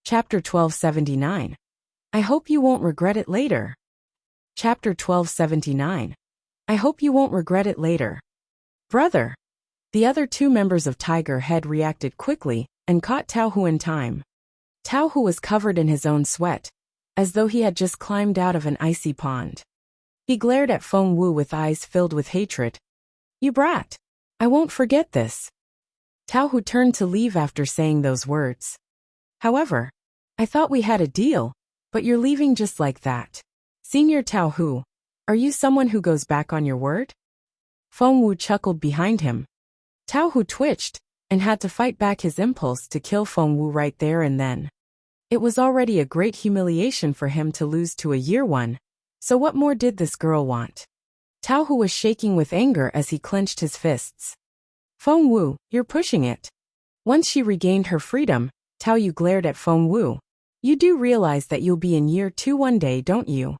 Chapter 1279. I hope you won't regret it later. Chapter 1279. I hope you won't regret it later. Brother. The other two members of Tiger Head reacted quickly and caught Tao Hu in time. Tao Hu was covered in his own sweat, as though he had just climbed out of an icy pond. He glared at Feng Wu with eyes filled with hatred. You brat! I won't forget this. Tao Hu turned to leave after saying those words. However, I thought we had a deal, but you're leaving just like that. Senior Tao Hu, are you someone who goes back on your word? Feng Wu chuckled behind him. Tao Hu twitched and had to fight back his impulse to kill Feng Wu right there and then. It was already a great humiliation for him to lose to a year one, so what more did this girl want? Tao Hu was shaking with anger as he clenched his fists. Feng Wu, you're pushing it. Once she regained her freedom, Tao Yu glared at Feng Wu. You do realize that you'll be in year 2 one day, don't you?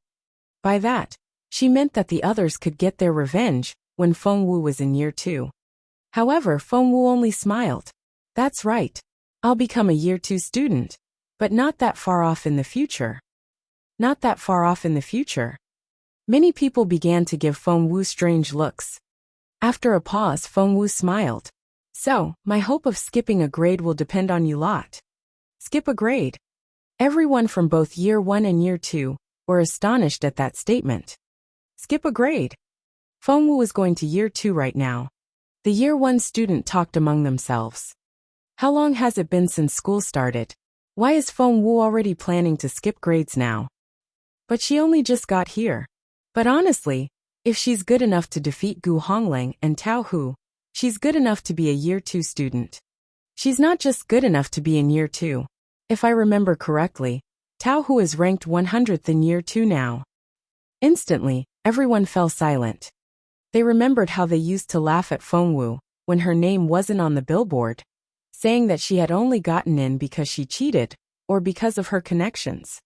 By that, she meant that the others could get their revenge when Feng Wu was in year 2. However, Feng Wu only smiled. That's right. I'll become a year 2 student, but not that far off in the future. Not that far off in the future. Many people began to give Feng Wu strange looks. After a pause, Feng Wu smiled. So, my hope of skipping a grade will depend on you lot. Skip a grade. Everyone from both year 1 and year 2 were astonished at that statement. Skip a grade. Feng Wu was going to year 2 right now. The year 1 student talked among themselves. How long has it been since school started? Why is Feng Wu already planning to skip grades now? But she only just got here. But honestly, if she's good enough to defeat Gu Hongling and Tao Hu, she's good enough to be a year 2 student. She's not just good enough to be in year 2. If I remember correctly, Tao Hu is ranked 100th in year 2 now. Instantly, everyone fell silent. They remembered how they used to laugh at Feng Wu when her name wasn't on the billboard, saying that she had only gotten in because she cheated or because of her connections.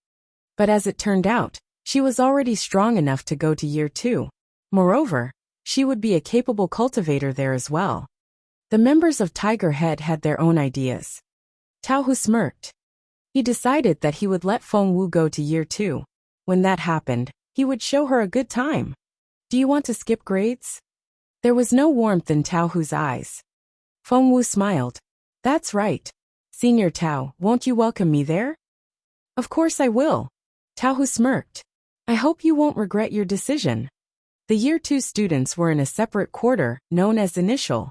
But as it turned out, she was already strong enough to go to year 2. Moreover, she would be a capable cultivator there as well. The members of Tiger Head had their own ideas. Tao Hu smirked. He decided that he would let Feng Wu go to year 2. When that happened, he would show her a good time. Do you want to skip grades? There was no warmth in Tao Hu's eyes. Feng Wu smiled. That's right. Senior Tao, won't you welcome me there? Of course I will. Tao Hu smirked. I hope you won't regret your decision. The year 2 students were in a separate quarter, known as Initial.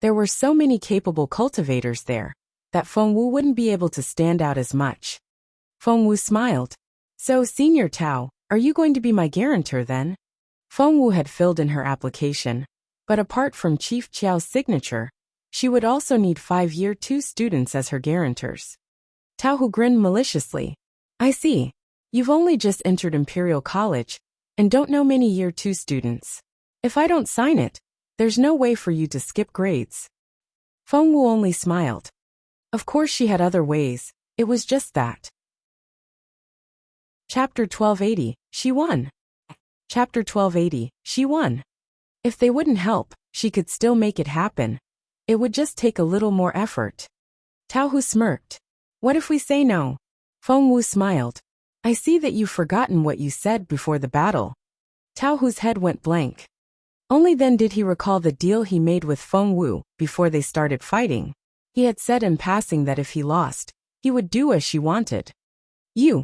There were so many capable cultivators there that Feng Wu wouldn't be able to stand out as much. Feng Wu smiled. So, Senior Tao, are you going to be my guarantor then? Feng Wu had filled in her application, but apart from Chief Chiao's signature, she would also need 5 year 2 students as her guarantors. Tao Hu grinned maliciously. I see. You've only just entered Imperial College and don't know many year 2 students. If I don't sign it, there's no way for you to skip grades. Feng Wu only smiled. Of course she had other ways, it was just that. Chapter 1280, she won. Chapter 1280, she won. If they wouldn't help, she could still make it happen. It would just take a little more effort. Tao Hu smirked. What if we say no? Feng Wu smiled. I see that you've forgotten what you said before the battle. Tao Hu's head went blank. Only then did he recall the deal he made with Feng Wu before they started fighting. He had said in passing that if he lost, he would do as she wanted. You.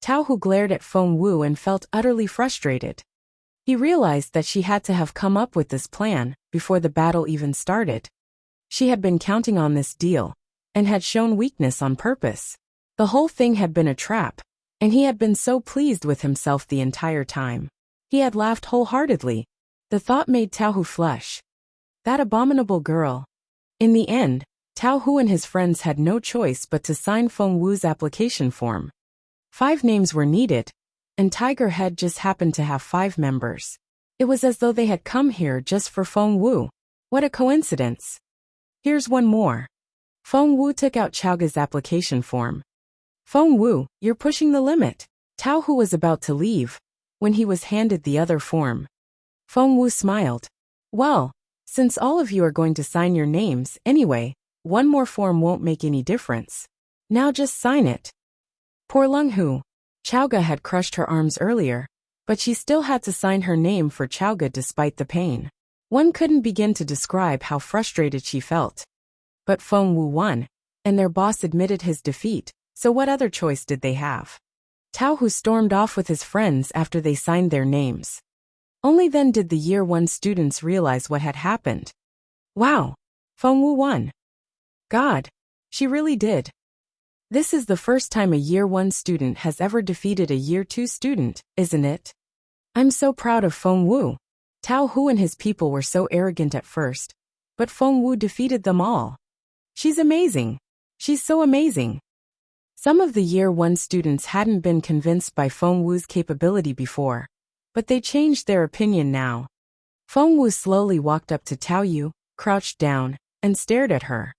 Tao Hu glared at Feng Wu and felt utterly frustrated. He realized that she had to have come up with this plan before the battle even started. She had been counting on this deal and had shown weakness on purpose. The whole thing had been a trap, and he had been so pleased with himself the entire time. He had laughed wholeheartedly. The thought made Tao Hu flush. That abominable girl. In the end, Tao Hu and his friends had no choice but to sign Feng Wu's application form. 5 names were needed, and Tiger Head just happened to have 5 members. It was as though they had come here just for Feng Wu. What a coincidence. Here's one more. Feng Wu took out Chaoga's application form. Feng Wu, you're pushing the limit. Tao Hu was about to leave when he was handed the other form. Feng Wu smiled. Well, since all of you are going to sign your names anyway, one more form won't make any difference. Now just sign it. Poor Lung Hu. Chaoga had crushed her arms earlier, but she still had to sign her name for Chaoga despite the pain. One couldn't begin to describe how frustrated she felt. But Feng Wu won, and their boss admitted his defeat, so what other choice did they have? Tao Hu stormed off with his friends after they signed their names. Only then did the Year 1 students realize what had happened. Wow! Feng Wu won. God! She really did. This is the first time a Year 1 student has ever defeated a Year 2 student, isn't it? I'm so proud of Feng Wu. Tao Hu and his people were so arrogant at first, but Feng Wu defeated them all. She's amazing. She's so amazing. Some of the Year 1 students hadn't been convinced by Feng Wu's capability before, but they changed their opinion now. Feng Wu slowly walked up to Tao Yu, crouched down, and stared at her.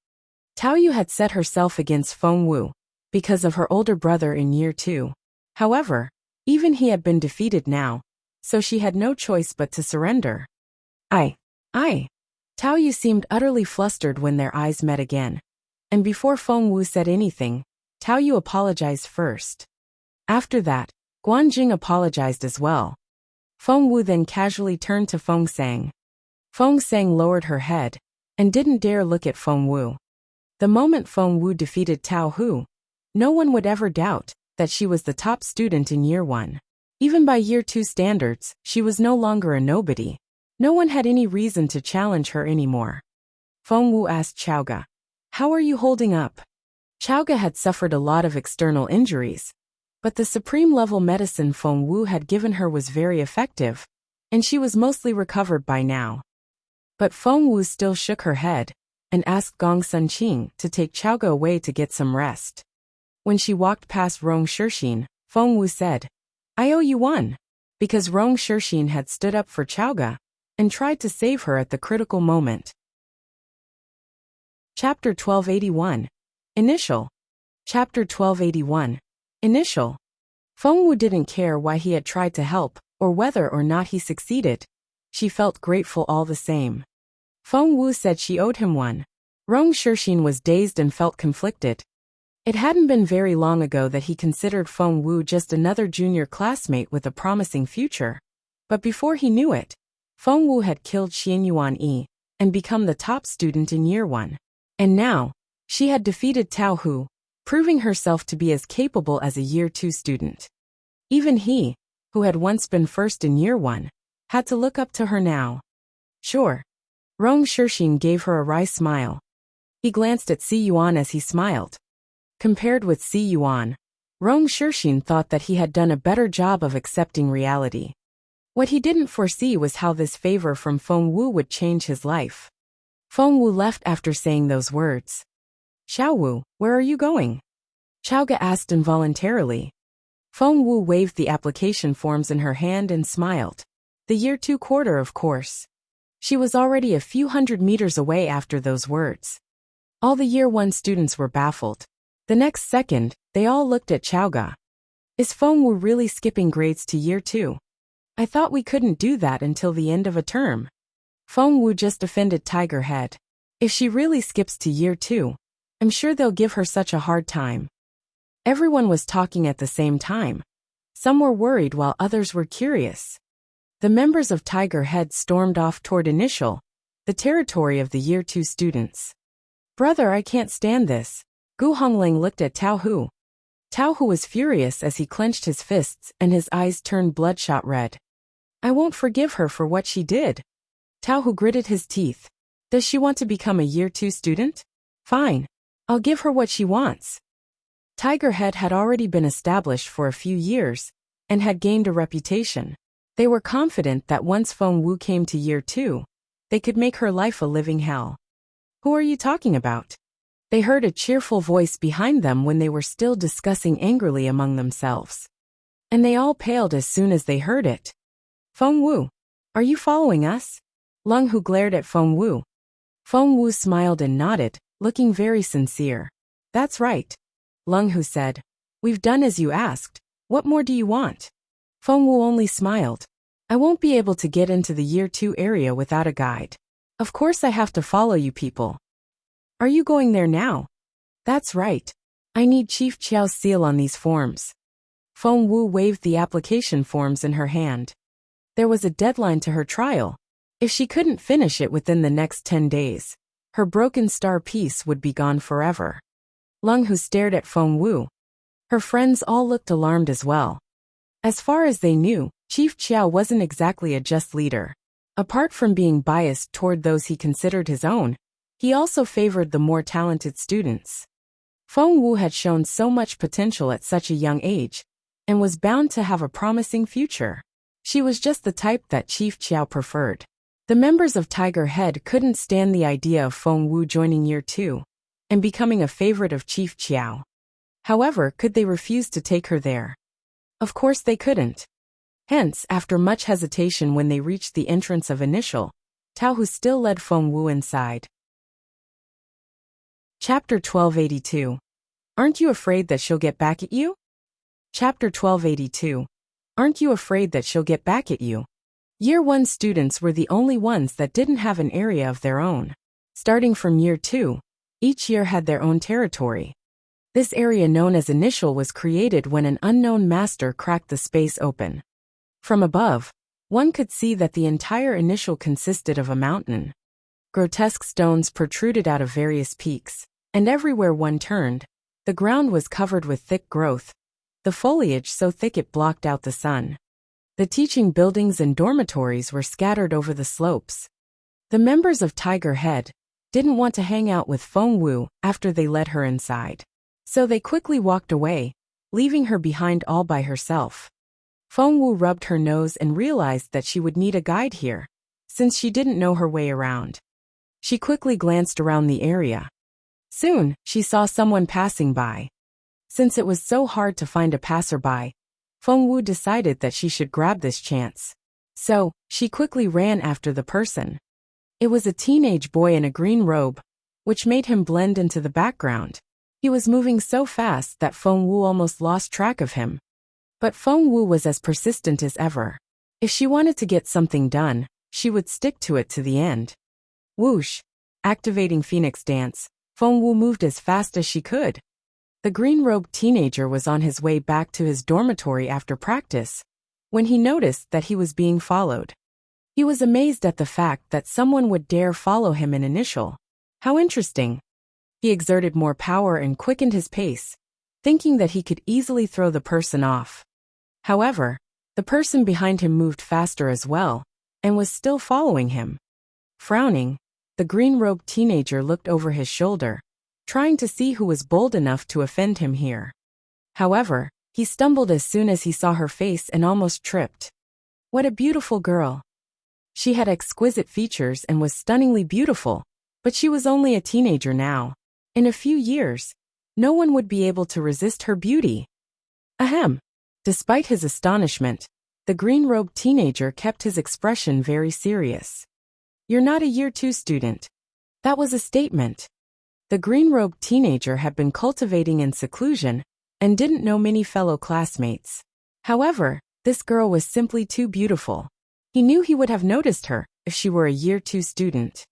Tao Yu had set herself against Feng Wu because of her older brother in Year 2. However, even he had been defeated now, so she had no choice but to surrender. I. Tao Yu seemed utterly flustered when their eyes met again. And before Feng Wu said anything, Tao Yu apologized first. After that, Guanjing apologized as well. Feng Wu then casually turned to Feng Sang. Feng Sang lowered her head and didn't dare look at Feng Wu. The moment Feng Wu defeated Tao Hu, no one would ever doubt that she was the top student in Year 1. Even by Year 2 standards, she was no longer a nobody. No one had any reason to challenge her anymore. Feng Wu asked Chaoga, "How are you holding up?" Chaoga had suffered a lot of external injuries, but the supreme-level medicine Feng Wu had given her was very effective, and she was mostly recovered by now. But Feng Wu still shook her head and asked Gong Sunqing to take Chaoga away to get some rest. When she walked past Rong Shixin, Feng Wu said, "I owe you one," because Rong Shixin had stood up for Chaoga and tried to save her at the critical moment. Chapter 1281. Initial. Chapter 1281. Initial. Feng Wu didn't care why he had tried to help, or whether or not he succeeded. She felt grateful all the same. Feng Wu said she owed him one. Rong Shixin was dazed and felt conflicted. It hadn't been very long ago that he considered Feng Wu just another junior classmate with a promising future. But before he knew it, Feng Wu had killed Xianyuan Yi and become the top student in Year 1. And now, she had defeated Tao Hu, proving herself to be as capable as a Year 2 student. Even he, who had once been first in Year 1, had to look up to her now. Sure. Rong Shixin gave her a wry smile. He glanced at Si Yuan as he smiled. Compared with Si Yuan, Rong Shixin thought that he had done a better job of accepting reality. What he didn't foresee was how this favor from Feng Wu would change his life. Feng Wu left after saying those words. "Xiao Wu, where are you going?" Chaoga asked involuntarily. Feng Wu waved the application forms in her hand and smiled. The Year 2 quarter, of course. She was already a few hundred meters away after those words. All the Year 1 students were baffled. The next second, they all looked at Chaoga. Is Feng Wu really skipping grades to Year 2? I thought we couldn't do that until the end of a term. Feng Wu just offended Tiger Head. If she really skips to Year 2, I'm sure they'll give her such a hard time. Everyone was talking at the same time. Some were worried while others were curious. The members of Tiger Head stormed off toward Initial, the territory of the Year 2 students. "Brother, I can't stand this." Gu Hongling looked at Tao Hu. Tao Hu was furious as he clenched his fists and his eyes turned bloodshot red. "I won't forgive her for what she did." Tao Hu gritted his teeth. "Does she want to become a Year 2 student? Fine. I'll give her what she wants." Tiger Head had already been established for a few years and had gained a reputation. They were confident that once Feng Wu came to Year 2, they could make her life a living hell. "Who are you talking about?" They heard a cheerful voice behind them when they were still discussing angrily among themselves. And they all paled as soon as they heard it. "Feng Wu, are you following us?" Lung Hu glared at Feng Wu. Feng Wu smiled and nodded, looking very sincere. "That's right." Lung Hu said, "We've done as you asked. What more do you want?" Feng Wu only smiled. "I won't be able to get into the Year 2 area without a guide. Of course I have to follow you people." "Are you going there now?" "That's right." I need Chief Chiao's seal on these forms. Feng Wu waved the application forms in her hand. There was a deadline to her trial. If she couldn't finish it within the next 10 days, her broken star piece would be gone forever. Leng Hu stared at Feng Wu. Her friends all looked alarmed as well. As far as they knew, Chief Chiao wasn't exactly a just leader. Apart from being biased toward those he considered his own, he also favored the more talented students. Feng Wu had shown so much potential at such a young age, and was bound to have a promising future. She was just the type that Chief Chiao preferred. The members of Tiger Head couldn't stand the idea of Feng Wu joining Year 2 and becoming a favorite of Chief Chiao. However, could they refuse to take her there? Of course they couldn't. Hence, after much hesitation when they reached the entrance of Initial, Tao Hu still led Feng Wu inside. Chapter 1282. Aren't you afraid that she'll get back at you? Chapter 1282. Aren't you afraid that she'll get back at you? Year 1 students were the only ones that didn't have an area of their own. Starting from Year 2, each year had their own territory. This area known as Initial was created when an unknown master cracked the space open. From above, one could see that the entire Initial consisted of a mountain. Grotesque stones protruded out of various peaks, and everywhere one turned, the ground was covered with thick growth, the foliage so thick it blocked out the sun. The teaching buildings and dormitories were scattered over the slopes. The members of Tiger Head didn't want to hang out with Feng Wu after they led her inside. So they quickly walked away, leaving her behind all by herself. Feng Wu rubbed her nose and realized that she would need a guide here, since she didn't know her way around. She quickly glanced around the area. Soon, she saw someone passing by. Since it was so hard to find a passerby, Feng Wu decided that she should grab this chance. So, she quickly ran after the person. It was a teenage boy in a green robe, which made him blend into the background. He was moving so fast that Feng Wu almost lost track of him. But Feng Wu was as persistent as ever. If she wanted to get something done, she would stick to it to the end. Whoosh! Activating Phoenix Dance, Feng Wu moved as fast as she could. The green-robed teenager was on his way back to his dormitory after practice, when he noticed that he was being followed. He was amazed at the fact that someone would dare follow him in Initial. How interesting! He exerted more power and quickened his pace, thinking that he could easily throw the person off. However, the person behind him moved faster as well, and was still following him. Frowning, the green-robed teenager looked over his shoulder, trying to see who was bold enough to offend him here. However, he stumbled as soon as he saw her face and almost tripped. What a beautiful girl! She had exquisite features and was stunningly beautiful, but she was only a teenager now. In a few years, no one would be able to resist her beauty. Ahem! Despite his astonishment, the green-robed teenager kept his expression very serious. You're not a Year 2 student. That was a statement. The green-robed teenager had been cultivating in seclusion and didn't know many fellow classmates. However, this girl was simply too beautiful. He knew he would have noticed her if she were a Year 2 student.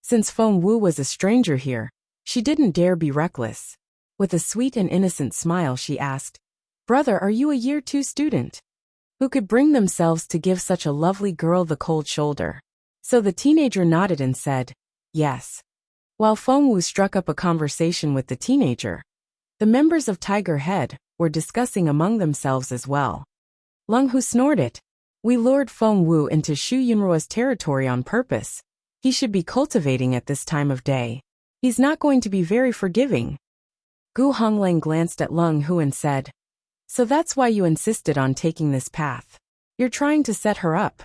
Since Feng Wu was a stranger here, she didn't dare be reckless. With a sweet and innocent smile, she asked, "Brother, are you a Year 2 student?" Who could bring themselves to give such a lovely girl the cold shoulder? So the teenager nodded and said, "Yes." While Feng Wu struck up a conversation with the teenager, the members of Tiger Head were discussing among themselves as well. Leng Hu snorted. We lured Feng Wu into Shu Yunruo's territory on purpose. He should be cultivating at this time of day. He's not going to be very forgiving. Gu Honglang glanced at Leng Hu and said, "So that's why you insisted on taking this path. You're trying to set her up."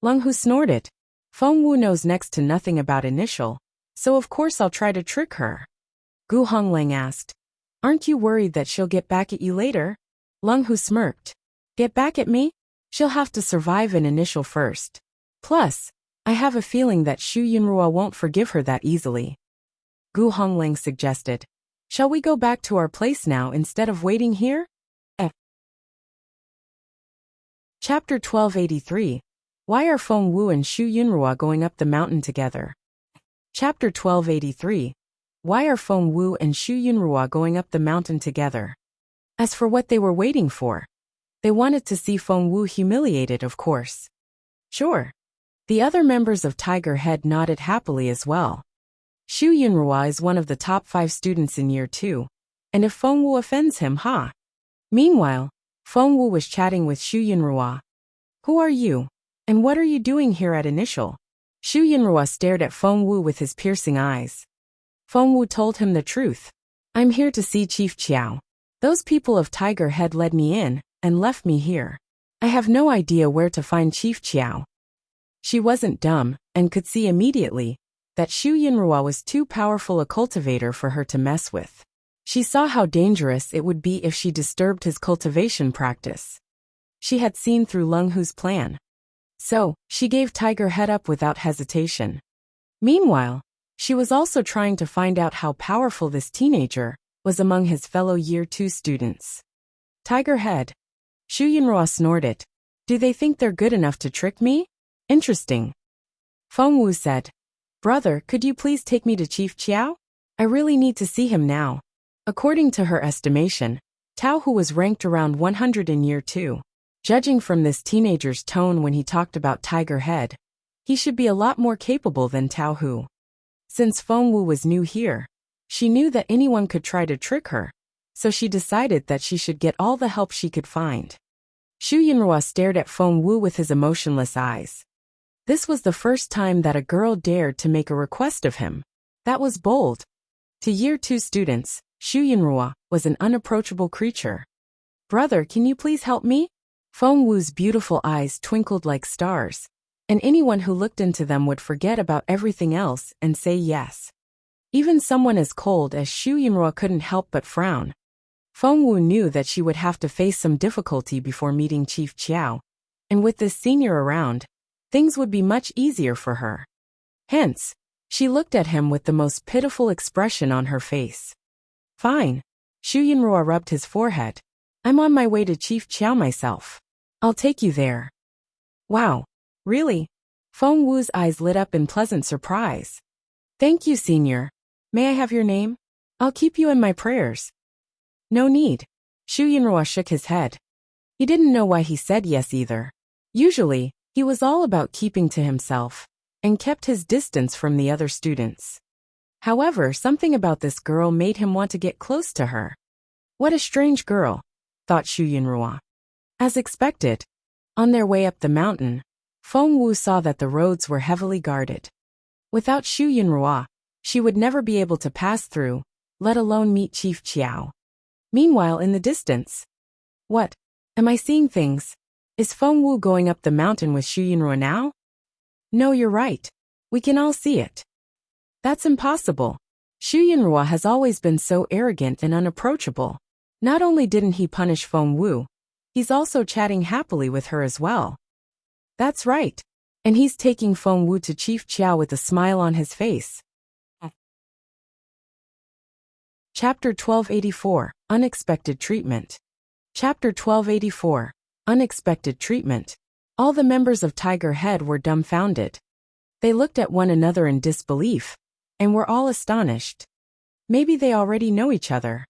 Leng Hu snorted. Feng Wu knows next to nothing about Initial, so of course I'll try to trick her. Gu Honglang asked, "Aren't you worried that she'll get back at you later?" Leng Hu smirked. "Get back at me? She'll have to survive an Initial first. Plus, I have a feeling that Shu Yunruo won't forgive her that easily." Gu Honglang suggested, "Shall we go back to our place now instead of waiting here?" Chapter 1283. Why are Feng Wu and Shu Yunruo going up the mountain together? Chapter 1283. Why are Feng Wu and Xu Yunrua going up the mountain together? As for what they were waiting for, they wanted to see Feng Wu humiliated, of course. Sure. The other members of Tiger Head nodded happily as well. Xu Yunrua is one of the top 5 students in year 2, and if Feng Wu offends him, Meanwhile, Feng Wu was chatting with Xu Yunrua. Who are you? And what are you doing here at Initial? Xu Yunrua stared at Feng Wu with his piercing eyes. Feng Wu told him the truth. I'm here to see Chief Qiao. Those people of Tiger Head led me in and left me here. I have no idea where to find Chief Qiao. She wasn't dumb and could see immediately that Xu Yunrua was too powerful a cultivator for her to mess with. She saw how dangerous it would be if she disturbed his cultivation practice. She had seen through Leng Hu's plan. So, she gave Tiger Head up without hesitation. Meanwhile, she was also trying to find out how powerful this teenager was among his fellow Year 2 students. Tiger Head. Xu Yunrua snorted. Do they think they're good enough to trick me? Interesting. Feng Wu said. Brother, could you please take me to Chief Qiao? I really need to see him now. According to her estimation, Tao Hu was ranked around 100 in Year 2. Judging from this teenager's tone when he talked about Tiger Head, he should be a lot more capable than Tao Hu. Since Feng Wu was new here, she knew that anyone could try to trick her, so she decided that she should get all the help she could find. Xu Yunrua stared at Feng Wu with his emotionless eyes. This was the first time that a girl dared to make a request of him. That was bold. To Year 2 students, Xu Yunrua was an unapproachable creature. Brother, can you please help me? Feng Wu's beautiful eyes twinkled like stars, and anyone who looked into them would forget about everything else and say yes. Even someone as cold as Xu Yunrua couldn't help but frown. Feng Wu knew that she would have to face some difficulty before meeting Chief Qiao, and with this senior around, things would be much easier for her. Hence, she looked at him with the most pitiful expression on her face. Fine. Xu Yunrua rubbed his forehead. I'm on my way to Chief Qiao myself. I'll take you there. Wow. Really? Feng Wu's eyes lit up in pleasant surprise. Thank you, senior. May I have your name? I'll keep you in my prayers. No need. Xu Yunrua shook his head. He didn't know why he said yes either. Usually, he was all about keeping to himself and kept his distance from the other students. However, something about this girl made him want to get close to her. What a strange girl, thought Xu Yunrua. As expected, on their way up the mountain, Feng Wu saw that the roads were heavily guarded. Without Xu Yunrua, she would never be able to pass through, let alone meet Chief Qiao. Meanwhile, in the distance. What? Am I seeing things? Is Feng Wu going up the mountain with Xu Yunrua now? No, you're right. We can all see it. That's impossible. Xu Yunrua has always been so arrogant and unapproachable. Not only didn't he punish Feng Wu, he's also chatting happily with her as well. That's right. And he's taking Feng Wu to Chief Qiao with a smile on his face. Chapter 1284, Unexpected Treatment. Chapter 1284, Unexpected Treatment. All the members of Tiger Head were dumbfounded. They looked at one another in disbelief, and were all astonished. Maybe they already know each other.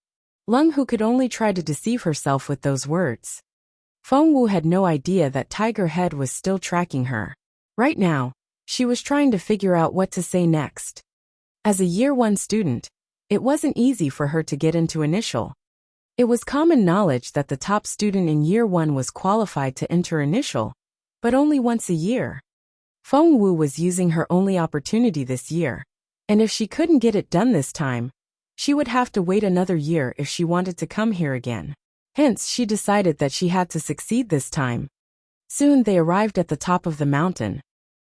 Leng Hu could only try to deceive herself with those words. Feng Wu had no idea that Tiger Head was still tracking her. Right now, she was trying to figure out what to say next. As a Year 1 student, it wasn't easy for her to get into Initial. It was common knowledge that the top student in Year 1 was qualified to enter Initial, but only once a year. Feng Wu was using her only opportunity this year, and if she couldn't get it done this time, she would have to wait another year if she wanted to come here again. Hence, she decided that she had to succeed this time. Soon they arrived at the top of the mountain.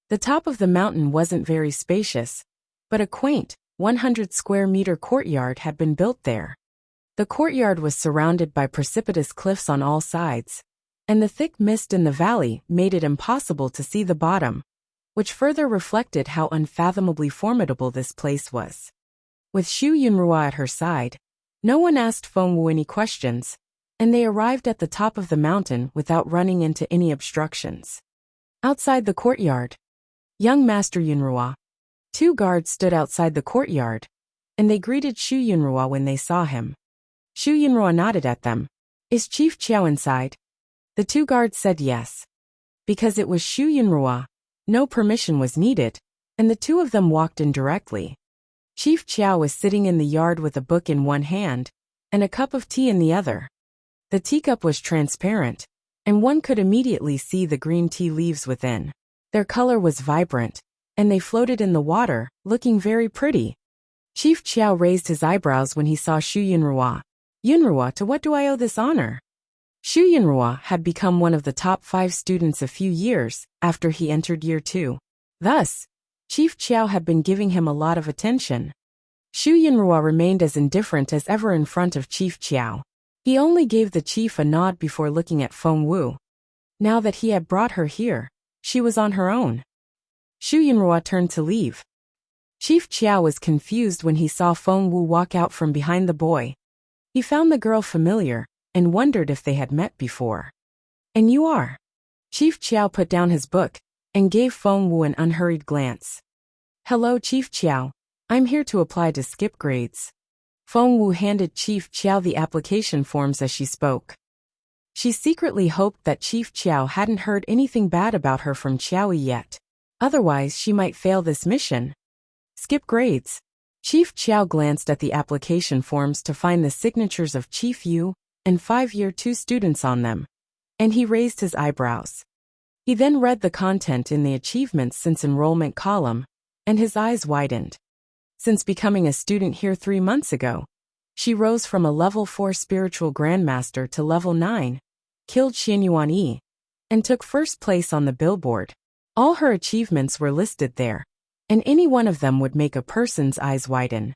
The top of the mountain wasn't very spacious, but a quaint, 100-square-meter courtyard had been built there. The courtyard was surrounded by precipitous cliffs on all sides, and the thick mist in the valley made it impossible to see the bottom, which further reflected how unfathomably formidable this place was. With Xu Yunrua at her side, no one asked Feng Wu any questions, and they arrived at the top of the mountain without running into any obstructions. Outside the courtyard, young Master Yunrua. 2 guards stood outside the courtyard, and they greeted Shu Yunrua when they saw him. Shu Yunrua nodded at them. Is Chief Chiao inside? The two guards said yes. Because it was Shu Yunrua, no permission was needed, and the two of them walked in directly. Chief Chiao was sitting in the yard with a book in one hand and a cup of tea in the other. The teacup was transparent, and one could immediately see the green tea leaves within. Their color was vibrant, and they floated in the water, looking very pretty. Chief Chiao raised his eyebrows when he saw Shu Yunrua. Yunrua, to what do I owe this honor? Shu Yunrua had become one of the top 5 students a few years after he entered year 2. Thus, Chief Chiao had been giving him a lot of attention. Shu Yunrua remained as indifferent as ever in front of Chief Chiao. He only gave the chief a nod before looking at Feng Wu. Now that he had brought her here, she was on her own. Shu Yunrua turned to leave. Chief Chiao was confused when he saw Feng Wu walk out from behind the boy. He found the girl familiar and wondered if they had met before. And you are? Chief Chiao put down his book and gave Feng Wu an unhurried glance. Hello, Chief Chiao. I'm here to apply to skip grades. Feng Wu handed Chief Chiao the application forms as she spoke. She secretly hoped that Chief Chiao hadn't heard anything bad about her from Qiaoyi yet. Otherwise, she might fail this mission. Skip grades. Chief Chiao glanced at the application forms to find the signatures of Chief Yu and 5 year 2 students on them, and he raised his eyebrows. He then read the content in the achievements since enrollment column, and his eyes widened. Since becoming a student here 3 months ago, she rose from a level 4 spiritual grandmaster to level 9, killed Xianyuan Yi, and took first place on the billboard. All her achievements were listed there, and any one of them would make a person's eyes widen.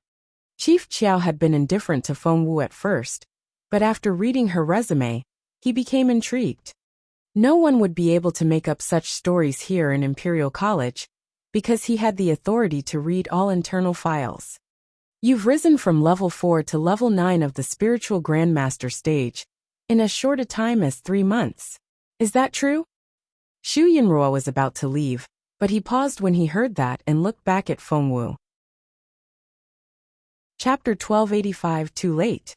Chief Chiao had been indifferent to Feng Wu at first, but after reading her resume, he became intrigued. No one would be able to make up such stories here in Imperial College, because he had the authority to read all internal files. You've risen from level 4 to level 9 of the spiritual grandmaster stage in as short a time as 3 months. Is that true? Shu Yunrua was about to leave, but he paused when he heard that and looked back at Feng Wu. Chapter 1285 Too Late.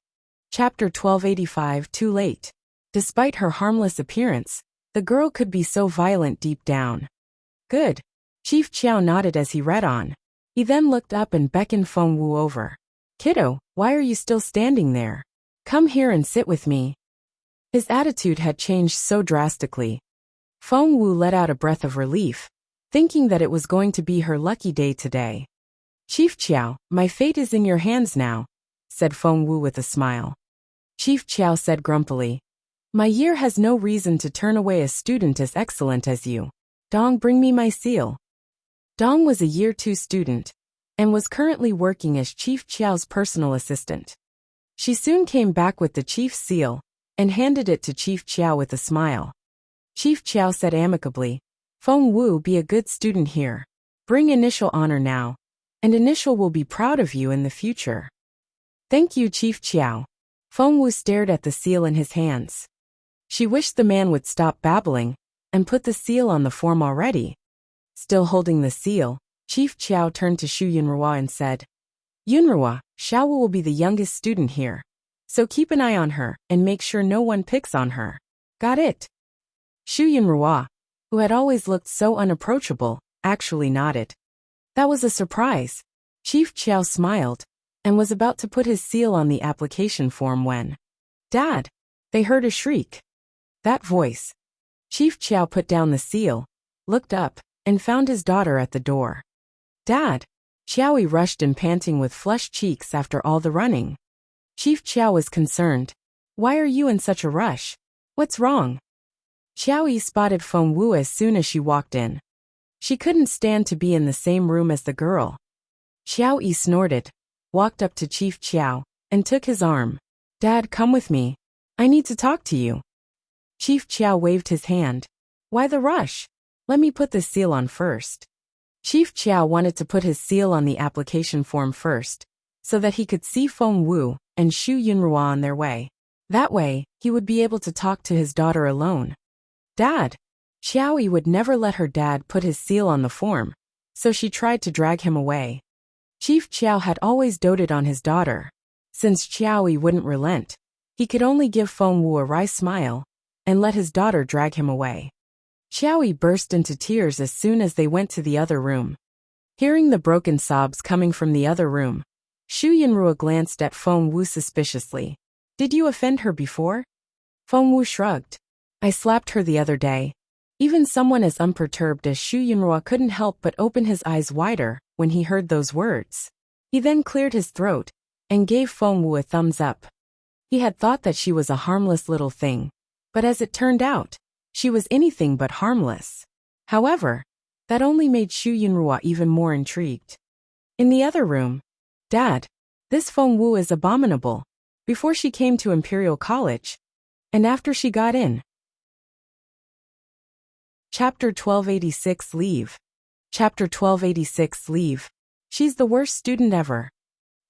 Chapter 1285 Too Late. Despite her harmless appearance, the girl could be so violent deep down. Good. Chief Chiao nodded as he read on. He then looked up and beckoned Feng Wu over. Kiddo, why are you still standing there? Come here and sit with me. His attitude had changed so drastically. Feng Wu let out a breath of relief, thinking that it was going to be her lucky day today. Chief Chiao, my fate is in your hands now, said Feng Wu with a smile. Chief Chiao said grumpily, my year has no reason to turn away a student as excellent as you. Dong, bring me my seal. Dong was a year 2 student, and was currently working as Chief Chiao's personal assistant. She soon came back with the chief's seal, and handed it to Chief Chiao with a smile. Chief Chiao said amicably, Feng Wu, be a good student here. Bring initial honor now, and initial will be proud of you in the future. Thank you, Chief Chiao. Feng Wu stared at the seal in his hands. She wished the man would stop babbling, and put the seal on the form already. Still holding the seal, Chief Chiao turned to Shu Yunrua and said, Yunrua, Xiaowu will be the youngest student here, so keep an eye on her and make sure no one picks on her. Got it? Shu Yunrua, who had always looked so unapproachable, actually nodded. That was a surprise. Chief Chiao smiled, and was about to put his seal on the application form when, Dad! They heard a shriek. That voice. Chief Chiao put down the seal, looked up, and found his daughter at the door. Dad! Qiaoyi rushed in, panting with flushed cheeks after all the running. Chief Chiao was concerned. Why are you in such a rush? What's wrong? Qiaoyi spotted Feng Wu as soon as she walked in. She couldn't stand to be in the same room as the girl. Qiaoyi snorted, walked up to Chief Chiao, and took his arm. Dad, come with me. I need to talk to you. Chief Chiao waved his hand. Why the rush? Let me put the seal on first. Chief Chiao wanted to put his seal on the application form first, so that he could see Feng Wu and Shu Yunrua on their way. That way, he would be able to talk to his daughter alone. Dad! Qiaoyi would never let her dad put his seal on the form, so she tried to drag him away. Chief Chiao had always doted on his daughter. Since Chiao Yi wouldn't relent, he could only give Feng Wu a wry smile and let his daughter drag him away. Chiao Yi burst into tears as soon as they went to the other room. Hearing the broken sobs coming from the other room, Xu Yinrua glanced at Feng Wu suspiciously. Did you offend her before? Feng Wu shrugged. I slapped her the other day. Even someone as unperturbed as Xu Yinrua couldn't help but open his eyes wider when he heard those words. He then cleared his throat and gave Feng Wu a thumbs up. He had thought that she was a harmless little thing, but as it turned out, she was anything but harmless. However, that only made Xu Yinrua even more intrigued. In the other room, Dad, this Feng Wu is abominable. Before she came to Imperial College, and after she got in. Chapter 1286 Leave. Chapter 1286 Leave. She's the worst student ever.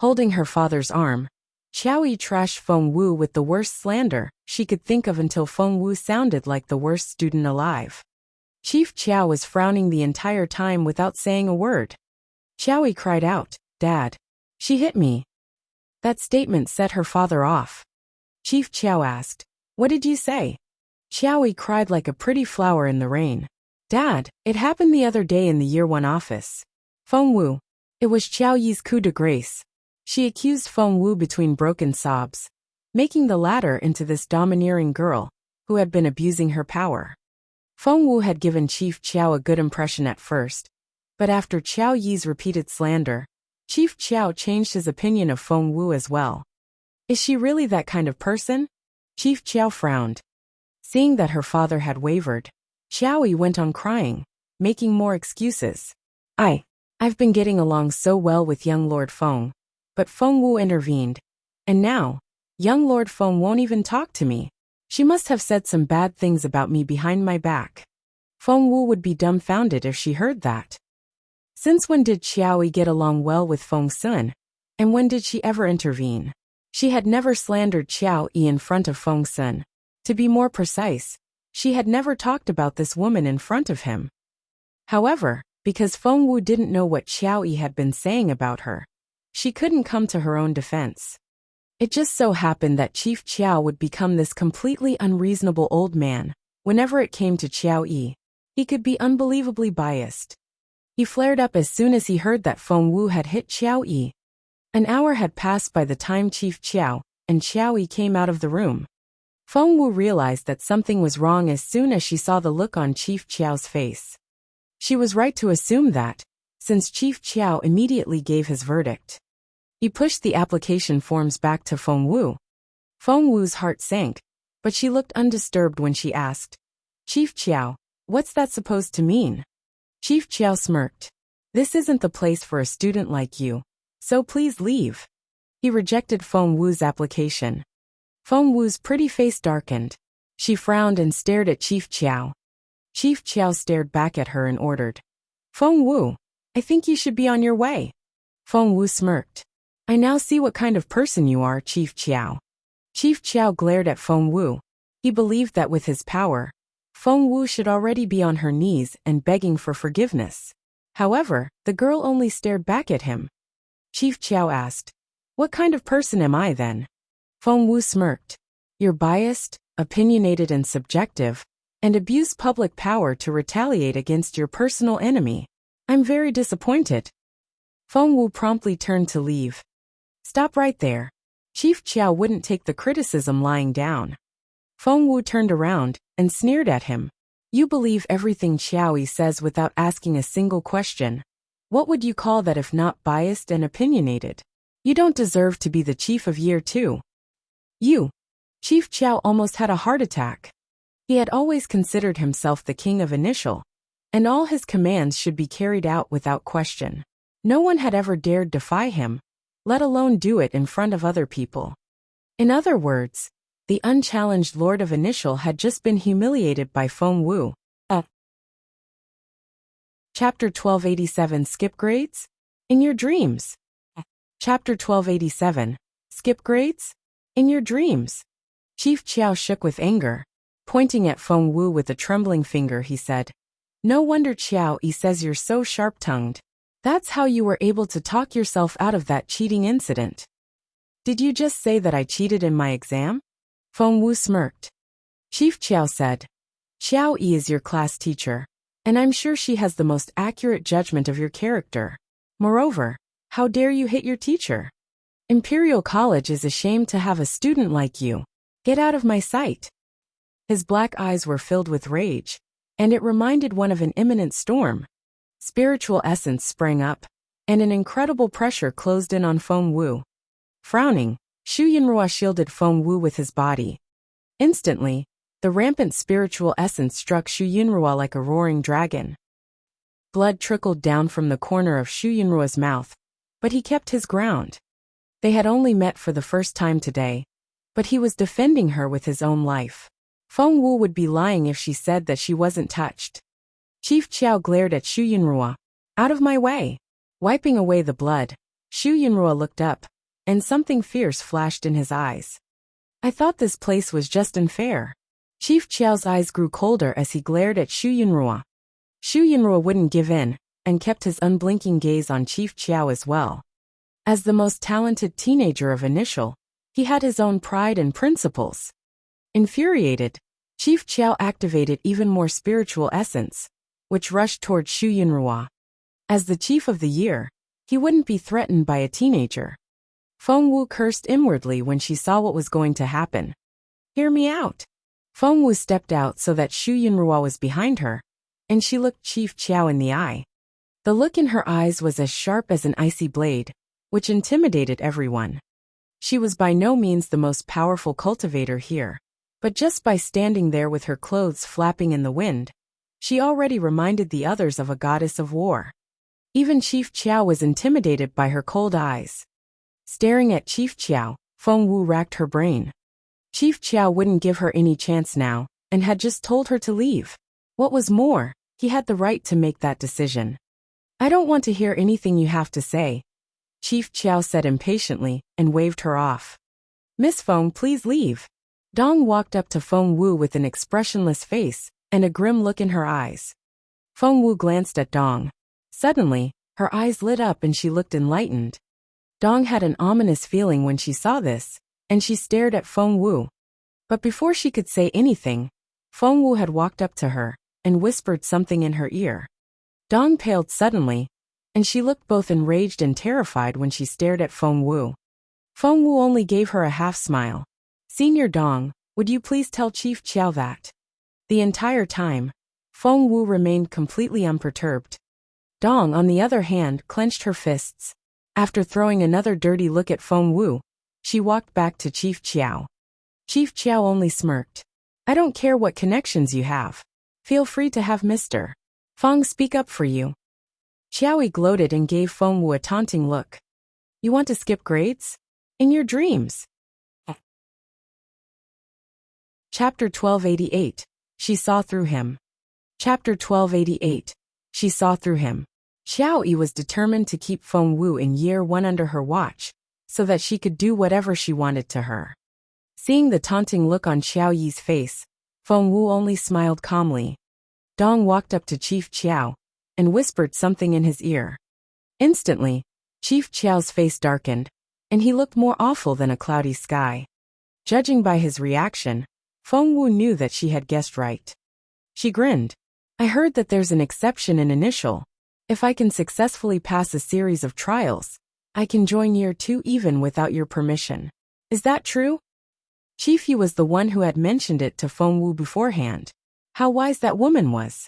Holding her father's arm, Chiao Yi trashed Feng Wu with the worst slander she could think of until Feng Wu sounded like the worst student alive. Chief Chiao was frowning the entire time without saying a word. Chiao Yi cried out, Dad, she hit me. That statement set her father off. Chief Chiao asked, what did you say? Chiao Yi cried like a pretty flower in the rain. Dad, it happened the other day in the Year 1 office. Feng Wu. It was Chiao Yi's coup de grace. She accused Feng Wu between broken sobs, making the latter into this domineering girl who had been abusing her power. Feng Wu had given Chief Chiao a good impression at first, but after Chiao Yi's repeated slander, Chief Chiao changed his opinion of Feng Wu as well. Is she really that kind of person? Chief Chiao frowned. Seeing that her father had wavered, Chiao Yi went on crying, making more excuses. I've been getting along so well with young Lord Feng, but Feng Wu intervened, and now, young Lord Feng won't even talk to me. She must have said some bad things about me behind my back. Feng Wu would be dumbfounded if she heard that. Since when did Chiao Yi get along well with Feng Sun, and when did she ever intervene? She had never slandered Chiao Yi in front of Feng Sun. To be more precise, she had never talked about this woman in front of him. However, because Feng Wu didn't know what Chiao Yi had been saying about her, she couldn't come to her own defense. It just so happened that Chief Chiao would become this completely unreasonable old man. Whenever it came to Chiao Yi, he could be unbelievably biased. He flared up as soon as he heard that Feng Wu had hit Chiao Yi. An hour had passed by the time Chief Chiao and Chiao Yi came out of the room. Feng Wu realized that something was wrong as soon as she saw the look on Chief Chiao's face. She was right to assume that, since Chief Chiao immediately gave his verdict. He pushed the application forms back to Feng Wu. Feng Wu's heart sank, but she looked undisturbed when she asked, Chief Chiao, what's that supposed to mean? Chief Chiao smirked. This isn't the place for a student like you, so please leave. He rejected Feng Wu's application. Feng Wu's pretty face darkened. She frowned and stared at Chief Chiao. Chief Chiao stared back at her and ordered, Feng Wu, I think you should be on your way. Feng Wu smirked. I now see what kind of person you are, Chief Chiao. Chief Chiao glared at Feng Wu. He believed that with his power, Feng Wu should already be on her knees and begging for forgiveness. However, the girl only stared back at him. Chief Chiao asked, what kind of person am I then? Feng Wu smirked. You're biased, opinionated and subjective, and abuse public power to retaliate against your personal enemy. I'm very disappointed. Feng Wu promptly turned to leave. Stop right there. Chief Chiao wouldn't take the criticism lying down. Feng Wu turned around and sneered at him. You believe everything Chiao Yi says without asking a single question. What would you call that if not biased and opinionated? You don't deserve to be the chief of Year 2. You. Chief Chiao almost had a heart attack. He had always considered himself the king of initial, and all his commands should be carried out without question. No one had ever dared defy him, let alone do it in front of other people. In other words, the unchallenged Lord of Initial had just been humiliated by Feng Wu. Chapter 1287 Skip Grades? In Your Dreams. Chapter 1287 Skip Grades? In Your Dreams. Chief Chiao shook with anger. Pointing at Feng Wu with a trembling finger, he said, No wonder Chiao Yi says you're so sharp-tongued. That's how you were able to talk yourself out of that cheating incident. Did you just say that I cheated in my exam? Feng Wu smirked. Chief Chiao said, Xiao Yi is your class teacher, and I'm sure she has the most accurate judgment of your character. Moreover, how dare you hit your teacher? Imperial College is ashamed to have a student like you. Get out of my sight. His black eyes were filled with rage, and it reminded one of an imminent storm. Spiritual essence sprang up, and an incredible pressure closed in on Feng Wu. Frowning, Xu Yunrua shielded Feng Wu with his body. Instantly, the rampant spiritual essence struck Xu Yunrua like a roaring dragon. Blood trickled down from the corner of Xu Yunrua's mouth, but he kept his ground. They had only met for the first time today, but he was defending her with his own life. Feng Wu would be lying if she said that she wasn't touched. Chief Chiao glared at Xu Yunrua. Out of my way. Wiping away the blood, Xu Yunrua looked up, and something fierce flashed in his eyes. I thought this place was just unfair. Chief Chiao's eyes grew colder as he glared at Xu Yunrua. Xu Yunrua wouldn't give in, and kept his unblinking gaze on Chief Chiao as well. As the most talented teenager of Initial, he had his own pride and principles. Infuriated, Chief Chiao activated even more spiritual essence, which rushed toward Xu Yunrua. As the chief of the year, he wouldn't be threatened by a teenager. Feng Wu cursed inwardly when she saw what was going to happen. Hear me out. Feng Wu stepped out so that Xu Yunrua was behind her, and she looked Chief Chiao in the eye. The look in her eyes was as sharp as an icy blade, which intimidated everyone. She was by no means the most powerful cultivator here, but just by standing there with her clothes flapping in the wind, she already reminded the others of a goddess of war. Even Chief Chiao was intimidated by her cold eyes. Staring at Chief Chiao, Feng Wu racked her brain. Chief Chiao wouldn't give her any chance now, and had just told her to leave. What was more, he had the right to make that decision. I don't want to hear anything you have to say, Chief Chiao said impatiently, and waved her off. Miss Feng, please leave. Dong walked up to Feng Wu with an expressionless face, and a grim look in her eyes. Feng Wu glanced at Dong. Suddenly, her eyes lit up and she looked enlightened. Dong had an ominous feeling when she saw this, and she stared at Feng Wu. But before she could say anything, Feng Wu had walked up to her, and whispered something in her ear. Dong paled suddenly, and she looked both enraged and terrified when she stared at Feng Wu. Feng Wu only gave her a half-smile. Senior Dong, would you please tell Chief Chiao that? The entire time, Feng Wu remained completely unperturbed. Dong, on the other hand, clenched her fists. After throwing another dirty look at Feng Wu, she walked back to Chief Chiao. Chief Chiao only smirked. I don't care what connections you have. Feel free to have Mr. Feng speak up for you. Xiaoyi gloated and gave Feng Wu a taunting look. You want to skip grades? In your dreams. Chapter 1288. She saw through him. Chapter 1288. She saw through him. Xiaoyi was determined to keep Feng Wu in year 1 under her watch, so that she could do whatever she wanted to her. Seeing the taunting look on Xiaoyi's face, Feng Wu only smiled calmly. Dong walked up to Chief Chiao, and whispered something in his ear. Instantly, Chief Chiao's face darkened, and he looked more awful than a cloudy sky. Judging by his reaction, Feng Wu knew that she had guessed right. She grinned. I heard that there's an exception in Initial. If I can successfully pass a series of trials, I can join year 2 even without your permission. Is that true? Chief Yu was the one who had mentioned it to Feng Wu beforehand. How wise that woman was.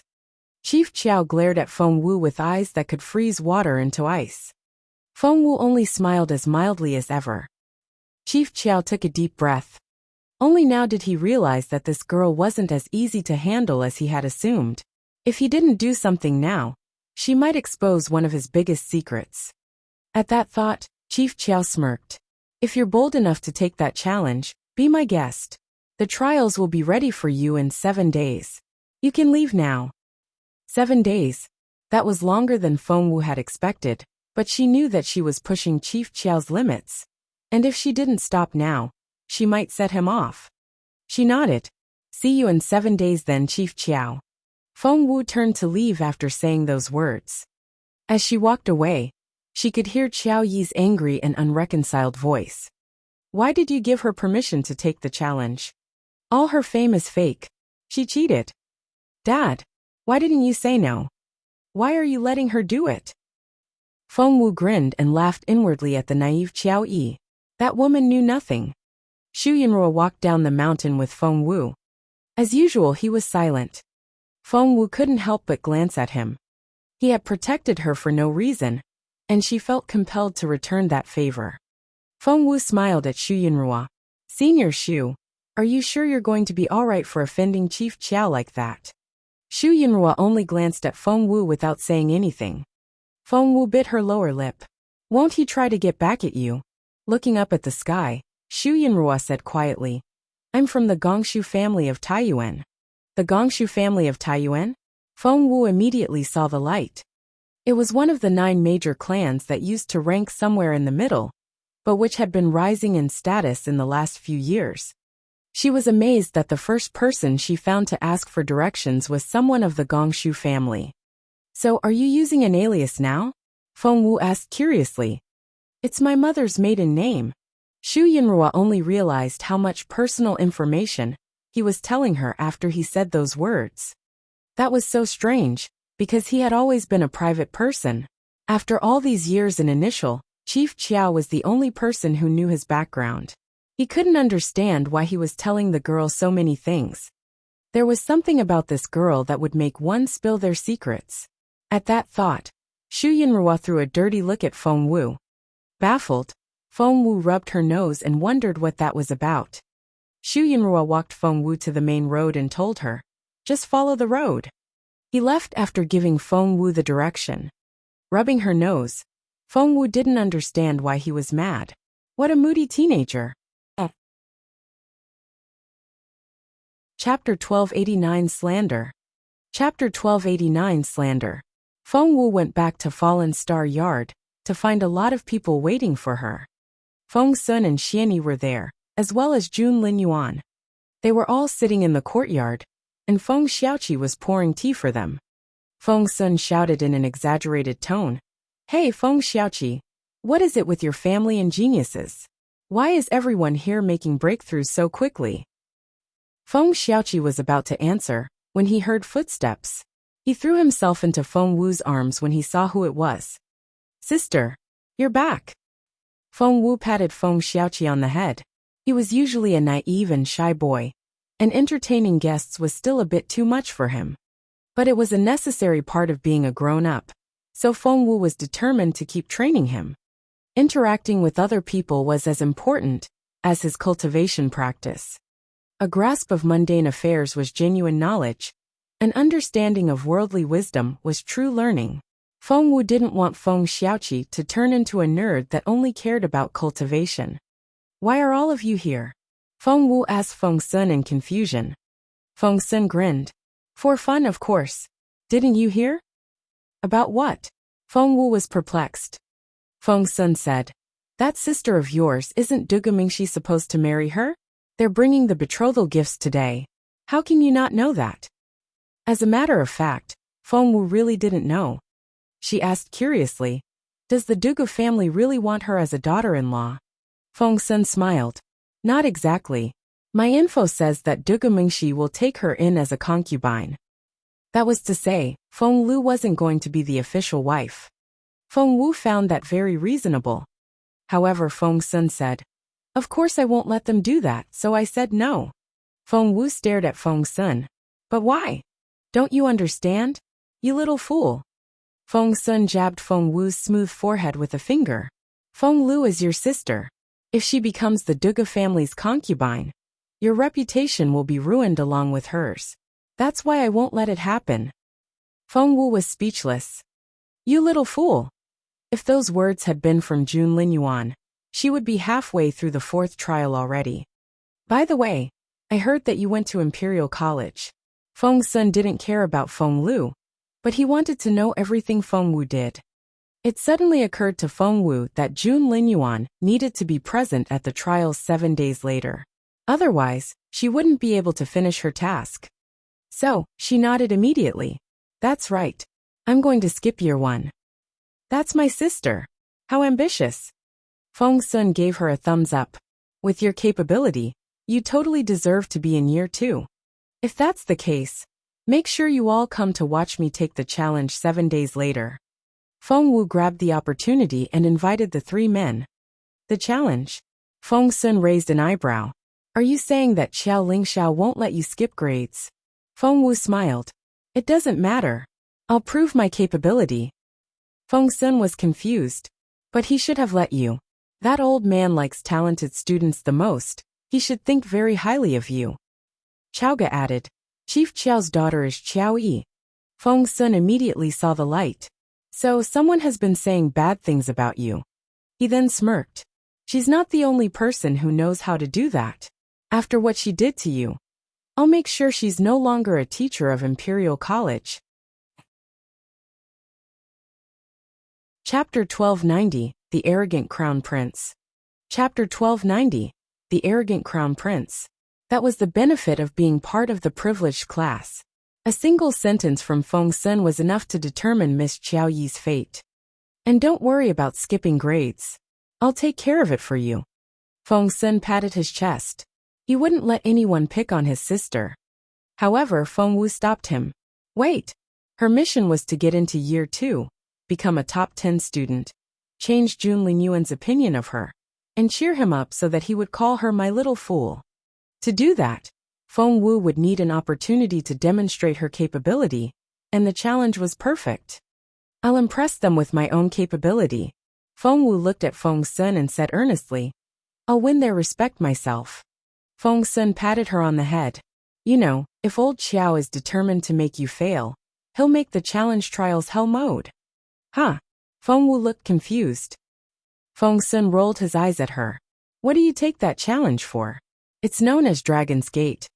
Chief Chiao glared at Feng Wu with eyes that could freeze water into ice. Feng Wu only smiled as mildly as ever. Chief Chiao took a deep breath. Only now did he realize that this girl wasn't as easy to handle as he had assumed. If he didn't do something now, she might expose one of his biggest secrets. At that thought, Chief Chiao smirked. If you're bold enough to take that challenge, be my guest. The trials will be ready for you in 7 days. You can leave now. 7 days. That was longer than Feng Wu had expected, but she knew that she was pushing Chief Chiao's limits. And if she didn't stop now, she might set him off. She nodded. See you in 7 days then, Chief Chiao. Feng Wu turned to leave after saying those words. As she walked away, she could hear Qiao Yi's angry and unreconciled voice. Why did you give her permission to take the challenge? All her fame is fake. She cheated. Dad, why didn't you say no? Why are you letting her do it? Feng Wu grinned and laughed inwardly at the naive Qiao Yi. That woman knew nothing. Xu Yinruo walked down the mountain with Feng Wu. As usual, he was silent. Feng Wu couldn't help but glance at him. He had protected her for no reason, and she felt compelled to return that favor. Feng Wu smiled at Xu Yinruo. Senior Xu, are you sure you're going to be alright for offending Chief Qiao like that? Xu Yinruo only glanced at Feng Wu without saying anything. Feng Wu bit her lower lip. Won't he try to get back at you? Looking up at the sky, Xu Yinruo said quietly. I'm from the Gongshu family of Taiyuan. The Gongshu family of Taiyuan? Feng Wu immediately saw the light. It was one of the 9 major clans that used to rank somewhere in the middle, but which had been rising in status in the last few years. She was amazed that the first person she found to ask for directions was someone of the Gongshu family. So are you using an alias now? Feng Wu asked curiously. It's my mother's maiden name. Xu Yinruo only realized how much personal information he was telling her after he said those words. That was so strange, because he had always been a private person. After all these years in initial, Chief Qiao was the only person who knew his background. He couldn't understand why he was telling the girl so many things. There was something about this girl that would make one spill their secrets. At that thought, Xu Yinruo threw a dirty look at Feng Wu. Baffled, Feng Wu rubbed her nose and wondered what that was about. Xu Yinruo walked Feng Wu to the main road and told her, just follow the road. He left after giving Feng Wu the direction. Rubbing her nose, Feng Wu didn't understand why he was mad. What a moody teenager. Chapter 1289 Slander. Chapter 1289 Slander. Feng Wu went back to Fallen Star Yard to find a lot of people waiting for her. Feng Sun and Xianyi were there, as well as Jun Linyuan. They were all sitting in the courtyard, and Feng Xiaoqi was pouring tea for them. Feng Sun shouted in an exaggerated tone, Hey Feng Xiaoqi, what is it with your family and geniuses? Why is everyone here making breakthroughs so quickly? Feng Xiaoqi was about to answer, when he heard footsteps. He threw himself into Feng Wu's arms when he saw who it was. Sister, you're back. Feng Wu patted Feng Xiaoqi on the head. He was usually a naive and shy boy, and entertaining guests was still a bit too much for him. But it was a necessary part of being a grown-up, so Feng Wu was determined to keep training him. Interacting with other people was as important as his cultivation practice. A grasp of mundane affairs was genuine knowledge. An understanding of worldly wisdom was true learning. Feng Wu didn't want Feng Xiaoqi to turn into a nerd that only cared about cultivation. Why are all of you here? Feng Wu asked Feng Sun in confusion. Feng Sun grinned. For fun, of course. Didn't you hear? About what? Feng Wu was perplexed. Feng Sun said, That sister of yours, isn't Duga Mingxi supposed to marry her? They're bringing the betrothal gifts today. How can you not know that? As a matter of fact, Feng Wu really didn't know. She asked curiously, Does the Duga family really want her as a daughter-in-law? Feng Sun smiled. Not exactly. My info says that Duga Mingxi will take her in as a concubine. That was to say, Feng Lu wasn't going to be the official wife. Feng Wu found that very reasonable. However, Feng Sun said, Of course I won't let them do that, so I said no. Feng Wu stared at Feng Sun. But why? Don't you understand? You little fool. Feng Sun jabbed Feng Wu's smooth forehead with a finger. Feng Lu is your sister. If she becomes the Duga family's concubine, your reputation will be ruined along with hers. That's why I won't let it happen. Feng Wu was speechless. You little fool. If those words had been from Jun Linyuan, she would be halfway through the 4th trial already. By the way, I heard that you went to Imperial College. Feng Sun didn't care about Feng Lu, but he wanted to know everything Feng Wu did. It suddenly occurred to Feng Wu that Jun Linyuan needed to be present at the trials 7 days later. Otherwise, she wouldn't be able to finish her task. So, she nodded immediately. That's right. I'm going to skip year 1. That's my sister. How ambitious. Feng Sun gave her a thumbs up. With your capability, you totally deserve to be in year 2. If that's the case, make sure you all come to watch me take the challenge 7 days later. Feng Wu grabbed the opportunity and invited the 3 men. The challenge? Feng Sun raised an eyebrow. Are you saying that Xiao Lingxiao won't let you skip grades? Feng Wu smiled. It doesn't matter. I'll prove my capability. Feng Sun was confused. But he should have let you. That old man likes talented students the most. He should think very highly of you. Chaoga added. Chief Qiao's daughter is Qiao Yi. Feng Sun immediately saw the light. So someone has been saying bad things about you. He then smirked. She's not the only person who knows how to do that. After what she did to you, I'll make sure she's no longer a teacher of Imperial College. Chapter 1290, The Arrogant Crown Prince. Chapter 1290, The Arrogant Crown Prince. That was the benefit of being part of the privileged class. A single sentence from Feng Sun was enough to determine Miss Qiao Yi's fate. And don't worry about skipping grades. I'll take care of it for you. Feng Sun patted his chest. He wouldn't let anyone pick on his sister. However, Feng Wu stopped him. Wait. Her mission was to get into year 2, become a top 10 student, change Jun Lingyuan's opinion of her, and cheer him up so that he would call her my little fool. To do that, Feng Wu would need an opportunity to demonstrate her capability, and the challenge was perfect. I'll impress them with my own capability. Feng Wu looked at Feng Sun and said earnestly, I'll win their respect myself. Feng Sun patted her on the head. You know, if old Qiao is determined to make you fail, he'll make the challenge trials hell mode. Huh? Feng Wu looked confused. Feng Sun rolled his eyes at her. What do you take that challenge for? It's known as Dragon's Gate,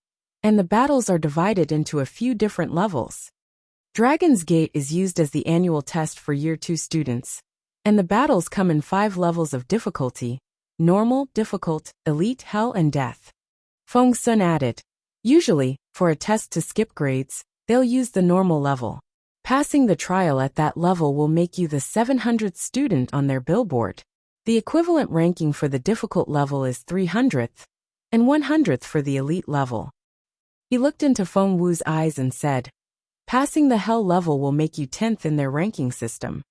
and the battles are divided into a few different levels. Dragon's Gate is used as the annual test for year 2 students, and the battles come in 5 levels of difficulty: normal, difficult, elite, hell, and death. Feng Sun added, usually, for a test to skip grades, they'll use the normal level. Passing the trial at that level will make you the 700th student on their billboard. The equivalent ranking for the difficult level is 300th, and 100th for the elite level. He looked into Feng Wu's eyes and said, passing the hell level will make you 10th in their ranking system.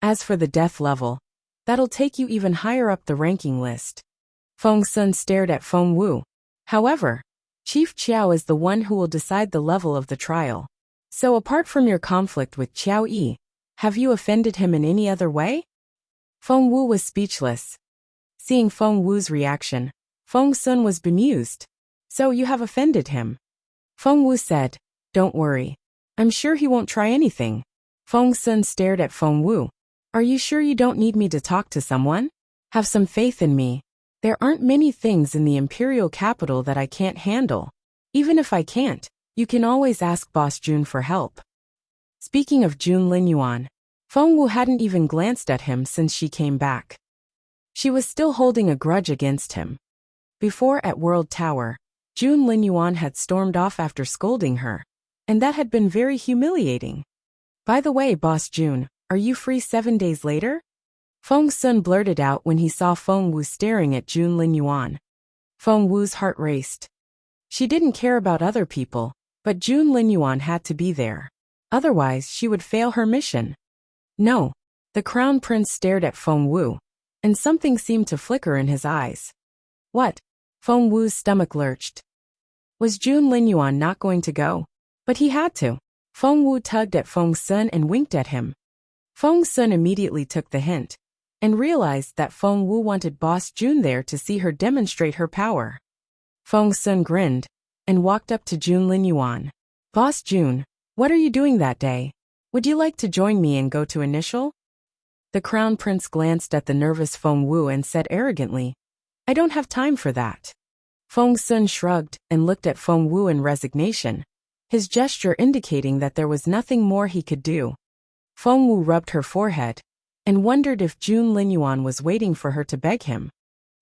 As for the death level, that'll take you even higher up the ranking list. Feng Sun stared at Feng Wu. However, Chief Qiao is the one who will decide the level of the trial. So apart from your conflict with Qiao Yi, have you offended him in any other way? Feng Wu was speechless. Seeing Feng Wu's reaction, Feng Sun was bemused. So you have offended him? Feng Wu said, don't worry. I'm sure he won't try anything. Feng Sun stared at Feng Wu. Are you sure you don't need me to talk to someone? Have some faith in me. There aren't many things in the imperial capital that I can't handle. Even if I can't, you can always ask Boss Jun for help. Speaking of Jun Linyuan, Feng Wu hadn't even glanced at him since she came back. She was still holding a grudge against him. Before at World Tower, Jun Linyuan had stormed off after scolding her, and that had been very humiliating. By the way, Boss Jun, are you free 7 days later? Feng Sun blurted out when he saw Feng Wu staring at Jun Linyuan. Feng Wu's heart raced. She didn't care about other people, but Jun Linyuan had to be there. Otherwise, she would fail her mission. No. The Crown Prince stared at Feng Wu, and something seemed to flicker in his eyes. What? Feng Wu's stomach lurched. Was Jun Linyuan not going to go? But he had to. Feng Wu tugged at Feng Sun and winked at him. Feng Sun immediately took the hint, and realized that Feng Wu wanted Boss Jun there to see her demonstrate her power. Feng Sun grinned, and walked up to Jun Linyuan. Boss Jun, what are you doing that day? Would you like to join me and go to Initial? The Crown Prince glanced at the nervous Feng Wu and said arrogantly, I don't have time for that. Feng Sun shrugged and looked at Feng Wu in resignation, his gesture indicating that there was nothing more he could do. Feng Wu rubbed her forehead, and wondered if Jun Linyuan was waiting for her to beg him.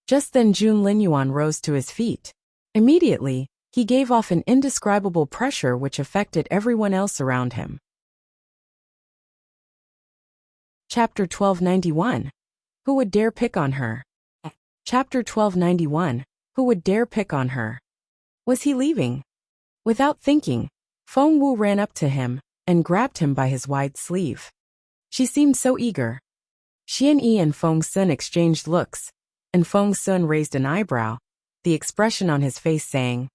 Just then Jun Linyuan rose to his feet. Immediately, he gave off an indescribable pressure which affected everyone else around him. Chapter 1291. Who would dare pick on her? Chapter 1291. Who would dare pick on her? Was he leaving? Without thinking, Feng Wu ran up to him and grabbed him by his wide sleeve. She seemed so eager. Xian Yi and Feng Sun exchanged looks, and Feng Sun raised an eyebrow, the expression on his face saying,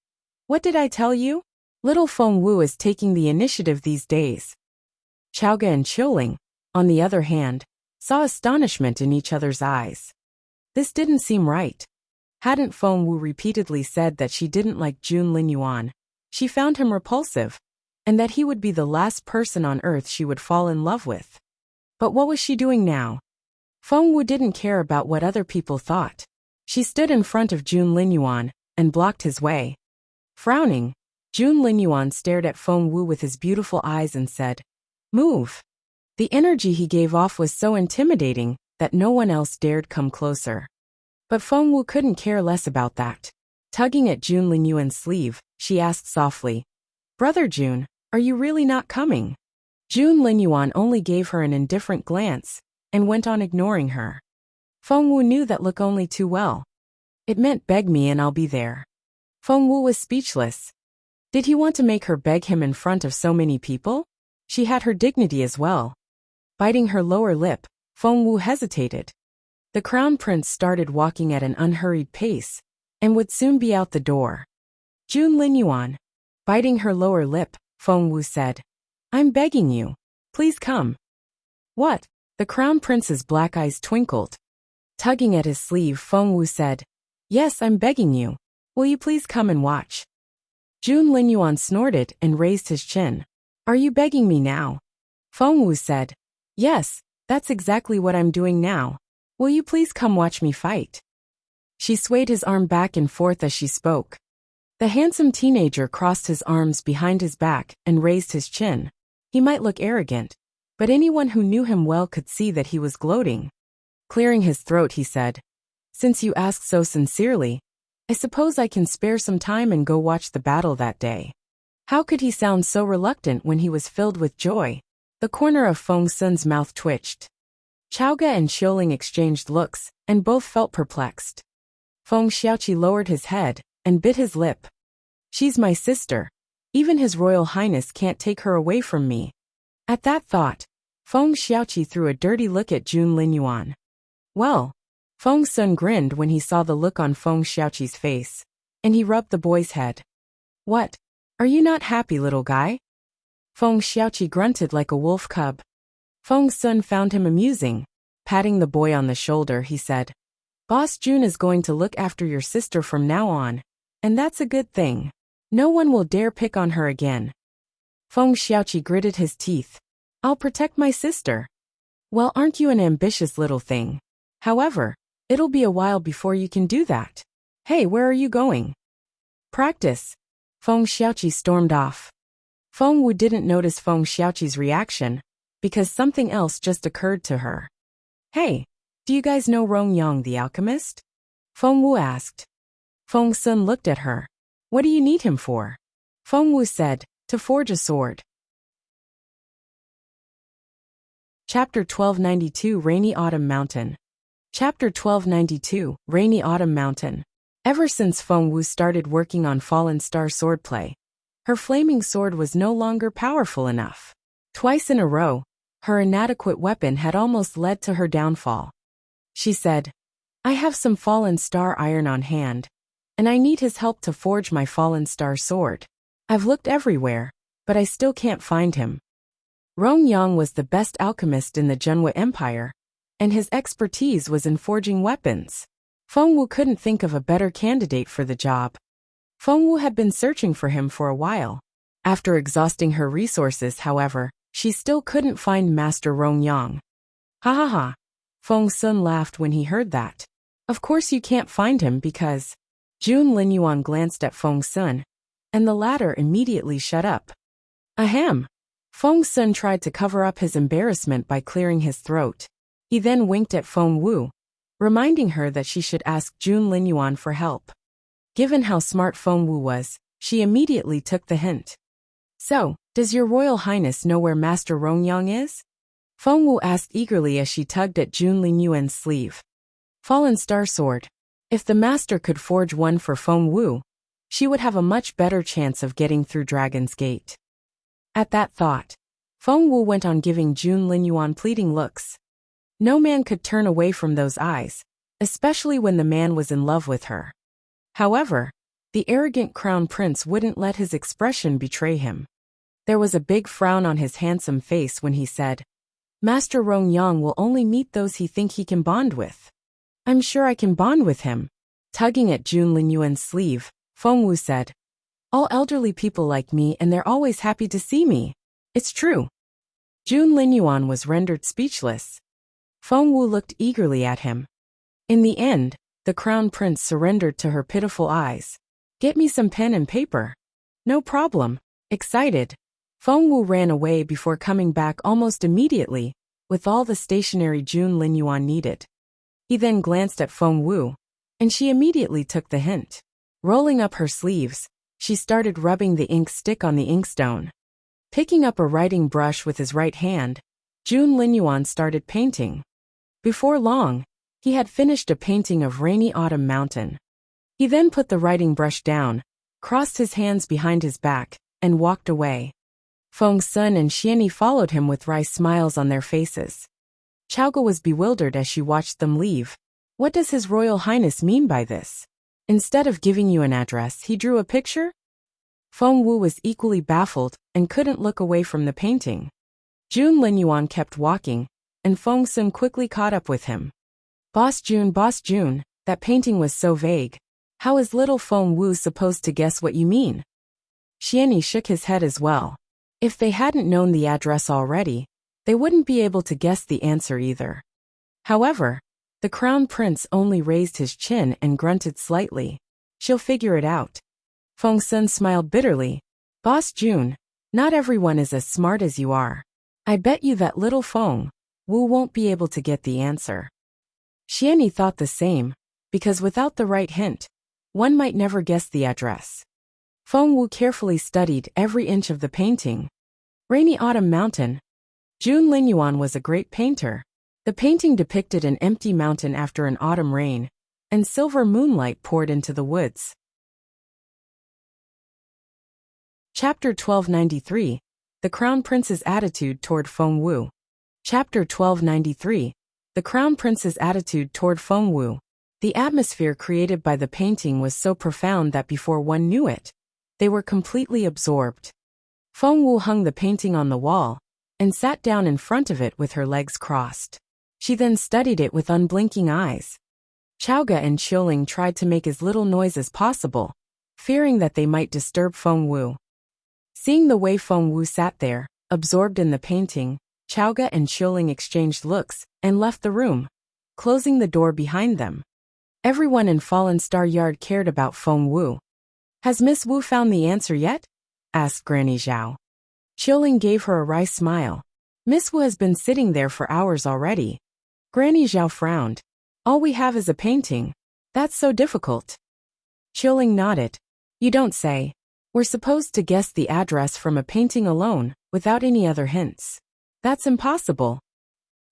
"What did I tell you? Little Feng Wu is taking the initiative these days." Chaoga and Qiuling, on the other hand, saw astonishment in each other's eyes. This didn't seem right. Hadn't Feng Wu repeatedly said that she didn't like Jun Linyuan, she found him repulsive, and that he would be the last person on earth she would fall in love with? But what was she doing now? Feng Wu didn't care about what other people thought. She stood in front of Jun Linyuan and blocked his way. Frowning, Jun Linyuan stared at Feng Wu with his beautiful eyes and said, "Move." The energy he gave off was so intimidating that no one else dared come closer. But Feng Wu couldn't care less about that. Tugging at Jun Linyuan's sleeve, she asked softly, "Brother Jun, are you really not coming?" Jun Linyuan only gave her an indifferent glance and went on ignoring her. Feng Wu knew that look only too well. It meant beg me and I'll be there. Feng Wu was speechless. Did he want to make her beg him in front of so many people? She had her dignity as well. Biting her lower lip, Feng Wu hesitated. The crown prince started walking at an unhurried pace, and would soon be out the door. Jun Linyuan. Biting her lower lip, Feng Wu said, "I'm begging you. Please come." "What?" The crown prince's black eyes twinkled. Tugging at his sleeve, Feng Wu said, "Yes, I'm begging you. Will you please come and watch?" Jun Linyuan snorted and raised his chin. "Are you begging me now?" Feng Wu said, "Yes, that's exactly what I'm doing now. Will you please come watch me fight?" She swayed his arm back and forth as she spoke. The handsome teenager crossed his arms behind his back and raised his chin. He might look arrogant, but anyone who knew him well could see that he was gloating. Clearing his throat, he said, "Since you ask so sincerely, I suppose I can spare some time and go watch the battle that day." How could he sound so reluctant when he was filled with joy? The corner of Feng Sun's mouth twitched. Chaoga and Qiuling exchanged looks, and both felt perplexed. Feng Xiaoqi lowered his head and bit his lip. "She's my sister. Even His Royal Highness can't take her away from me." At that thought, Feng Xiaoqi threw a dirty look at Jun Linyuan. "Well," Feng Sun grinned when he saw the look on Feng Xiaoqi's face, and he rubbed the boy's head. "What? Are you not happy, little guy?" Feng Xiaoqi grunted like a wolf cub. Feng Sun found him amusing. Patting the boy on the shoulder, he said, "Boss Jun is going to look after your sister from now on, and that's a good thing. No one will dare pick on her again." Feng Xiaoqi gritted his teeth. "I'll protect my sister." "Well, aren't you an ambitious little thing? However, it'll be a while before you can do that. Hey, where are you going?" "Practice." Feng Xiaoqi stormed off. Feng Wu didn't notice Feng Xiaoqi's reaction, because something else just occurred to her. "Hey, do you guys know Rongyang the alchemist?" Feng Wu asked. Feng Sun looked at her. "What do you need him for?" Feng Wu said, "To forge a sword." Chapter 1292 Rainy Autumn Mountain. Chapter 1292 Rainy Autumn Mountain. Ever since Feng Wu started working on Fallen Star swordplay, her flaming sword was no longer powerful enough. Twice in a row, her inadequate weapon had almost led to her downfall. She said, "I have some Fallen Star iron on hand, and I need his help to forge my Fallen Star sword. I've looked everywhere, but I still can't find him." Rongyang was the best alchemist in the Zhenhua Empire, and his expertise was in forging weapons. Feng Wu couldn't think of a better candidate for the job. Feng Wu had been searching for him for a while. After exhausting her resources, however, she still couldn't find Master Rongyang. "Ha ha ha." Feng Sun laughed when he heard that. "Of course you can't find him because—" Jun Linyuan glanced at Feng Sun, and the latter immediately shut up. "Ahem." Feng Sun tried to cover up his embarrassment by clearing his throat. He then winked at Feng Wu, reminding her that she should ask Jun Linyuan for help. Given how smart Feng Wu was, she immediately took the hint. "So, does your Royal Highness know where Master Rongyang is?" Feng Wu asked eagerly as she tugged at Jun Lingyuan's sleeve. Fallen Star Sword. If the master could forge one for Feng Wu, she would have a much better chance of getting through Dragon's Gate. At that thought, Feng Wu went on giving Jun Lingyuan pleading looks. No man could turn away from those eyes, especially when the man was in love with her. However, the arrogant crown prince wouldn't let his expression betray him. There was a big frown on his handsome face when he said, Master Rong Yang will only meet those he think he can bond with. I'm sure I can bond with him. Tugging at Jun Lingyuan's sleeve, Feng Wu said, All elderly people like me and they're always happy to see me. It's true. Jun Lingyuan was rendered speechless. Feng Wu looked eagerly at him. In the end, the crown prince surrendered to her pitiful eyes. Get me some pen and paper. No problem. Excited, Feng Wu ran away before coming back almost immediately, with all the stationery Jun Lingyuan needed. He then glanced at Feng Wu, and she immediately took the hint. Rolling up her sleeves, she started rubbing the ink stick on the inkstone. Picking up a writing brush with his right hand, Jun Lingyuan started painting. Before long, he had finished a painting of rainy autumn mountain. He then put the writing brush down, crossed his hands behind his back, and walked away. Feng Sun and Xianni followed him with wry smiles on their faces. Chaoga was bewildered as she watched them leave. What does His Royal Highness mean by this? Instead of giving you an address, he drew a picture? Feng Wu was equally baffled and couldn't look away from the painting. Jun Lingyuan kept walking, and Feng Sun quickly caught up with him. Boss Jun, that painting was so vague. How is little Feng Wu supposed to guess what you mean? Xianni shook his head as well. If they hadn't known the address already, they wouldn't be able to guess the answer either. However, the crown prince only raised his chin and grunted slightly. She'll figure it out. Feng Sun smiled bitterly. Boss Jun, not everyone is as smart as you are. I bet you that little Feng Wu won't be able to get the answer. Xianni thought the same, because without the right hint, one might never guess the address. Feng Wu carefully studied every inch of the painting. Rainy autumn mountain. Jun Lingyuan was a great painter. The painting depicted an empty mountain after an autumn rain, and silver moonlight poured into the woods. Chapter 1293. The Crown Prince's Attitude Toward Feng Wu. Chapter 1293. The Crown Prince's Attitude Toward Feng Wu. The atmosphere created by the painting was so profound that before one knew it, they were completely absorbed. Feng Wu hung the painting on the wall, and sat down in front of it with her legs crossed. She then studied it with unblinking eyes. Chaoga and Qiuling tried to make as little noise as possible, fearing that they might disturb Feng Wu. Seeing the way Feng Wu sat there, absorbed in the painting, Chaoga and Qiuling exchanged looks, and left the room, closing the door behind them. Everyone in Fallen Star Yard cared about Feng Wu. Has Miss Wu found the answer yet? Asked Granny Zhao. Qiuling gave her a wry smile. Miss Wu has been sitting there for hours already. Granny Zhao frowned. All we have is a painting. That's so difficult. Qiuling nodded. You don't say. We're supposed to guess the address from a painting alone, without any other hints. That's impossible.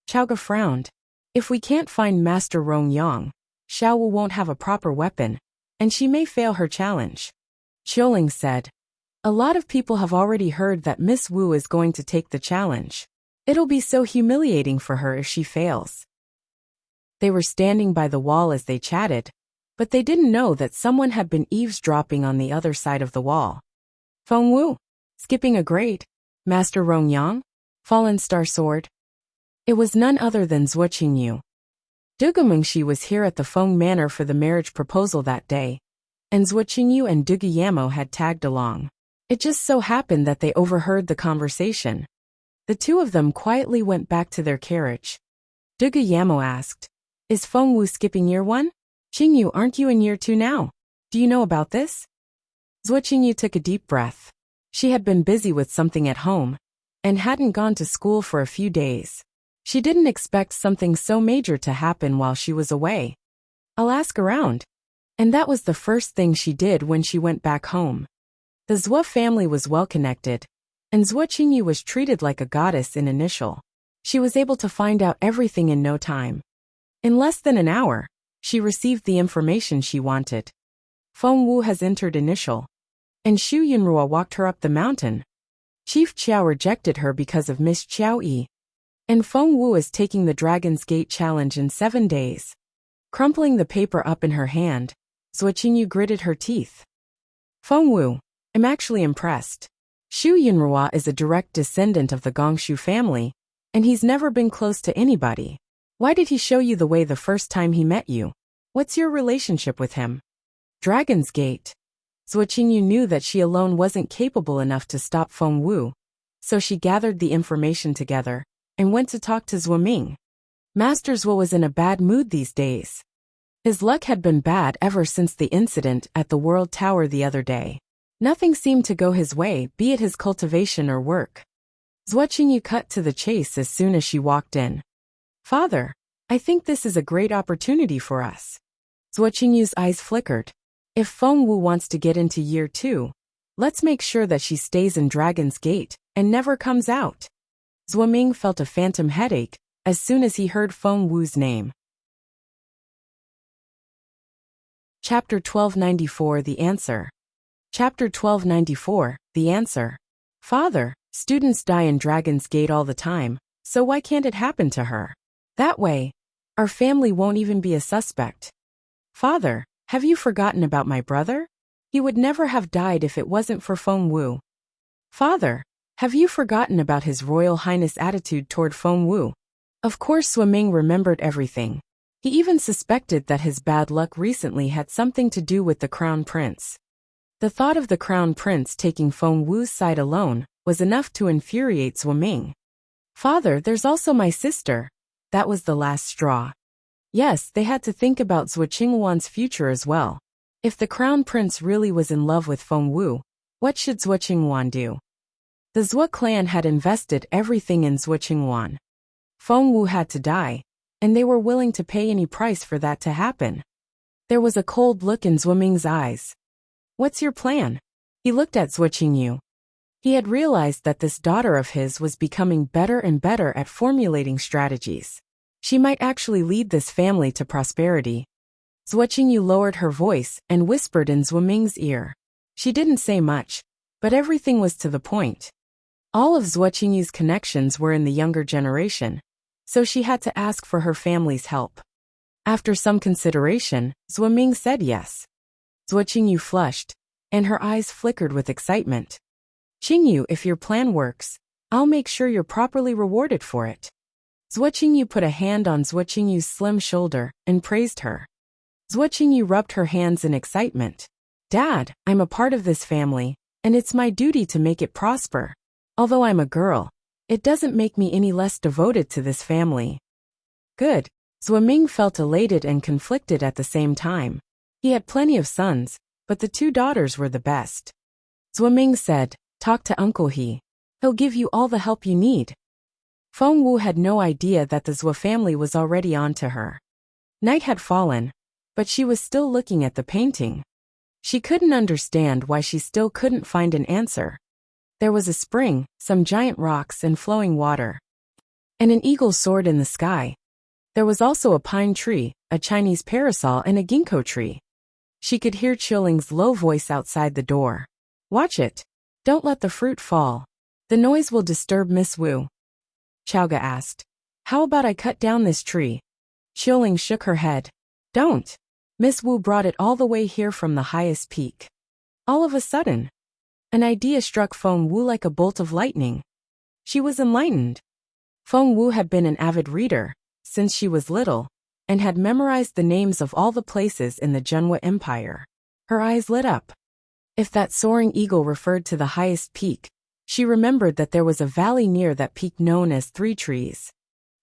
Chaoga frowned. If we can't find Master Rong Yang, Xiao Wu won't have a proper weapon, and she may fail her challenge. Qiuling said. A lot of people have already heard that Miss Wu is going to take the challenge. It'll be so humiliating for her if she fails. They were standing by the wall as they chatted, but they didn't know that someone had been eavesdropping on the other side of the wall. Feng Wu, skipping a grade. Master Rong Yang, Fallen Star Sword. It was none other than Zhuo Qingyu. Dugamengshi was here at the Feng Manor for the marriage proposal that day, and Zhuo Qingyu and Duguyamo had tagged along. It just so happened that they overheard the conversation. The two of them quietly went back to their carriage. Duguyamo asked, Is Feng Wu skipping year 1? Qingyu, aren't you in year 2 now? Do you know about this? Zhuo Qingyu took a deep breath. She had been busy with something at home, and hadn't gone to school for a few days. She didn't expect something so major to happen while she was away. I'll ask around. And that was the first thing she did when she went back home. The Zhuo family was well connected, and Zhuo Qingyu was treated like a goddess in initial. She was able to find out everything in no time. In less than an hour, she received the information she wanted. Feng Wu has entered initial. And Xu Yunrua walked her up the mountain. Chief Qiao rejected her because of Miss Qiao Yi. And Feng Wu is taking the Dragon's Gate challenge in 7 days. Crumpling the paper up in her hand, Zhuo Qingyu gritted her teeth. Feng Wu, I'm actually impressed. Xu Yunrua is a direct descendant of the Gongshu family, and he's never been close to anybody. Why did he show you the way the first time he met you? What's your relationship with him? Dragon's Gate. Zhuo Qingyu knew that she alone wasn't capable enough to stop Feng Wu, so she gathered the information together and went to talk to Zhuo Ming. Master Zhuo was in a bad mood these days. His luck had been bad ever since the incident at the World Tower the other day. Nothing seemed to go his way, be it his cultivation or work. Zhuo Qingyu cut to the chase as soon as she walked in. Father, I think this is a great opportunity for us. Zhuo Qingyu's eyes flickered. If Feng Wu wants to get into year 2, let's make sure that she stays in Dragon's Gate and never comes out. Zhuo Ming felt a phantom headache as soon as he heard Feng Wu's name. Chapter 1294 The Answer. Chapter 1294 The Answer. Father, students die in Dragon's Gate all the time, so why can't it happen to her? That way, our family won't even be a suspect. Father, have you forgotten about my brother? He would never have died if it wasn't for Feng Wu. Father, have you forgotten about His Royal Highness' attitude toward Feng Wu? Of course Zhuo Ming remembered everything. He even suspected that his bad luck recently had something to do with the Crown Prince. The thought of the Crown Prince taking Feng Wu's side alone was enough to infuriate Zhuo Ming. Father, there's also my sister. That was the last straw. Yes, they had to think about Zhuo Qingwan's future as well. If the Crown Prince really was in love with Feng Wu, what should Zhuo Qingwan do? The Zhuo clan had invested everything in Zhuo Qingwan. Feng Wu had to die, and they were willing to pay any price for that to happen. There was a cold look in Zhuo Ming's eyes. What's your plan? He looked at Zhuo Qingyu. He had realized that this daughter of his was becoming better and better at formulating strategies. She might actually lead this family to prosperity. Zhuo Qingyu lowered her voice and whispered in Zhuo Ming's ear. She didn't say much, but everything was to the point. All of Zhuo Qingyu's connections were in the younger generation, so she had to ask for her family's help. After some consideration, Zhuo Ming said yes. Zhuo Qingyu flushed, and her eyes flickered with excitement. Qingyu, if your plan works, I'll make sure you're properly rewarded for it. Zhuo Qingyu put a hand on Zhuo Qingyu's slim shoulder and praised her. Zhuo Qingyu rubbed her hands in excitement. Dad, I'm a part of this family, and it's my duty to make it prosper. Although I'm a girl, it doesn't make me any less devoted to this family. Good. Zhuo Ming felt elated and conflicted at the same time. He had plenty of sons, but the 2 daughters were the best. Zhuo Ming said, talk to Uncle He. He'll give you all the help you need. Feng Wu had no idea that the Zhuo family was already on to her. Night had fallen, but she was still looking at the painting. She couldn't understand why she still couldn't find an answer. There was a spring, some giant rocks and flowing water. And an eagle soared in the sky. There was also a pine tree, a Chinese parasol and a ginkgo tree. She could hear Qiling's low voice outside the door. Watch it. Don't let the fruit fall. The noise will disturb Miss Wu. Chaoga asked. How about I cut down this tree? Qiling shook her head. Don't. Miss Wu brought it all the way here from the highest peak. All of a sudden, an idea struck Feng Wu like a bolt of lightning. She was enlightened. Feng Wu had been an avid reader since she was little, and had memorized the names of all the places in the Zhenhua Empire. Her eyes lit up. If that soaring eagle referred to the highest peak, she remembered that there was a valley near that peak known as 3 Trees.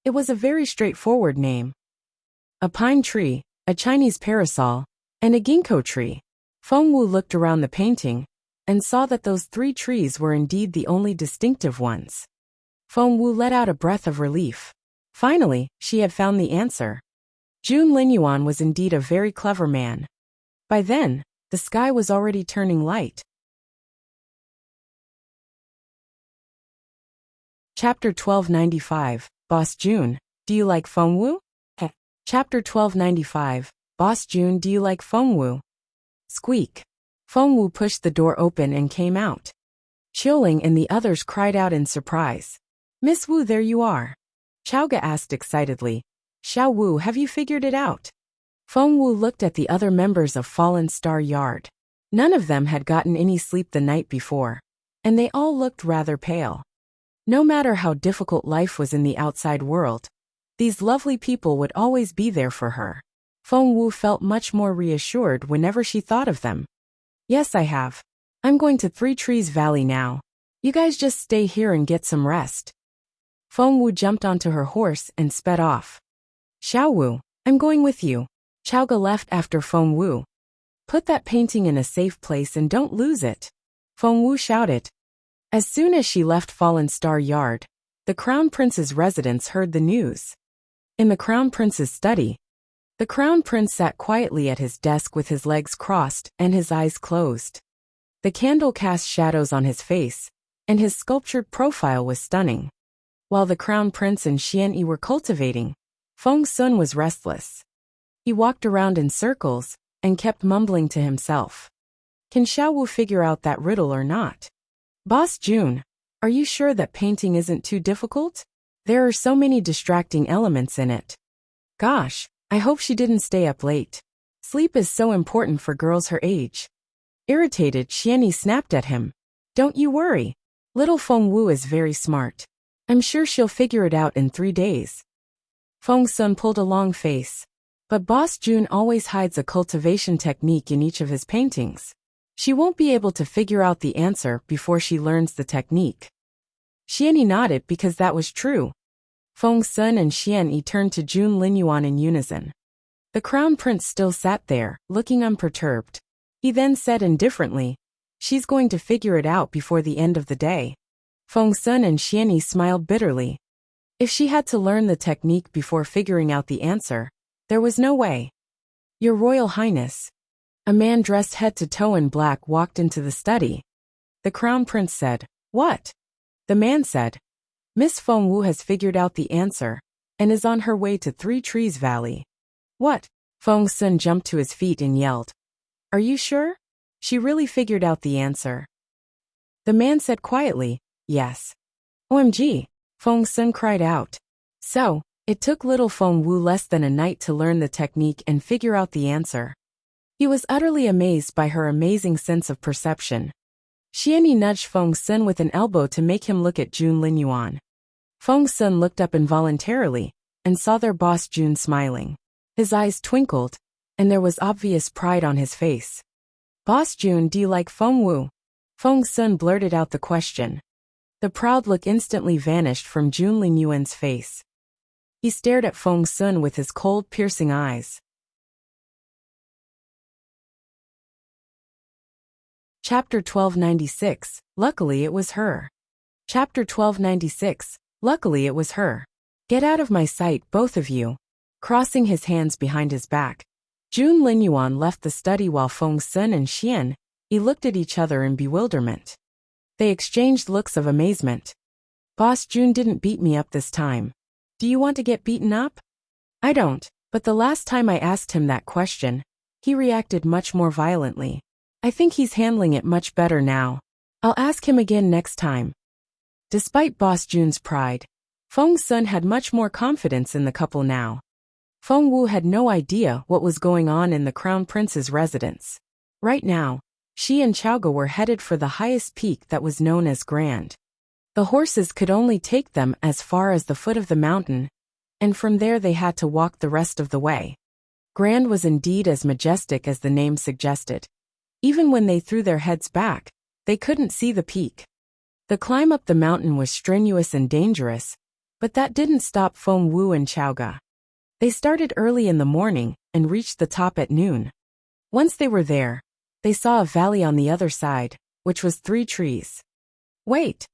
It was a very straightforward name. A pine tree, a Chinese parasol, and a ginkgo tree. Feng Wu looked around the painting, and saw that those 3 trees were indeed the only distinctive ones. Feng Wu let out a breath of relief. Finally, she had found the answer. Jun Linyuan was indeed a very clever man. By then, the sky was already turning light. Chapter 1295, Boss June, do you like Fengwu? Chapter 1295, Boss June, do you like Fengwu? Squeak. Fengwu pushed the door open and came out. Qiuling and the others cried out in surprise. Miss Wu, there you are. Chaoga asked excitedly. Xiao Wu, have you figured it out? Fengwu looked at the other members of Fallen Star Yard. None of them had gotten any sleep the night before, and they all looked rather pale. No matter how difficult life was in the outside world, these lovely people would always be there for her. Fengwu felt much more reassured whenever she thought of them. Yes, I have. I'm going to Three Trees Valley now. You guys just stay here and get some rest. Fengwu jumped onto her horse and sped off. Xiao Wu, I'm going with you. Chaoga left after Fengwu. Put that painting in a safe place and don't lose it. Fengwu shouted. As soon as she left Fallen Star Yard, the Crown Prince's residents heard the news. In the Crown Prince's study, the Crown Prince sat quietly at his desk with his legs crossed and his eyes closed. The candle cast shadows on his face, and his sculptured profile was stunning. While the Crown Prince and Xianyi were cultivating, Feng Sun was restless. He walked around in circles and kept mumbling to himself. Can Xiao Wu figure out that riddle or not? Boss June, are you sure that painting isn't too difficult? There are so many distracting elements in it. Gosh, I hope she didn't stay up late. Sleep is so important for girls her age. Irritated, Xianyi snapped at him. Don't you worry. Little Fengwu is very smart. I'm sure she'll figure it out in 3 days. Feng Sun pulled a long face. But Boss June always hides a cultivation technique in each of his paintings. She won't be able to figure out the answer before she learns the technique. Xianyi nodded because that was true. Feng Sun and Xianyi turned to June Linyuan in unison. The Crown Prince still sat there, looking unperturbed. He then said indifferently, she's going to figure it out before the end of the day. Feng Sun and Xianyi smiled bitterly. If she had to learn the technique before figuring out the answer, there was no way. Your Royal Highness. A man dressed head to toe in black walked into the study. The Crown Prince said, What? The man said, Miss Fengwu has figured out the answer and is on her way to Three Trees Valley. What? Feng Sun jumped to his feet and yelled. Are you sure? She really figured out the answer. The man said quietly, Yes. OMG, Feng Sun cried out. So, it took little Fengwu less than a night to learn the technique and figure out the answer. He was utterly amazed by her amazing sense of perception. Xianyi nudged Feng Sun with an elbow to make him look at June Linyuan. Feng Sun looked up involuntarily and saw their boss June smiling. His eyes twinkled, and there was obvious pride on his face. Boss June, do you like Fengwu? Feng Sun blurted out the question. The proud look instantly vanished from June Linyuan's face. He stared at Feng Sun with his cold, piercing eyes. Chapter 1296, Luckily it was her. Chapter 1296, Luckily it was her. Get out of my sight, both of you. Crossing his hands behind his back, June Linyuan left the study while Feng Sun and Xianyi looked at each other in bewilderment. They exchanged looks of amazement. Boss June didn't beat me up this time. Do you want to get beaten up? I don't, but the last time I asked him that question, he reacted much more violently. I think he's handling it much better now. I'll ask him again next time. Despite Boss June's pride, Feng Sun had much more confidence in the couple now. Fengwu had no idea what was going on in the Crown Prince's residence. Right now, she and Chaoga were headed for the highest peak that was known as Grand. The horses could only take them as far as the foot of the mountain, and from there they had to walk the rest of the way. Grand was indeed as majestic as the name suggested. Even when they threw their heads back, they couldn't see the peak. The climb up the mountain was strenuous and dangerous, but that didn't stop Fengwu and Chaoga. They started early in the morning and reached the top at noon. Once they were there, they saw a valley on the other side, which was 3 trees. Wait!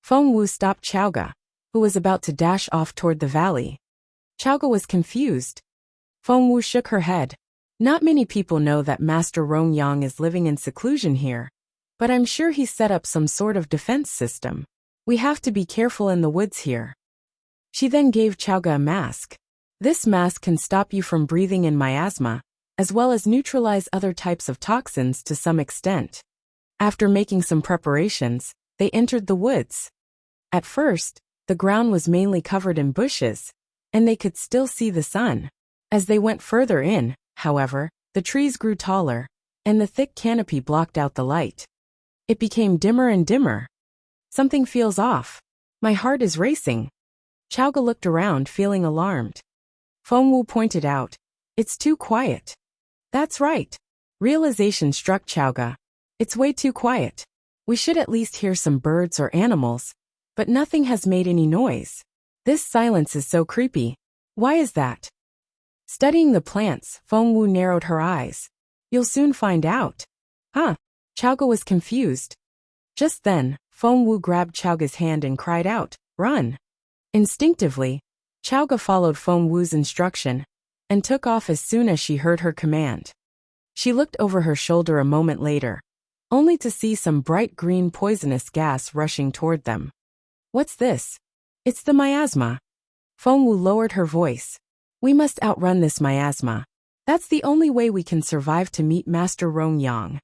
Fengwu stopped Chaoga, who was about to dash off toward the valley. Chaoga was confused. Fengwu shook her head. Not many people know that Master Rongyang is living in seclusion here, but I'm sure he's set up some sort of defense system. We have to be careful in the woods here. She then gave Chaoga a mask. This mask can stop you from breathing in miasma, as well as neutralize other types of toxins to some extent. After making some preparations, they entered the woods. At first, the ground was mainly covered in bushes, and they could still see the sun. As they went further in, however, the trees grew taller, and the thick canopy blocked out the light. It became dimmer and dimmer. Something feels off. My heart is racing. Chaoga looked around, feeling alarmed. Fengwu pointed out, "It's too quiet." That's right. Realization struck Chaoga. It's way too quiet. We should at least hear some birds or animals, but nothing has made any noise. This silence is so creepy. Why is that? Studying the plants, Fengwu narrowed her eyes. You'll soon find out. Huh? Chaoga was confused. Just then, Fengwu grabbed Chaoga's hand and cried out, "Run!" Instinctively, Chaoga followed Fengwu's instruction and took off as soon as she heard her command. She looked over her shoulder a moment later, only to see some bright green poisonous gas rushing toward them. What's this? It's the miasma. Fengwu lowered her voice. We must outrun this miasma. That's the only way we can survive to meet Master Rongyang.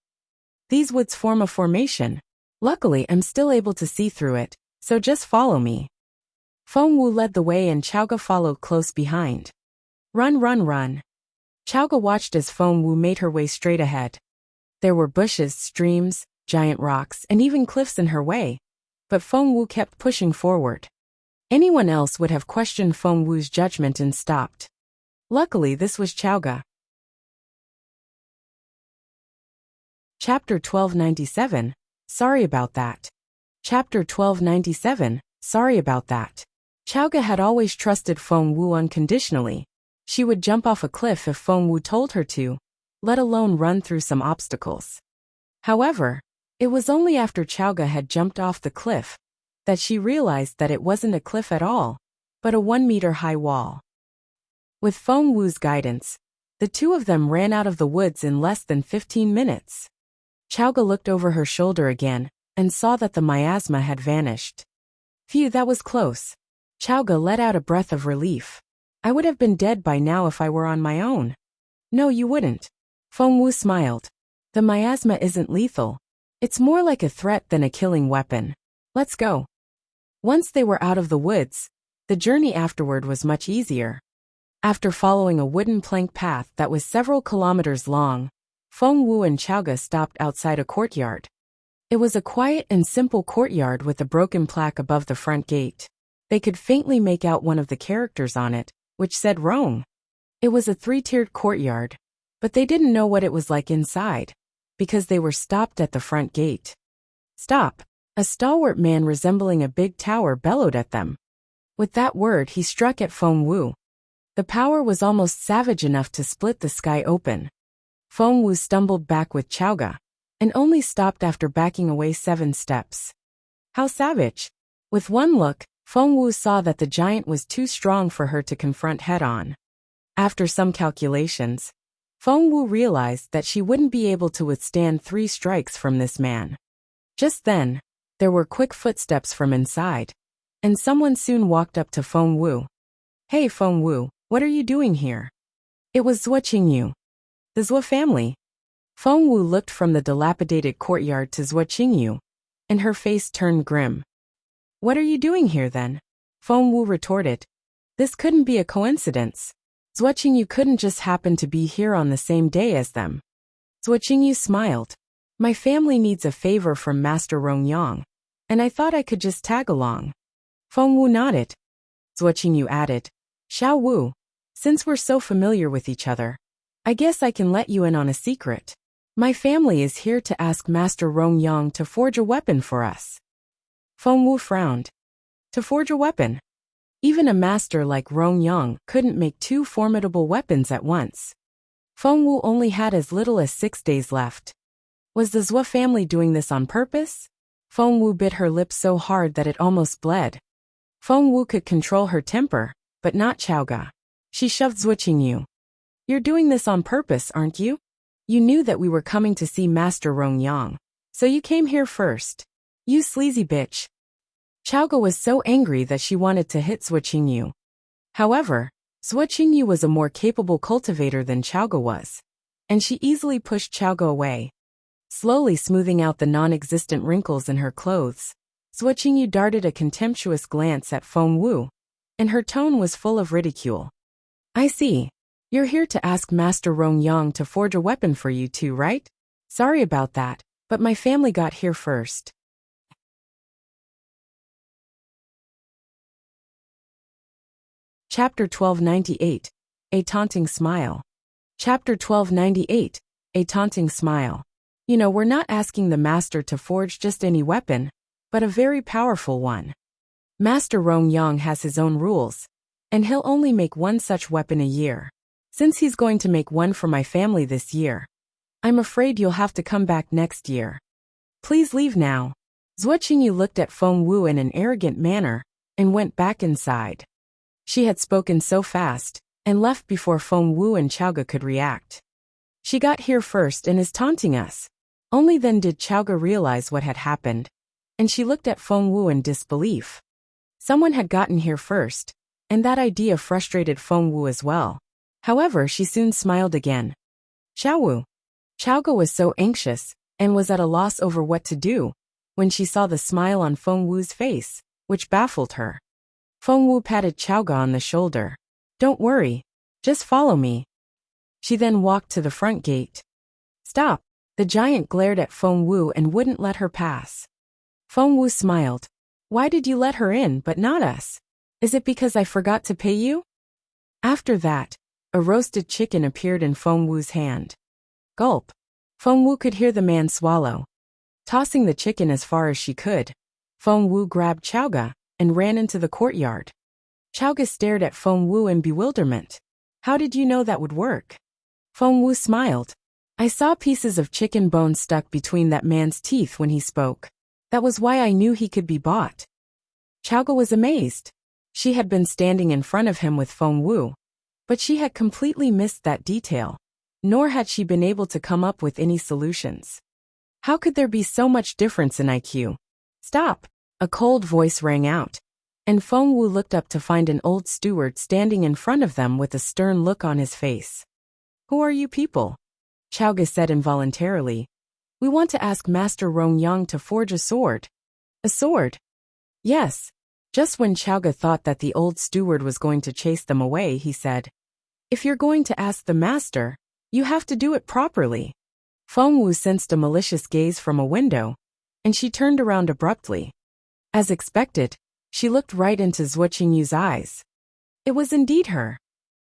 These woods form a formation. Luckily, I'm still able to see through it, so just follow me. Fengwu led the way and Chaoga followed close behind. Run, run, run. Chaoga watched as Fengwu made her way straight ahead. There were bushes, streams, giant rocks, and even cliffs in her way, but Fengwu kept pushing forward. Anyone else would have questioned Fengwu's judgment and stopped. Luckily, this was Chaoga. Chapter 1297. Sorry about that. Chapter 1297. Sorry about that. Chaoga had always trusted Fengwu unconditionally. She would jump off a cliff if Fengwu told her to, let alone run through some obstacles. However, it was only after Chaoga had jumped off the cliff that she realized that it wasn't a cliff at all, but a 1-meter-high wall. With Fengwu's guidance, the two of them ran out of the woods in less than 15 minutes. Chaoga looked over her shoulder again and saw that the miasma had vanished. Phew, that was close. Chaoga let out a breath of relief. I would have been dead by now if I were on my own. No, you wouldn't. Fengwu smiled. The miasma isn't lethal. It's more like a threat than a killing weapon. Let's go. Once they were out of the woods, the journey afterward was much easier. After following a wooden plank path that was several kilometers long, Fengwu and Chaoga stopped outside a courtyard. It was a quiet and simple courtyard with a broken plaque above the front gate. They could faintly make out one of the characters on it, which said Rong. It was a 3-tiered courtyard, but they didn't know what it was like inside, because they were stopped at the front gate. Stop! A stalwart man resembling a big tower bellowed at them. With that word, he struck at Fengwu. The power was almost savage enough to split the sky open. Fengwu stumbled back with Chaoga, and only stopped after backing away 7 steps. How savage! With one look, Fengwu saw that the giant was too strong for her to confront head-on. After some calculations, Fengwu realized that she wouldn't be able to withstand 3 strikes from this man. Just then, there were quick footsteps from inside, and someone soon walked up to Fengwu. Hey Fengwu, what are you doing here? It was Zhuo Qingyu. The Zhuo family. Fengwu looked from the dilapidated courtyard to Zhuo Qingyu, and her face turned grim. What are you doing here then? Fengwu retorted. This couldn't be a coincidence. Zhuo Qingyu couldn't just happen to be here on the same day as them. Zhuo Qingyu smiled. My family needs a favor from Master Rongyang, and I thought I could just tag along. Fengwu nodded. Zhuo Qingyu added, Xiao Wu, since we're so familiar with each other, I guess I can let you in on a secret. My family is here to ask Master Rongyang to forge a weapon for us. Fengwu frowned. To forge a weapon? Even a master like Rongyang couldn't make 2 formidable weapons at once. Fengwu only had as little as 6 days left. Was the Zhuo family doing this on purpose? Fengwu bit her lip so hard that it almost bled. Fengwu could control her temper, but not Chaoga. She shoved Zhuo Qingyu. You're doing this on purpose, aren't you? You knew that we were coming to see Master Rongyang, so you came here first. You sleazy bitch. Chao was so angry that she wanted to hit Zhuo. However, Zhuo was a more capable cultivator than Chao was, and she easily pushed Chao away. Slowly smoothing out the non-existent wrinkles in her clothes, Zhuo darted a contemptuous glance at Feng Wu, and her tone was full of ridicule. I see. You're here to ask Master Rong Yang to forge a weapon for you too, right? Sorry about that, but my family got here first. Chapter 1298. A Taunting Smile. Chapter 1298. A Taunting Smile. You know, we're not asking the master to forge just any weapon, but a very powerful one. Master Rong Yang has his own rules, and he'll only make one such weapon a year. Since he's going to make one for my family this year, I'm afraid you'll have to come back next year. Please leave now. Zhuo looked at Feng Wu in an arrogant manner and went back inside. She had spoken so fast and left before Feng Wu and Chao could react. She got here first and is taunting us. Only then did Chao realize what had happened, and she looked at Feng Wu in disbelief. Someone had gotten here first, and that idea frustrated Feng Wu as well. However, she soon smiled again. Chao was so anxious and was at a loss over what to do when she saw the smile on Feng Wu's face, which baffled her. Feng Wu patted Chao on the shoulder. Don't worry, just follow me. She then walked to the front gate. Stop! The giant glared at Feng Wu and wouldn't let her pass. Feng Wu smiled. Why did you let her in but not us? Is it because I forgot to pay you? After that, a roasted chicken appeared in Feng Wu's hand. Gulp. Feng Wu could hear the man swallow. Tossing the chicken as far as she could, Feng Wu grabbed Chao and ran into the courtyard. Chao stared at Feng Wu in bewilderment. How did you know that would work? Feng Wu smiled. I saw pieces of chicken bone stuck between that man's teeth when he spoke. That was why I knew he could be bought. Chao was amazed. She had been standing in front of him with Feng Wu, but she had completely missed that detail, nor had she been able to come up with any solutions. How could there be so much difference in IQ? Stop! A cold voice rang out, and Feng Wu looked up to find an old steward standing in front of them with a stern look on his face. Who are you people? Chao said involuntarily. We want to ask Master Rong Yang to forge a sword. A sword? Yes. Just when Chao thought that the old steward was going to chase them away, he said, If you're going to ask the master, you have to do it properly. Feng Wu sensed a malicious gaze from a window, and she turned around abruptly. As expected, she looked right into Zhuoqing's eyes. It was indeed her.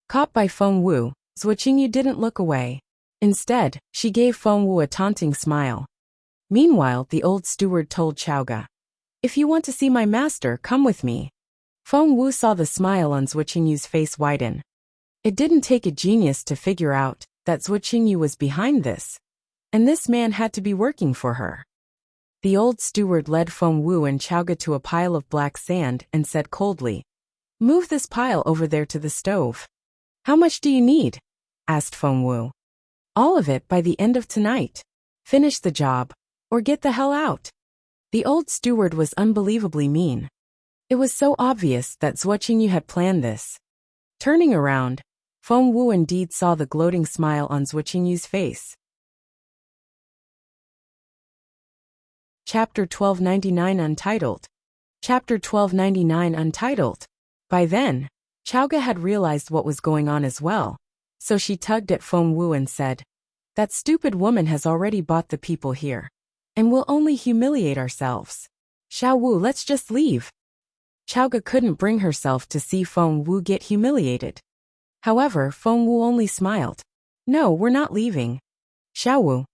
Caught by Feng Wu, Zhuoqing didn't look away. Instead, she gave Feng Wu a taunting smile. Meanwhile, the old steward told Chao, If you want to see my master, come with me. Feng Wu saw the smile on Zhuoqing's face widen. It didn't take a genius to figure out that Zhuoqing was behind this, and this man had to be working for her. The old steward led Feng Wu and Chao to a pile of black sand and said coldly, Move this pile over there to the stove. How much do you need? Asked Feng Wu. All of it by the end of tonight. Finish the job, or get the hell out. The old steward was unbelievably mean. It was so obvious that Zhuoqing had planned this. Turning around, Feng Wu indeed saw the gloating smile on Zhuoqing's face. Chapter 1299 Untitled. Chapter 1299 Untitled. By then, Chao had realized what was going on as well, so she tugged at Feng Wu and said, That stupid woman has already bought the people here, and we'll only humiliate ourselves. Xiao Wu, let's just leave. Chao couldn't bring herself to see Feng Wu get humiliated. However, Feng Wu only smiled. No, we're not leaving. Xiao Wu.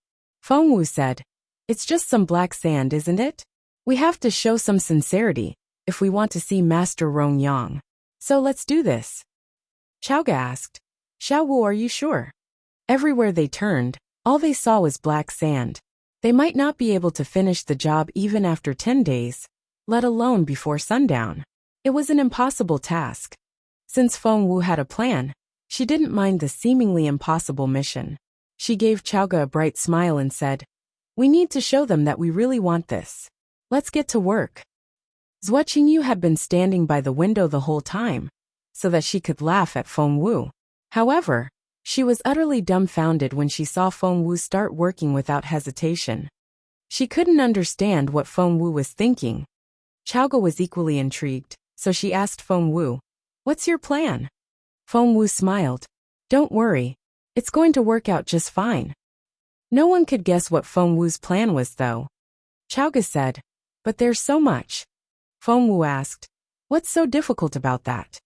Feng Wu said, It's just some black sand, isn't it? We have to show some sincerity if we want to see Master Rong Yang. So let's do this. Chao asked, Xiao Wu, are you sure? Everywhere they turned, all they saw was black sand. They might not be able to finish the job even after 10 days, let alone before sundown. It was an impossible task. Since Feng Wu had a plan, she didn't mind the seemingly impossible mission. She gave Chao a bright smile and said, We need to show them that we really want this. Let's get to work. Zhua Qingyu had been standing by the window the whole time, so that she could laugh at Feng Wu. However, she was utterly dumbfounded when she saw Feng Wu start working without hesitation. She couldn't understand what Feng Wu was thinking. Chaoge was equally intrigued, so she asked Feng Wu, "What's your plan?" Feng Wu smiled. "Don't worry. It's going to work out just fine." No one could guess what Feng Wu's plan was though. Chaoge said, "But there's so much." Feng Wu asked, "What's so difficult about that?"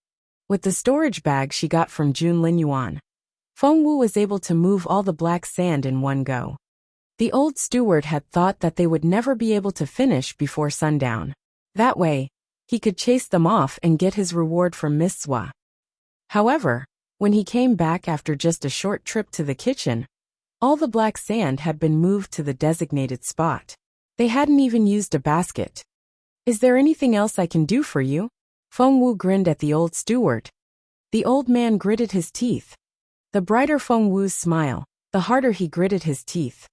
With the storage bag she got from Jun Linyuan, Feng Wu was able to move all the black sand in one go. The old steward had thought that they would never be able to finish before sundown. That way, he could chase them off and get his reward from Miss Zhua. However, when he came back after just a short trip to the kitchen, all the black sand had been moved to the designated spot. They hadn't even used a basket. "Is there anything else I can do for you?" Feng Wu grinned at the old steward. The old man gritted his teeth. The brighter Feng Wu's smile, the harder he gritted his teeth.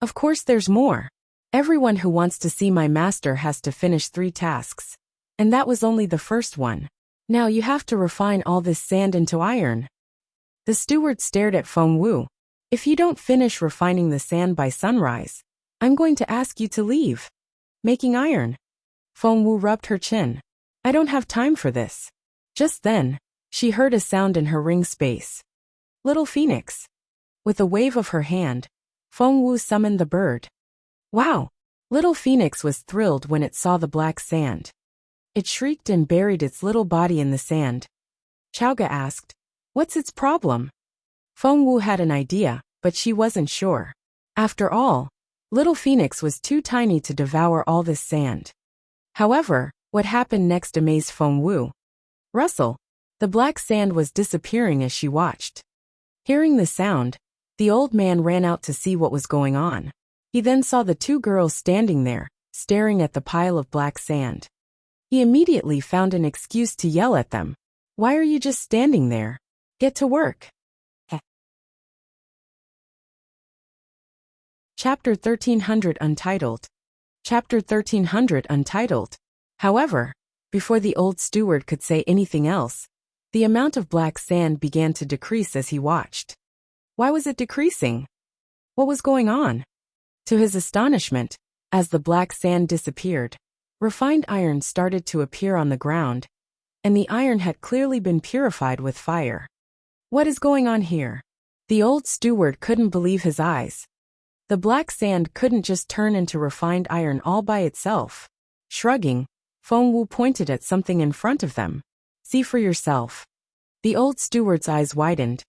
"Of course there's more. Everyone who wants to see my master has to finish 3 tasks. And that was only the first one. Now you have to refine all this sand into iron." The steward stared at Feng Wu. "If you don't finish refining the sand by sunrise, I'm going to ask you to leave." "Making iron?" Feng Wu rubbed her chin. "I don't have time for this." Just then, she heard a sound in her ring space. "Little Phoenix." With a wave of her hand, Feng Wu summoned the bird. Wow! Little Phoenix was thrilled when it saw the black sand. It shrieked and buried its little body in the sand. Chaoge asked, "What's its problem?" Feng Wu had an idea, but she wasn't sure. After all, Little Phoenix was too tiny to devour all this sand. However, what happened next amazed Feng Wu. Rustle! The black sand was disappearing as she watched. Hearing the sound, the old man ran out to see what was going on. He then saw the 2 girls standing there, staring at the pile of black sand. He immediately found an excuse to yell at them. "Why are you just standing there? Get to work." Chapter 1300 Untitled. Chapter 1300 Untitled. However, before the old steward could say anything else, the amount of black sand began to decrease as he watched. Why was it decreasing? What was going on? To his astonishment, as the black sand disappeared, refined iron started to appear on the ground, and the iron had clearly been purified with fire. What is going on here? The old steward couldn't believe his eyes. The black sand couldn't just turn into refined iron all by itself. Shrugging, Feng Wu pointed at something in front of them. "See for yourself." The old steward's eyes widened.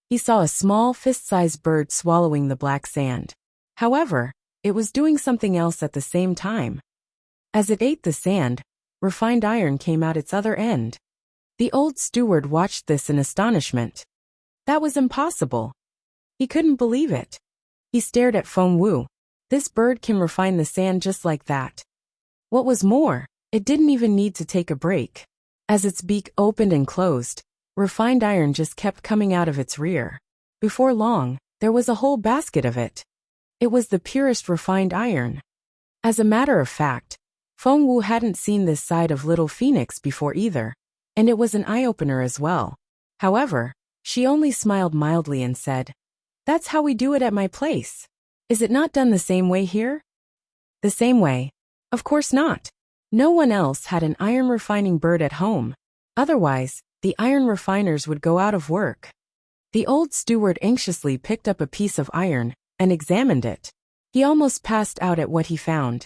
He saw a small fist-sized bird swallowing the black sand. However, it was doing something else at the same time. As it ate the sand, refined iron came out its other end. The old steward watched this in astonishment. That was impossible. He couldn't believe it. He stared at Feng Wu. This bird can refine the sand just like that. What was more, it didn't even need to take a break. As its beak opened and closed, refined iron just kept coming out of its rear. Before long, there was a whole basket of it. It was the purest refined iron. As a matter of fact, Feng Wu hadn't seen this side of Little Phoenix before either, and it was an eye-opener as well. However, she only smiled mildly and said, "That's how we do it at my place. Is it not done the same way here?" "The same way? Of course not. No one else had an iron refining bird at home. Otherwise, the iron refiners would go out of work." The old steward anxiously picked up a piece of iron and examined it. He almost passed out at what he found.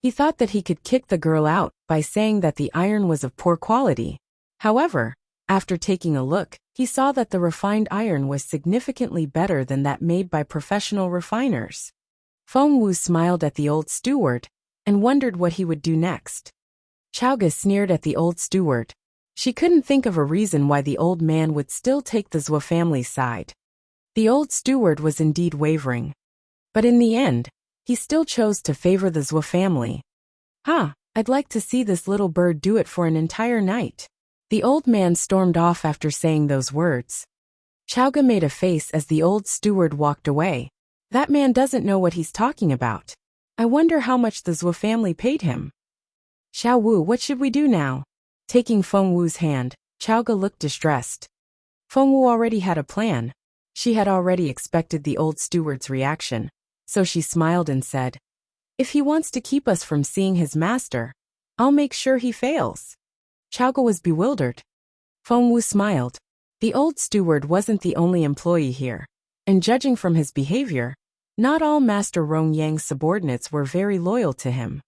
He thought that he could kick the girl out by saying that the iron was of poor quality. However, after taking a look, he saw that the refined iron was significantly better than that made by professional refiners. Feng Wu smiled at the old steward and wondered what he would do next. Chaoge sneered at the old steward. She couldn't think of a reason why the old man would still take the Zhua family's side. The old steward was indeed wavering. But in the end, he still chose to favor the Zhua family. I'd like to see this little bird do it for an entire night." The old man stormed off after saying those words. Chaoge made a face as the old steward walked away. That man doesn't know what he's talking about. I wonder how much the Zhua family paid him. Xiao Wu, what should we do now? Taking Feng Wu's hand, Chao looked distressed. Feng Wu already had a plan. She had already expected the old steward's reaction, so she smiled and said, "If he wants to keep us from seeing his master, I'll make sure he fails." Chao was bewildered. Feng Wu smiled. The old steward wasn't the only employee here, and judging from his behavior, not all Master Rong Yang's subordinates were very loyal to him.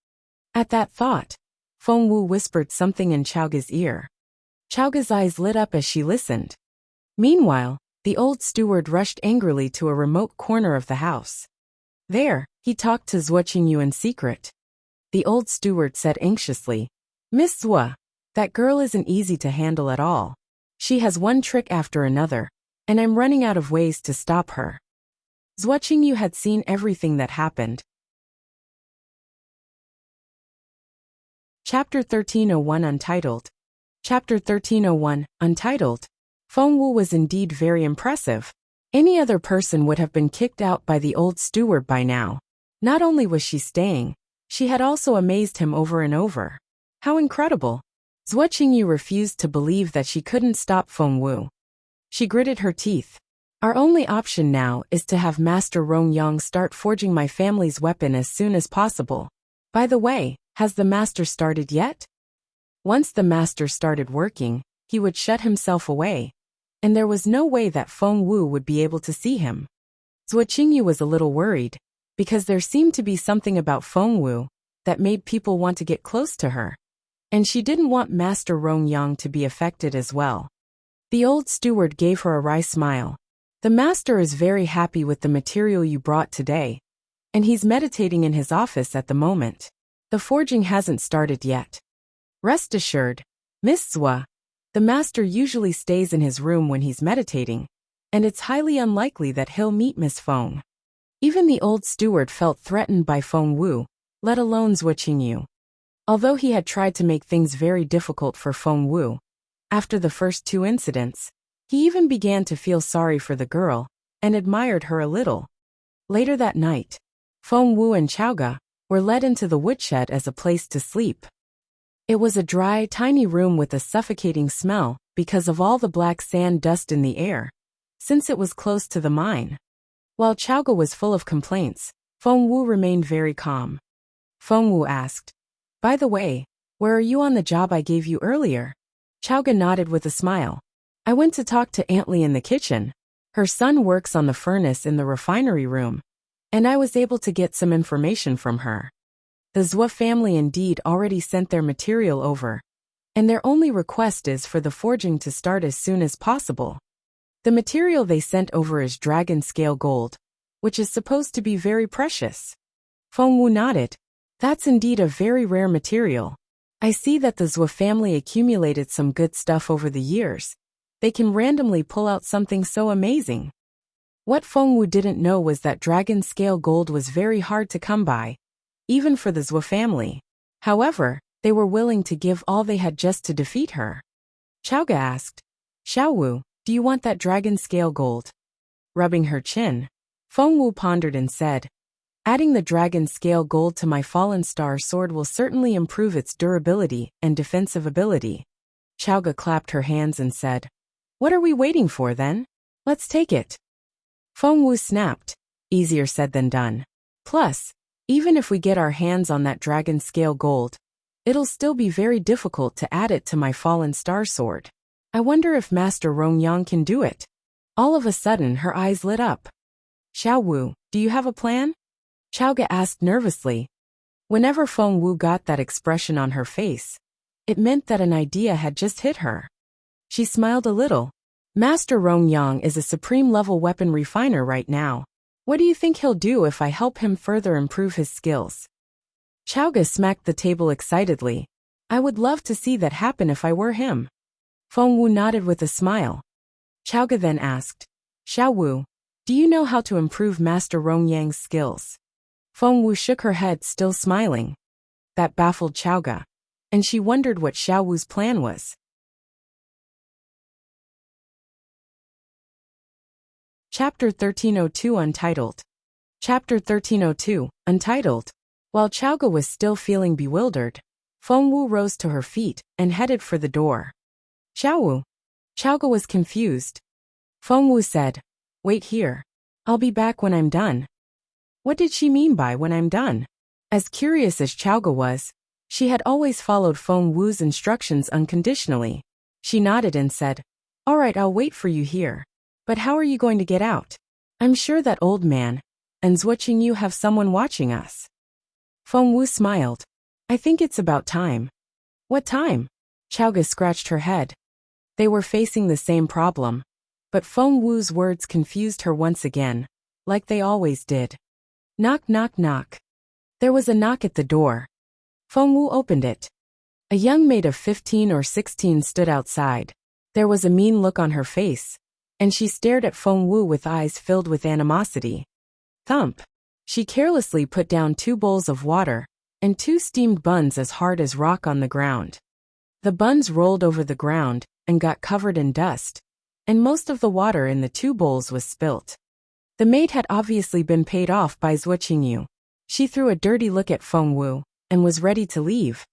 At that thought, Feng Wu whispered something in Chao's ear. Chao's eyes lit up as she listened. Meanwhile, the old steward rushed angrily to a remote corner of the house. There, he talked to Zhuo Qingyu in secret. The old steward said anxiously, "Miss Zhuo, that girl isn't easy to handle at all. She has one trick after another, and I'm running out of ways to stop her." Zhuo Qingyu had seen everything that happened. Chapter 1301 Untitled. Chapter 1301, Untitled. Feng Wu was indeed very impressive. Any other person would have been kicked out by the old steward by now. Not only was she staying, she had also amazed him over and over. How incredible! Zhuo Qingyu refused to believe that she couldn't stop Feng Wu. She gritted her teeth. "Our only option now is to have Master Rong Yang start forging my family's weapon as soon as possible. By the way, has the master started yet?" Once the master started working, he would shut himself away, and there was no way that Feng Wu would be able to see him. Zhuo Qingyu was a little worried, because there seemed to be something about Feng Wu that made people want to get close to her, and she didn't want Master Rong Yang to be affected as well. The old steward gave her a wry smile. "The master is very happy with the material you brought today, and he's meditating in his office at the moment. The forging hasn't started yet. Rest assured, Miss Zhuo, the master usually stays in his room when he's meditating, and it's highly unlikely that he'll meet Miss Feng." Even the old steward felt threatened by Feng Wu, let alone Zhuo Qingyu. Although he had tried to make things very difficult for Feng Wu, after the first two incidents, he even began to feel sorry for the girl and admired her a little. Later that night, Feng Wu and Chao were led into the woodshed as a place to sleep. It was a dry, tiny room with a suffocating smell because of all the black sand dust in the air, since it was close to the mine. While Chao was full of complaints, Feng Wu remained very calm. Feng Wu asked, "By the way, where are you on the job I gave you earlier?" Chao nodded with a smile. "I went to talk to Aunt Li in the kitchen. Her son works on the furnace in the refinery room, and I was able to get some information from her. The Zhuo family indeed already sent their material over, and their only request is for the forging to start as soon as possible. The material they sent over is dragon scale gold, which is supposed to be very precious." Feng Wu nodded. "That's indeed a very rare material. I see that the Zhuo family accumulated some good stuff over the years. They can randomly pull out something so amazing." What Feng Wu didn't know was that dragon scale gold was very hard to come by, even for the Zhuo family. However, they were willing to give all they had just to defeat her. Chao asked, "Xiao Wu, do you want that dragon scale gold?" Rubbing her chin, Feng Wu pondered and said, "Adding the dragon scale gold to my fallen star sword will certainly improve its durability and defensive ability." Chao clapped her hands and said, "What are we waiting for then? Let's take it." Feng Wu snapped, "Easier said than done. Plus, even if we get our hands on that dragon scale gold, it'll still be very difficult to add it to my fallen star sword. I wonder if Master Rong Yang can do it." All of a sudden her eyes lit up. "Xiao Wu, do you have a plan?" Chao asked nervously. Whenever Feng Wu got that expression on her face, it meant that an idea had just hit her. She smiled a little. "Master Rong Yang is a supreme-level weapon refiner right now. What do you think he'll do if I help him further improve his skills?" Chao smacked the table excitedly. "I would love to see that happen if I were him." Feng Wu nodded with a smile. Chao then asked, "Xiao Wu, do you know how to improve Master Rong Yang's skills?" Feng Wu shook her head, still smiling. That baffled Chao, and she wondered what Xiao Wu's plan was. Chapter 1302 Untitled. Chapter 1302, Untitled. While Chao was still feeling bewildered, Feng Wu rose to her feet and headed for the door. Xiao Wu. Xiaoge was confused. Feng Wu said, "Wait here. I'll be back when I'm done." What did she mean by when I'm done? As curious as Xiaoge was, she had always followed Feng Wu's instructions unconditionally. She nodded and said, "All right, I'll wait for you here. But how are you going to get out? I'm sure that old man and Zhuoqingyu have someone watching us." Feng Wu smiled. "I think it's about time." "What time?" Xiaoge scratched her head. They were facing the same problem, but Feng Wu's words confused her once again, like they always did. Knock, knock, knock. There was a knock at the door. Feng Wu opened it. A young maid of 15 or 16 stood outside. There was a mean look on her face, and she stared at Feng Wu with eyes filled with animosity. Thump. She carelessly put down 2 bowls of water and 2 steamed buns as hard as rock on the ground. The buns rolled over the ground and got covered in dust, and most of the water in the 2 bowls was spilt. The maid had obviously been paid off by Zhuoqingyu. She threw a dirty look at Feng Wu and was ready to leave.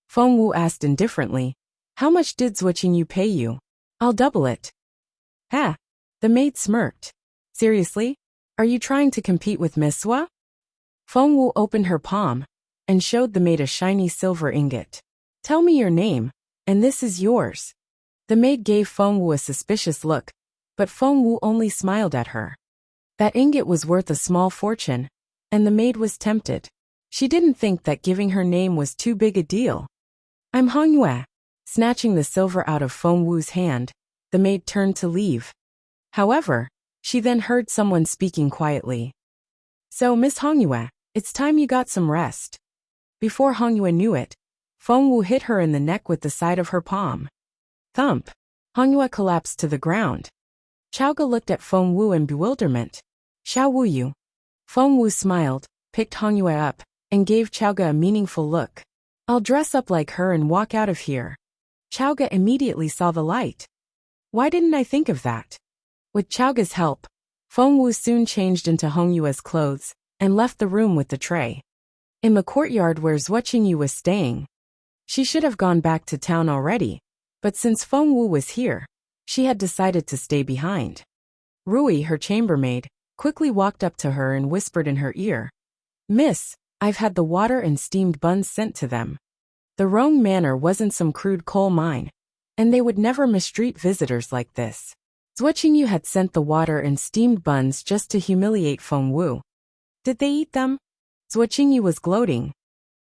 Feng Wu asked indifferently, "How much did Zhuoqingyu pay you?" "I'll double it." "Ha!" The maid smirked. "Seriously? Are you trying to compete with Miss Swa?" Feng Wu opened her palm and showed the maid a shiny silver ingot. "Tell me your name, and this is yours." The maid gave Feng Wu a suspicious look, but Feng Wu only smiled at her. That ingot was worth a small fortune, and the maid was tempted. She didn't think that giving her name was too big a deal. "I'm Hongyue." Snatching the silver out of Feng Wu's hand, the maid turned to leave. However, she then heard someone speaking quietly. "So, Miss Hongyue, it's time you got some rest." Before Hongyue knew it, Feng Wu hit her in the neck with the side of her palm. Thump. Hongyue collapsed to the ground. Xiaoge looked at Feng Wu in bewilderment. "Xiao Wu you?" Feng Wu smiled, picked Hongyue up, and gave Xiaoge a meaningful look. "I'll dress up like her and walk out of here." Xiaoge immediately saw the light. "Why didn't I think of that?" With Xiaoge's help, Feng Wu soon changed into Hongyue's clothes and left the room with the tray. In the courtyard where Zhuoqingyu was staying, she should have gone back to town already, but since Feng Wu was here, she had decided to stay behind. Rui, her chambermaid, quickly walked up to her and whispered in her ear, "Miss, I've had the water and steamed buns sent to them." The Rong Manor wasn't some crude coal mine, and they would never mistreat visitors like this. Zhuoqingyu had sent the water and steamed buns just to humiliate Feng Wu. Did they eat them? Zhuoqingyu was gloating.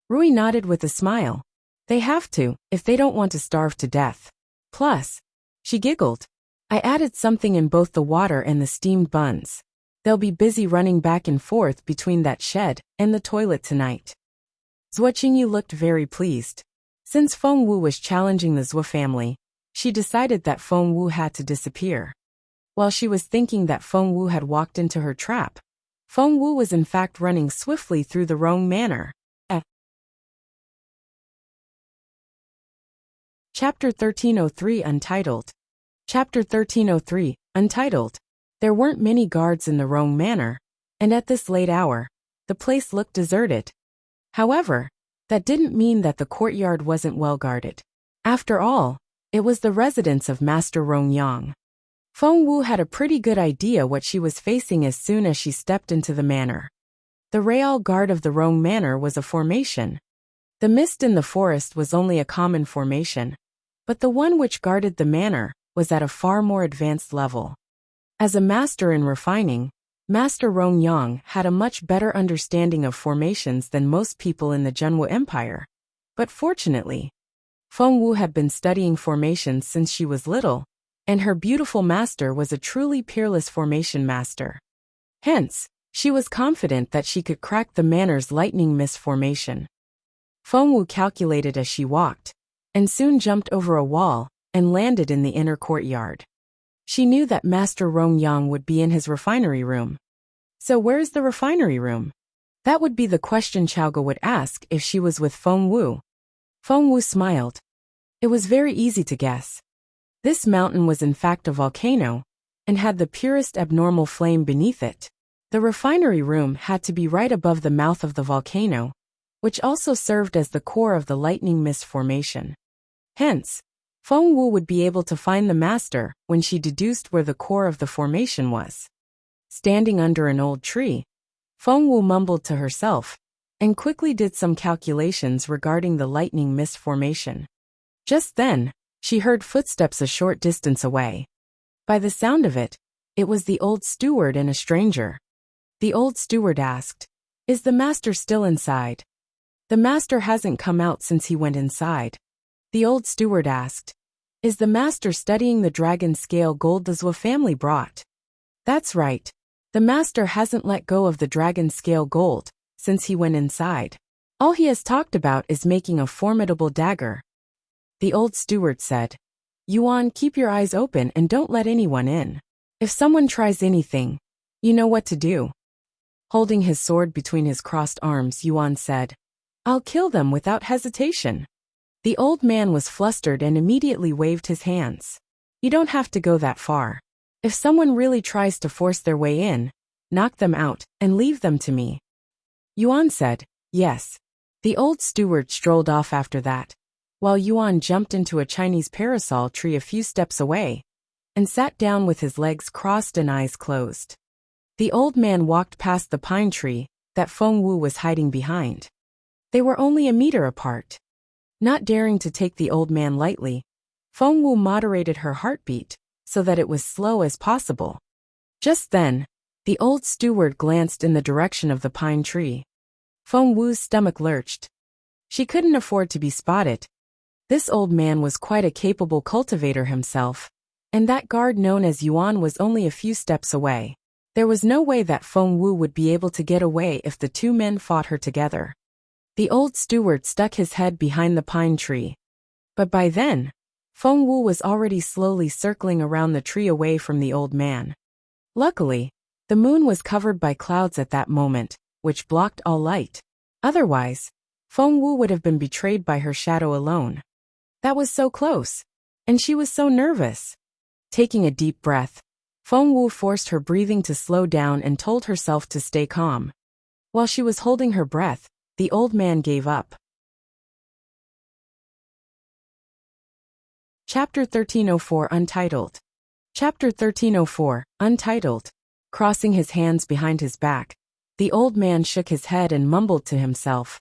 Rui nodded with a smile. They have to, if they don't want to starve to death. Plus, she giggled, I added something in both the water and the steamed buns. They'll be busy running back and forth between that shed and the toilet tonight. Zhuoqingyu looked very pleased. Since Feng Wu was challenging the Zhou family, she decided that Feng Wu had to disappear. While she was thinking that Feng Wu had walked into her trap, Feng Wu was in fact running swiftly through the Rong Manor. Chapter 1303 Untitled. Chapter 1303, Untitled. There weren't many guards in the Rong Manor, and at this late hour, the place looked deserted. However, that didn't mean that the courtyard wasn't well guarded. After all, it was the residence of Master Rong Yang. Feng Wu had a pretty good idea what she was facing as soon as she stepped into the manor. The Real Guard of the Rong Manor was a formation. The mist in the forest was only a common formation, but the one which guarded the manor was at a far more advanced level. As a master in refining, Master Rong Yang had a much better understanding of formations than most people in the Zhenwu Empire. But fortunately, Feng Wu had been studying formations since she was little, and her beautiful master was a truly peerless formation master. Hence, she was confident that she could crack the manor's lightning mist formation. Feng Wu calculated as she walked, and soon jumped over a wall and landed in the inner courtyard. She knew that Master Rong Yang would be in his refinery room. So where is the refinery room? That would be the question Xiaoge would ask if she was with Feng Wu. Feng Wu smiled. It was very easy to guess. This mountain was in fact a volcano, and had the purest abnormal flame beneath it. The refinery room had to be right above the mouth of the volcano, which also served as the core of the lightning mist formation. Hence, Feng Wu would be able to find the master when she deduced where the core of the formation was. Standing under an old tree, Feng Wu mumbled to herself and quickly did some calculations regarding the lightning mist formation. Just then, she heard footsteps a short distance away. By the sound of it, it was the old steward and a stranger. The old steward asked, "Is the master still inside?" "The master hasn't come out since he went inside." The old steward asked, "Is the master studying the dragon scale gold the Zhou family brought?" "That's right. The master hasn't let go of the dragon scale gold since he went inside. All he has talked about is making a formidable dagger." The old steward said, "Yuan, keep your eyes open and don't let anyone in. If someone tries anything, you know what to do." Holding his sword between his crossed arms, Yuan said, "I'll kill them without hesitation." The old man was flustered and immediately waved his hands. "You don't have to go that far. If someone really tries to force their way in, knock them out and leave them to me." Yuan said, "Yes." The old steward strolled off after that, while Yuan jumped into a Chinese parasol tree a few steps away and sat down with his legs crossed and eyes closed. The old man walked past the pine tree that Feng Wu was hiding behind. They were only a meter apart. Not daring to take the old man lightly, Feng Wu moderated her heartbeat so that it was slow as possible. Just then, the old steward glanced in the direction of the pine tree. Feng Wu's stomach lurched. She couldn't afford to be spotted. This old man was quite a capable cultivator himself, and that guard known as Yuan was only a few steps away. There was no way that Feng Wu would be able to get away if the two men fought her together. The old steward stuck his head behind the pine tree. But by then, Feng Wu was already slowly circling around the tree away from the old man. Luckily, the moon was covered by clouds at that moment, which blocked all light. Otherwise, Feng Wu would have been betrayed by her shadow alone. That was so close, and she was so nervous. Taking a deep breath, Feng Wu forced her breathing to slow down and told herself to stay calm. While she was holding her breath, the old man gave up. Chapter 1304 Untitled. Chapter 1304 Untitled. Crossing his hands behind his back, the old man shook his head and mumbled to himself,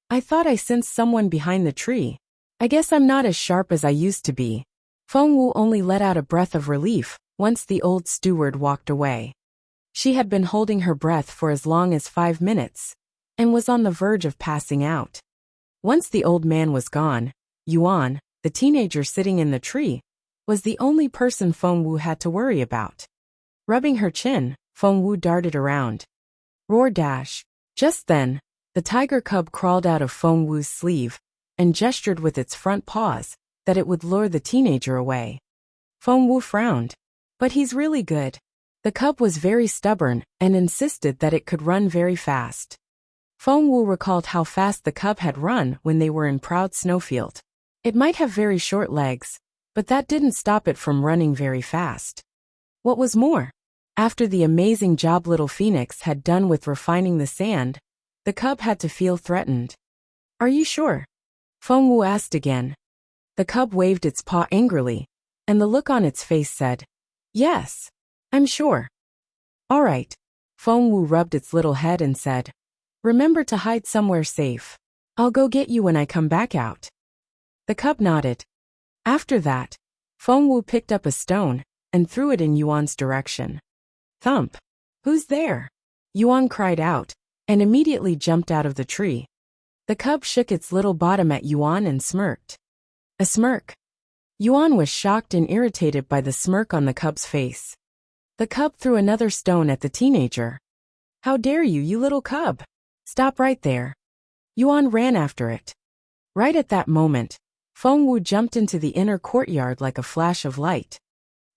"I thought I sensed someone behind the tree. I guess I'm not as sharp as I used to be." Feng Wu only let out a breath of relief once the old steward walked away. She had been holding her breath for as long as 5 minutes, and was on the verge of passing out. Once the old man was gone, Yuan, the teenager sitting in the tree, was the only person Feng Wu had to worry about. Rubbing her chin, Feng Wu darted around. Roar dash. Just then, the tiger cub crawled out of Feng Wu's sleeve and gestured with its front paws that it would lure the teenager away. Feng Wu frowned. "But he's really good." The cub was very stubborn and insisted that it could run very fast. Feng Wu recalled how fast the cub had run when they were in Proud Snowfield. It might have very short legs, but that didn't stop it from running very fast. What was more, after the amazing job little Phoenix had done with refining the sand, the cub had to feel threatened. "Are you sure?" Feng Wu asked again. The cub waved its paw angrily, and the look on its face said, "Yes, I'm sure." "All right." Feng Wu rubbed its little head and said, "Remember to hide somewhere safe. I'll go get you when I come back out." The cub nodded. After that, Feng Wu picked up a stone and threw it in Yuan's direction. Thump! "Who's there?" Yuan cried out, and immediately jumped out of the tree. The cub shook its little bottom at Yuan and smirked. A smirk. Yuan was shocked and irritated by the smirk on the cub's face. The cub threw another stone at the teenager. "How dare you, you little cub! Stop right there." Yuan ran after it. Right at that moment, Feng Wu jumped into the inner courtyard like a flash of light.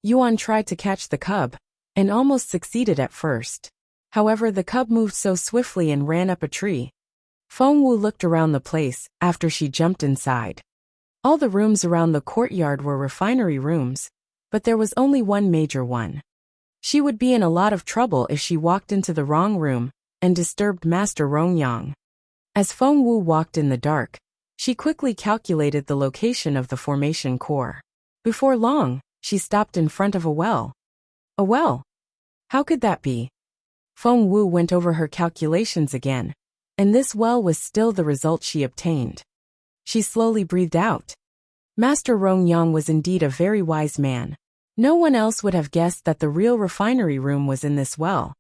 Yuan tried to catch the cub, and almost succeeded at first. However, the cub moved so swiftly and ran up a tree. Feng Wu looked around the place after she jumped inside. All the rooms around the courtyard were refinery rooms, but there was only one major one. She would be in a lot of trouble if she walked into the wrong room and disturbed Master Rongyang. As Feng Wu walked in the dark, she quickly calculated the location of the formation core. Before long, she stopped in front of a well. A well? How could that be? Feng Wu went over her calculations again, and this well was still the result she obtained. She slowly breathed out. Master Rong Yang was indeed a very wise man. No one else would have guessed that the real refinery room was in this well.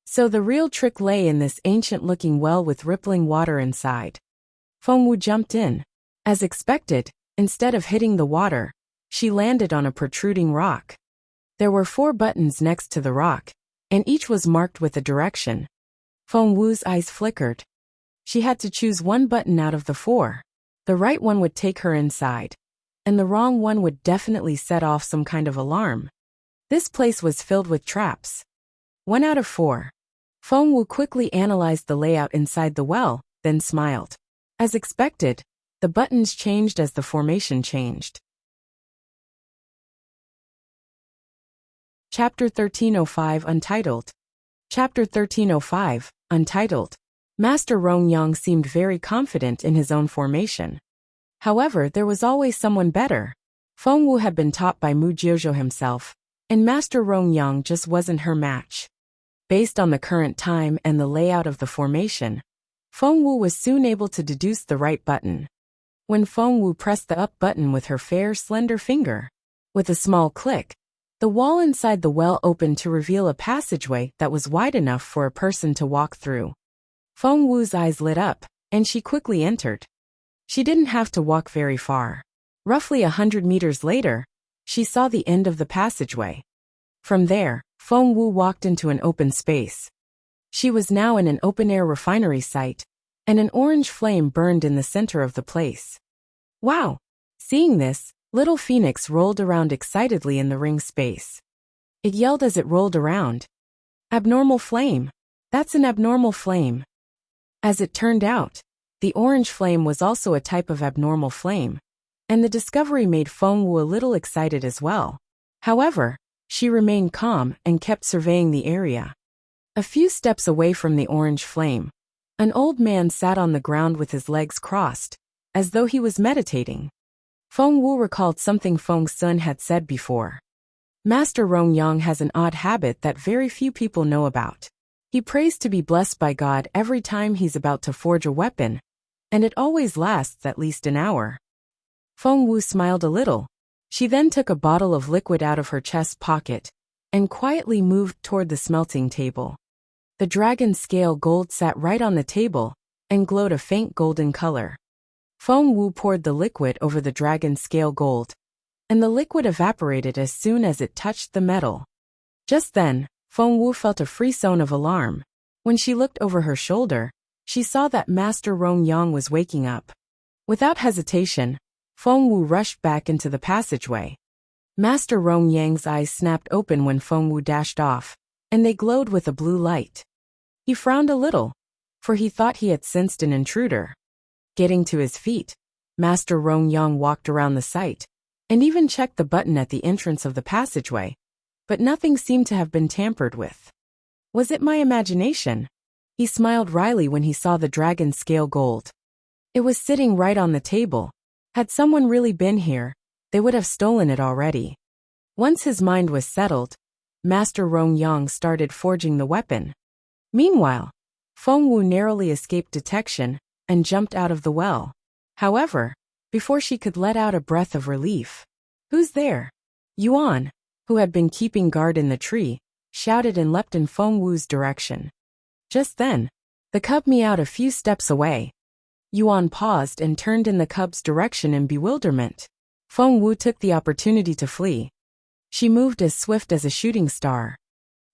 So the real trick lay in this ancient-looking well with rippling water inside. Feng Wu jumped in. As expected, instead of hitting the water, she landed on a protruding rock. There were 4 buttons next to the rock, and each was marked with a direction. Feng Wu's eyes flickered. She had to choose one button out of the 4. The right one would take her inside, and the wrong one would definitely set off some kind of alarm. This place was filled with traps. 1 out of 4. Feng Wu quickly analyzed the layout inside the well, then smiled. As expected, the buttons changed as the formation changed. Chapter 1305 Untitled. Chapter 1305, Untitled. Master Rong Yang seemed very confident in his own formation. However, there was always someone better. Feng Wu had been taught by Mu Jiuzhou himself, and Master Rong Yang just wasn't her match. Based on the current time and the layout of the formation, Feng Wu was soon able to deduce the right button. When Feng Wu pressed the up button with her fair, slender finger, with a small click, the wall inside the well opened to reveal a passageway that was wide enough for a person to walk through. Feng Wu's eyes lit up, and she quickly entered. She didn't have to walk very far. Roughly 100 meters later, she saw the end of the passageway. From there, Feng Wu walked into an open space. She was now in an open-air refinery site, and an orange flame burned in the center of the place. Wow! Seeing this, Little Phoenix rolled around excitedly in the ring space. It yelled as it rolled around. Abnormal flame! That's an abnormal flame! As it turned out, the orange flame was also a type of abnormal flame, and the discovery made Feng Wu a little excited as well. However, she remained calm and kept surveying the area. A few steps away from the orange flame, an old man sat on the ground with his legs crossed, as though he was meditating. Feng Wu recalled something Feng Sun had said before. Master Rong Yang has an odd habit that very few people know about. He prays to be blessed by God every time he's about to forge a weapon, and it always lasts at least an hour. Feng Wu smiled a little. She then took a bottle of liquid out of her chest pocket and quietly moved toward the smelting table. The dragon scale gold sat right on the table and glowed a faint golden color. Feng Wu poured the liquid over the dragon scale gold, and the liquid evaporated as soon as it touched the metal. Just then, Feng Wu felt a frisson of alarm. When she looked over her shoulder, she saw that Master Rong Yang was waking up. Without hesitation, Feng Wu rushed back into the passageway. Master Rong Yang's eyes snapped open when Feng Wu dashed off, and they glowed with a blue light. He frowned a little, for he thought he had sensed an intruder. Getting to his feet, Master Rong Yang walked around the site, and even checked the button at the entrance of the passageway, but nothing seemed to have been tampered with. Was it my imagination? He smiled wryly when he saw the dragon scale gold. It was sitting right on the table. Had someone really been here, they would have stolen it already. Once his mind was settled, Master Rong Yang started forging the weapon. Meanwhile, Feng Wu narrowly escaped detection and jumped out of the well. However, before she could let out a breath of relief, "Who's there?" Yuan, who had been keeping guard in the tree, shouted and leapt in Feng Wu's direction. Just then, the cub meowed a few steps away. Yuan paused and turned in the cub's direction in bewilderment. Feng Wu took the opportunity to flee. She moved as swift as a shooting star.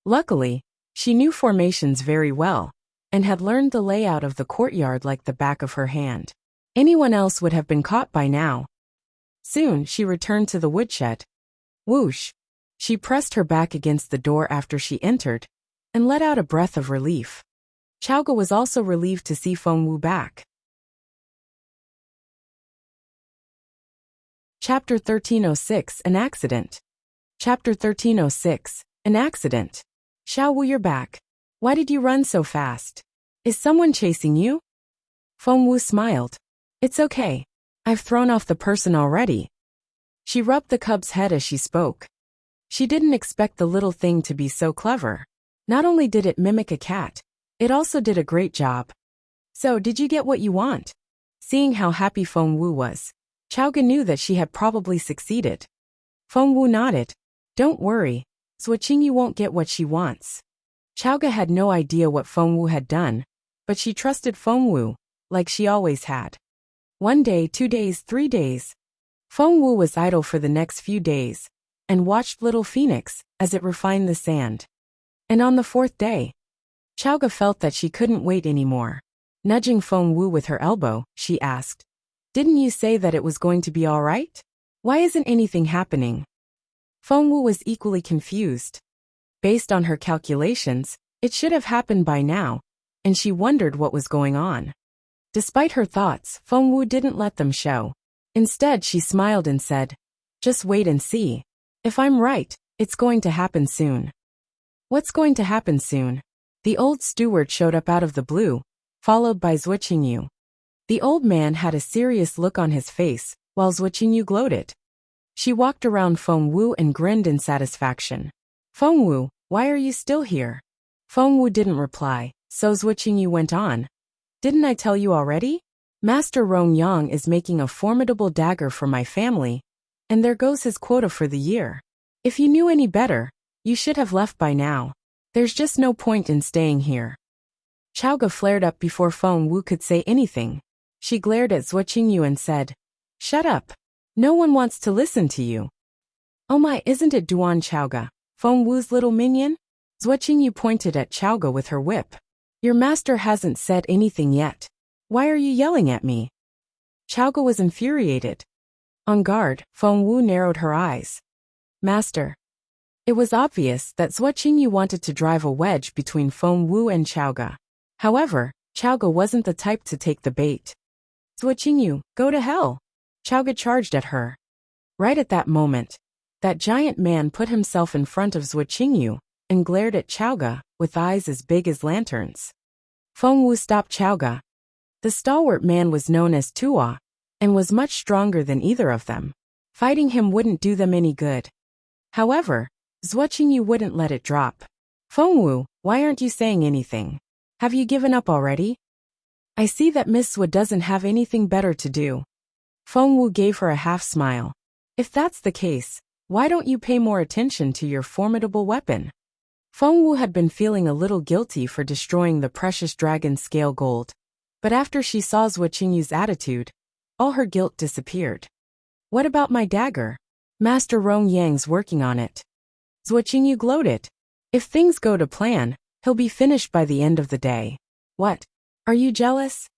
Luckily, she knew formations very well, and had learned the layout of the courtyard like the back of her hand. Anyone else would have been caught by now. Soon she returned to the woodshed. Whoosh! She pressed her back against the door after she entered, and let out a breath of relief. Chaoga was also relieved to see Feng Wu back. Chapter 1306, An Accident. Chapter 1306, An Accident. Xiao Wu, you're back. Why did you run so fast? Is someone chasing you? Feng Wu smiled. It's okay. I've thrown off the person already. She rubbed the cub's head as she spoke. She didn't expect the little thing to be so clever. Not only did it mimic a cat, it also did a great job. So, did you get what you want? Seeing how happy Feng Wu was, Chaoga knew that she had probably succeeded. Feng Wu nodded. Don't worry, Zuoqingyu won't get what she wants. Chaoga had no idea what Feng Wu had done, but she trusted Feng Wu, like she always had. 1 day, 2 days, 3 days. Feng Wu was idle for the next few days, and watched Little Phoenix as it refined the sand. And on the 4th day, Chaoga felt that she couldn't wait anymore. Nudging Feng Wu with her elbow, she asked, Didn't you say that it was going to be all right? Why isn't anything happening? Feng Wu was equally confused. Based on her calculations, it should have happened by now, and she wondered what was going on. Despite her thoughts, Feng Wu didn't let them show. Instead, she smiled and said, Just wait and see. If I'm right, it's going to happen soon. What's going to happen soon? The old steward showed up out of the blue, followed by Zuoqingyu. The old man had a serious look on his face, while Zuoqingyu gloated. She walked around Feng Wu and grinned in satisfaction. Feng Wu, why are you still here? Feng Wu didn't reply, so Zuoqingyu went on. Didn't I tell you already? Master Rong Yang is making a formidable dagger for my family, and there goes his quota for the year. If you knew any better, you should have left by now. There's just no point in staying here. Chaoga flared up before Feng Wu could say anything. She glared at Zuoqingyu and said, Shut up. No one wants to listen to you. Oh my, isn't it Duan Chaoga, Feng Wu's little minion? Zuoqingyu pointed at Chaoga with her whip. Your master hasn't said anything yet. Why are you yelling at me? Chaoga was infuriated. On guard, Feng Wu narrowed her eyes. Master. It was obvious that Zuoqingyu wanted to drive a wedge between Feng Wu and Chaoga. However, Chaoga wasn't the type to take the bait. Zuoqingyu, go to hell! Chaoga charged at her. Right at that moment, that giant man put himself in front of Zuoqingyu and glared at Chaoga with eyes as big as lanterns. Feng Wu stopped Chaoga. The stalwart man was known as Tua, and was much stronger than either of them. Fighting him wouldn't do them any good. However, Zuoqingyu wouldn't let it drop. Feng Wu, why aren't you saying anything? Have you given up already? I see that Miss Swa doesn't have anything better to do. Feng Wu gave her a half-smile. If that's the case, why don't you pay more attention to your formidable weapon? Feng Wu had been feeling a little guilty for destroying the precious dragon scale gold. But after she saw Zuoqingyu's attitude, all her guilt disappeared. What about my dagger? Master Rong Yang's working on it. Zuoqingyu gloated. If things go to plan, he'll be finished by the end of the day. What? Are you jealous?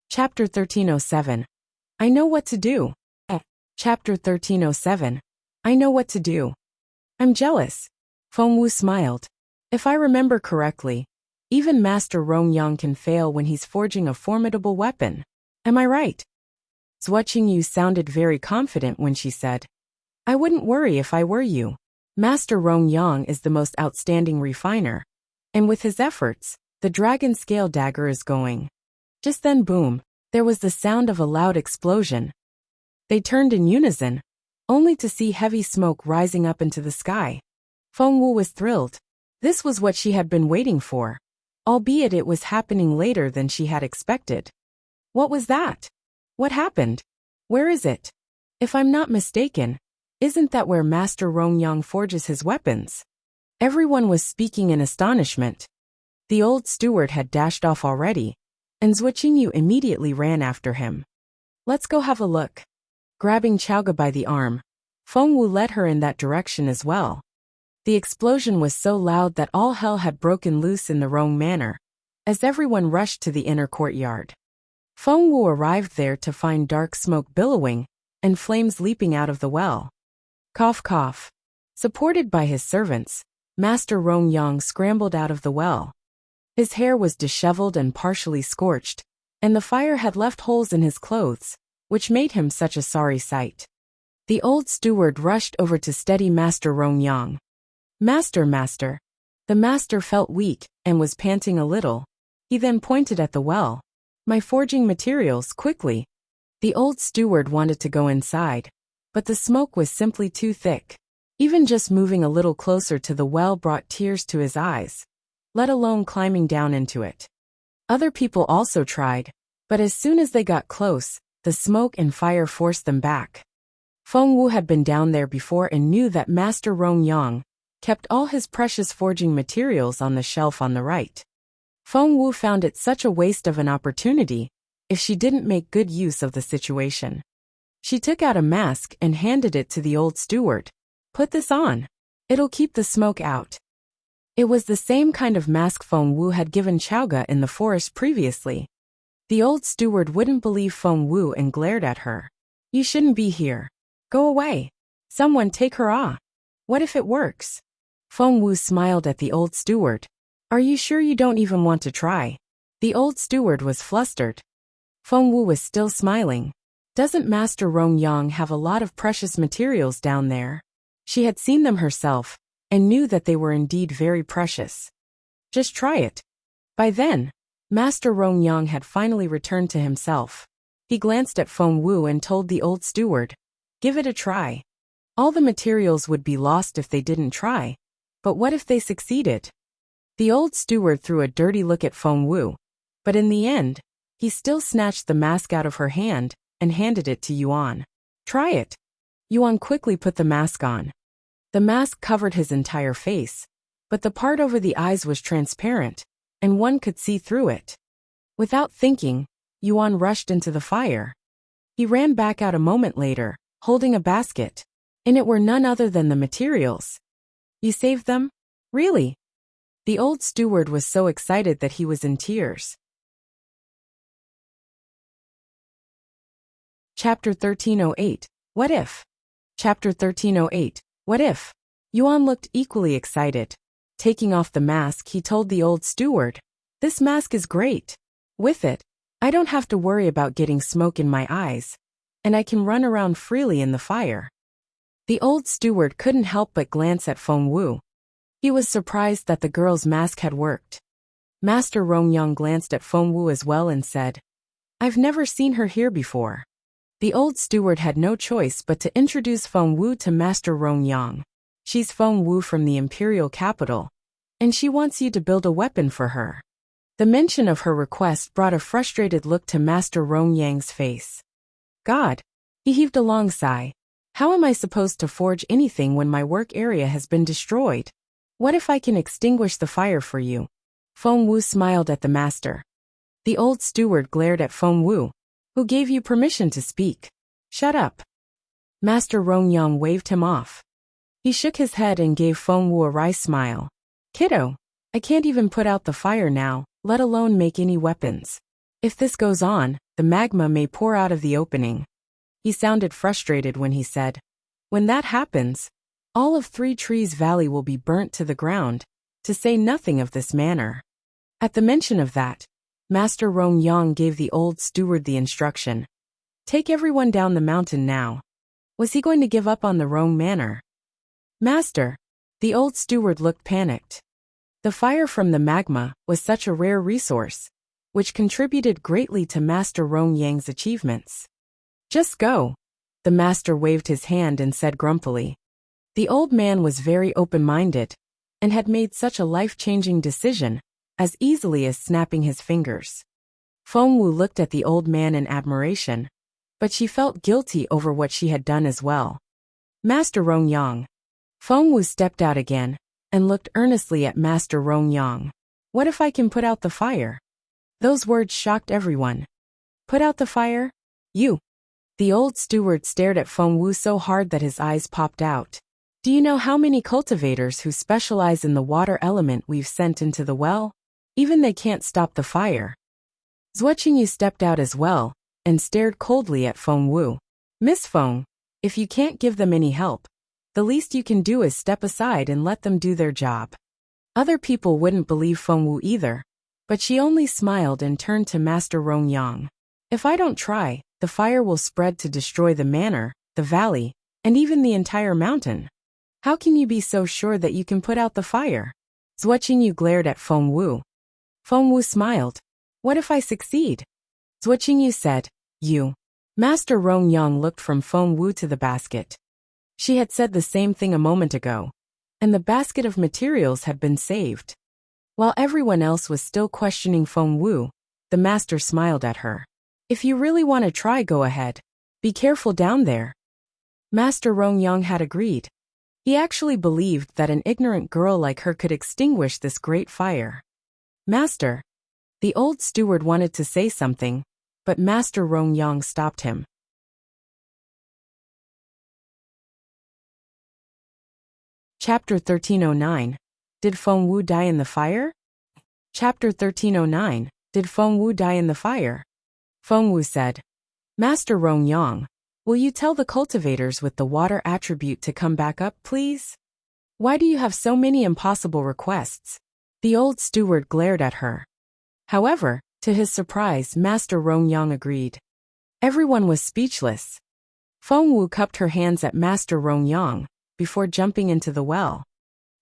Chapter 1307. I know what to do. Chapter 1307. I know what to do. I'm jealous. Feng Wu smiled. If I remember correctly, even Master Rong Yang can fail when he's forging a formidable weapon. Am I right? Zuoqingyu sounded very confident when she said, I wouldn't worry if I were you. Master Rong Yang is the most outstanding refiner, and with his efforts, the dragon scale dagger is going. Just then boom, there was the sound of a loud explosion. They turned in unison, only to see heavy smoke rising up into the sky. Feng Wu was thrilled. This was what she had been waiting for, albeit it was happening later than she had expected. What was that? What happened? Where is it? If I'm not mistaken, isn't that where Master Rong Yang forges his weapons? Everyone was speaking in astonishment. The old steward had dashed off already, and Zuoqingyu immediately ran after him. Let's go have a look. Grabbing Chaoga by the arm, Feng Wu led her in that direction as well. The explosion was so loud that all hell had broken loose in the Rong Manor, as everyone rushed to the inner courtyard. Feng Wu arrived there to find dark smoke billowing and flames leaping out of the well. Cough cough. Supported by his servants, Master Rong Yang scrambled out of the well. His hair was disheveled and partially scorched, and the fire had left holes in his clothes, which made him such a sorry sight. The old steward rushed over to steady Master Rong Yang. Master, The master felt weak and was panting a little. He then pointed at the well. My forging materials, quickly. The old steward wanted to go inside, but the smoke was simply too thick. Even just moving a little closer to the well brought tears to his eyes, let alone climbing down into it. Other people also tried, but as soon as they got close, the smoke and fire forced them back. Feng Wu had been down there before and knew that Master Rong Yang kept all his precious forging materials on the shelf on the right. Feng Wu found it such a waste of an opportunity if she didn't make good use of the situation. She took out a mask and handed it to the old steward. Put this on. It'll keep the smoke out. It was the same kind of mask Feng Wu had given Chaoga in the forest previously. The old steward wouldn't believe Feng Wu and glared at her. You shouldn't be here. Go away. Someone take her off. What if it works? Feng Wu smiled at the old steward. Are you sure you don't even want to try? The old steward was flustered. Feng Wu was still smiling. Doesn't Master Rong Yang have a lot of precious materials down there? She had seen them herself, and knew that they were indeed very precious. Just try it. By then, Master Rong Yang had finally returned to himself. He glanced at Feng Wu and told the old steward, give it a try. All the materials would be lost if they didn't try. But what if they succeeded? The old steward threw a dirty look at Feng Wu, but in the end, he still snatched the mask out of her hand and handed it to Yuan. Try it. Yuan quickly put the mask on. The mask covered his entire face, but the part over the eyes was transparent, and one could see through it. Without thinking, Yuan rushed into the fire. He ran back out a moment later, holding a basket. In it were none other than the materials. You saved them? Really? The old steward was so excited that he was in tears. Chapter 1308. What if? Chapter 1308. What if? Yuan looked equally excited. Taking off the mask, he told the old steward, this mask is great. With it, I don't have to worry about getting smoke in my eyes, and I can run around freely in the fire. The old steward couldn't help but glance at Feng Wu. He was surprised that the girl's mask had worked. Master Rongyang glanced at Feng Wu as well and said, I've never seen her here before. The old steward had no choice but to introduce Feng Wu to Master Rongyang. She's Feng Wu from the imperial capital, and she wants you to build a weapon for her. The mention of her request brought a frustrated look to Master Rongyang's face. God! He heaved a long sigh. How am I supposed to forge anything when my work area has been destroyed? What if I can extinguish the fire for you? Feng Wu smiled at the master. The old steward glared at Feng Wu. Who gave you permission to speak? Shut up. Master Rongyang waved him off. He shook his head and gave Feng Wu a wry smile. Kiddo, I can't even put out the fire now, let alone make any weapons. If this goes on, the magma may pour out of the opening. He sounded frustrated when he said, when that happens, all of Three Trees Valley will be burnt to the ground, to say nothing of this manor. At the mention of that, Master Rongyang gave the old steward the instruction. Take everyone down the mountain now. Was he going to give up on the Rong Manor? Master, the old steward looked panicked. The fire from the magma was such a rare resource, which contributed greatly to Master Rongyang's achievements. Just go. The master waved his hand and said grumpily. The old man was very open-minded, and had made such a life-changing decision, as easily as snapping his fingers. Feng Wu looked at the old man in admiration, but she felt guilty over what she had done as well. Master Rongyang. Feng Wu stepped out again, and looked earnestly at Master Rongyang. What if I can put out the fire? Those words shocked everyone. Put out the fire? You. The old steward stared at Feng Wu so hard that his eyes popped out. Do you know how many cultivators who specialize in the water element we've sent into the well? Even they can't stop the fire. Zhuoqingyu stepped out as well, and stared coldly at Feng Wu. Miss Feng, if you can't give them any help, the least you can do is step aside and let them do their job. Other people wouldn't believe Feng Wu either, but she only smiled and turned to Master Rongyang. If I don't try, the fire will spread to destroy the manor, the valley, and even the entire mountain. How can you be so sure that you can put out the fire? Zhuo glared at Feng Wu. Feng Wu smiled. What if I succeed? Zhuo said, you. Master Rong Yang looked from Feng Wu to the basket. She had said the same thing a moment ago, and the basket of materials had been saved. While everyone else was still questioning Feng Wu, the master smiled at her. If you really want to try, go ahead. Be careful down there. Master Rong Yang had agreed. He actually believed that an ignorant girl like her could extinguish this great fire. Master. The old steward wanted to say something, but Master Rong Yang stopped him. Chapter 1309. Did Feng Wu die in the fire? Chapter 1309. Did Feng Wu die in the fire? Feng Wu said, Master Rong Yang, will you tell the cultivators with the water attribute to come back up, please? Why do you have so many impossible requests? The old steward glared at her. However, to his surprise, Master Rong Yang agreed. Everyone was speechless. Feng Wu cupped her hands at Master Rong Yang before jumping into the well.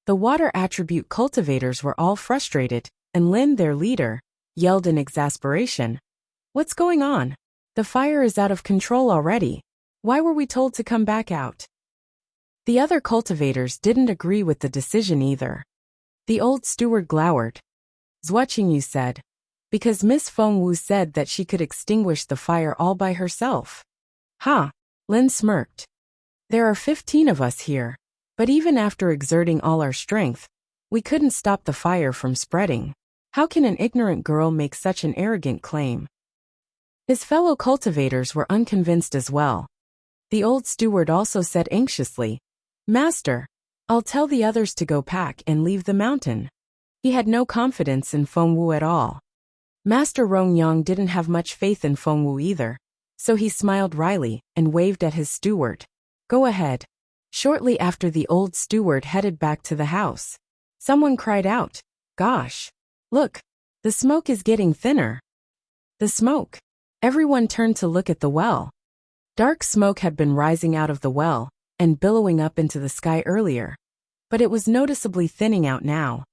The water attribute cultivators were all frustrated, and Lin, their leader, yelled in exasperation. What's going on? The fire is out of control already. Why were we told to come back out? The other cultivators didn't agree with the decision either. The old steward glowered. Zhuo said, because Miss Feng Wu said that she could extinguish the fire all by herself. Ha! Lin smirked. There are 15 of us here, but even after exerting all our strength, we couldn't stop the fire from spreading. How can an ignorant girl make such an arrogant claim? His fellow cultivators were unconvinced as well. The old steward also said anxiously, Master, I'll tell the others to go pack and leave the mountain. He had no confidence in Feng Wu at all. Master Rong Yang didn't have much faith in Feng Wu either, so he smiled wryly and waved at his steward. Go ahead. Shortly after the old steward headed back to the house, someone cried out, Gosh! Look! The smoke is getting thinner. The smoke! Everyone turned to look at the well. Dark smoke had been rising out of the well and billowing up into the sky earlier, but it was noticeably thinning out now.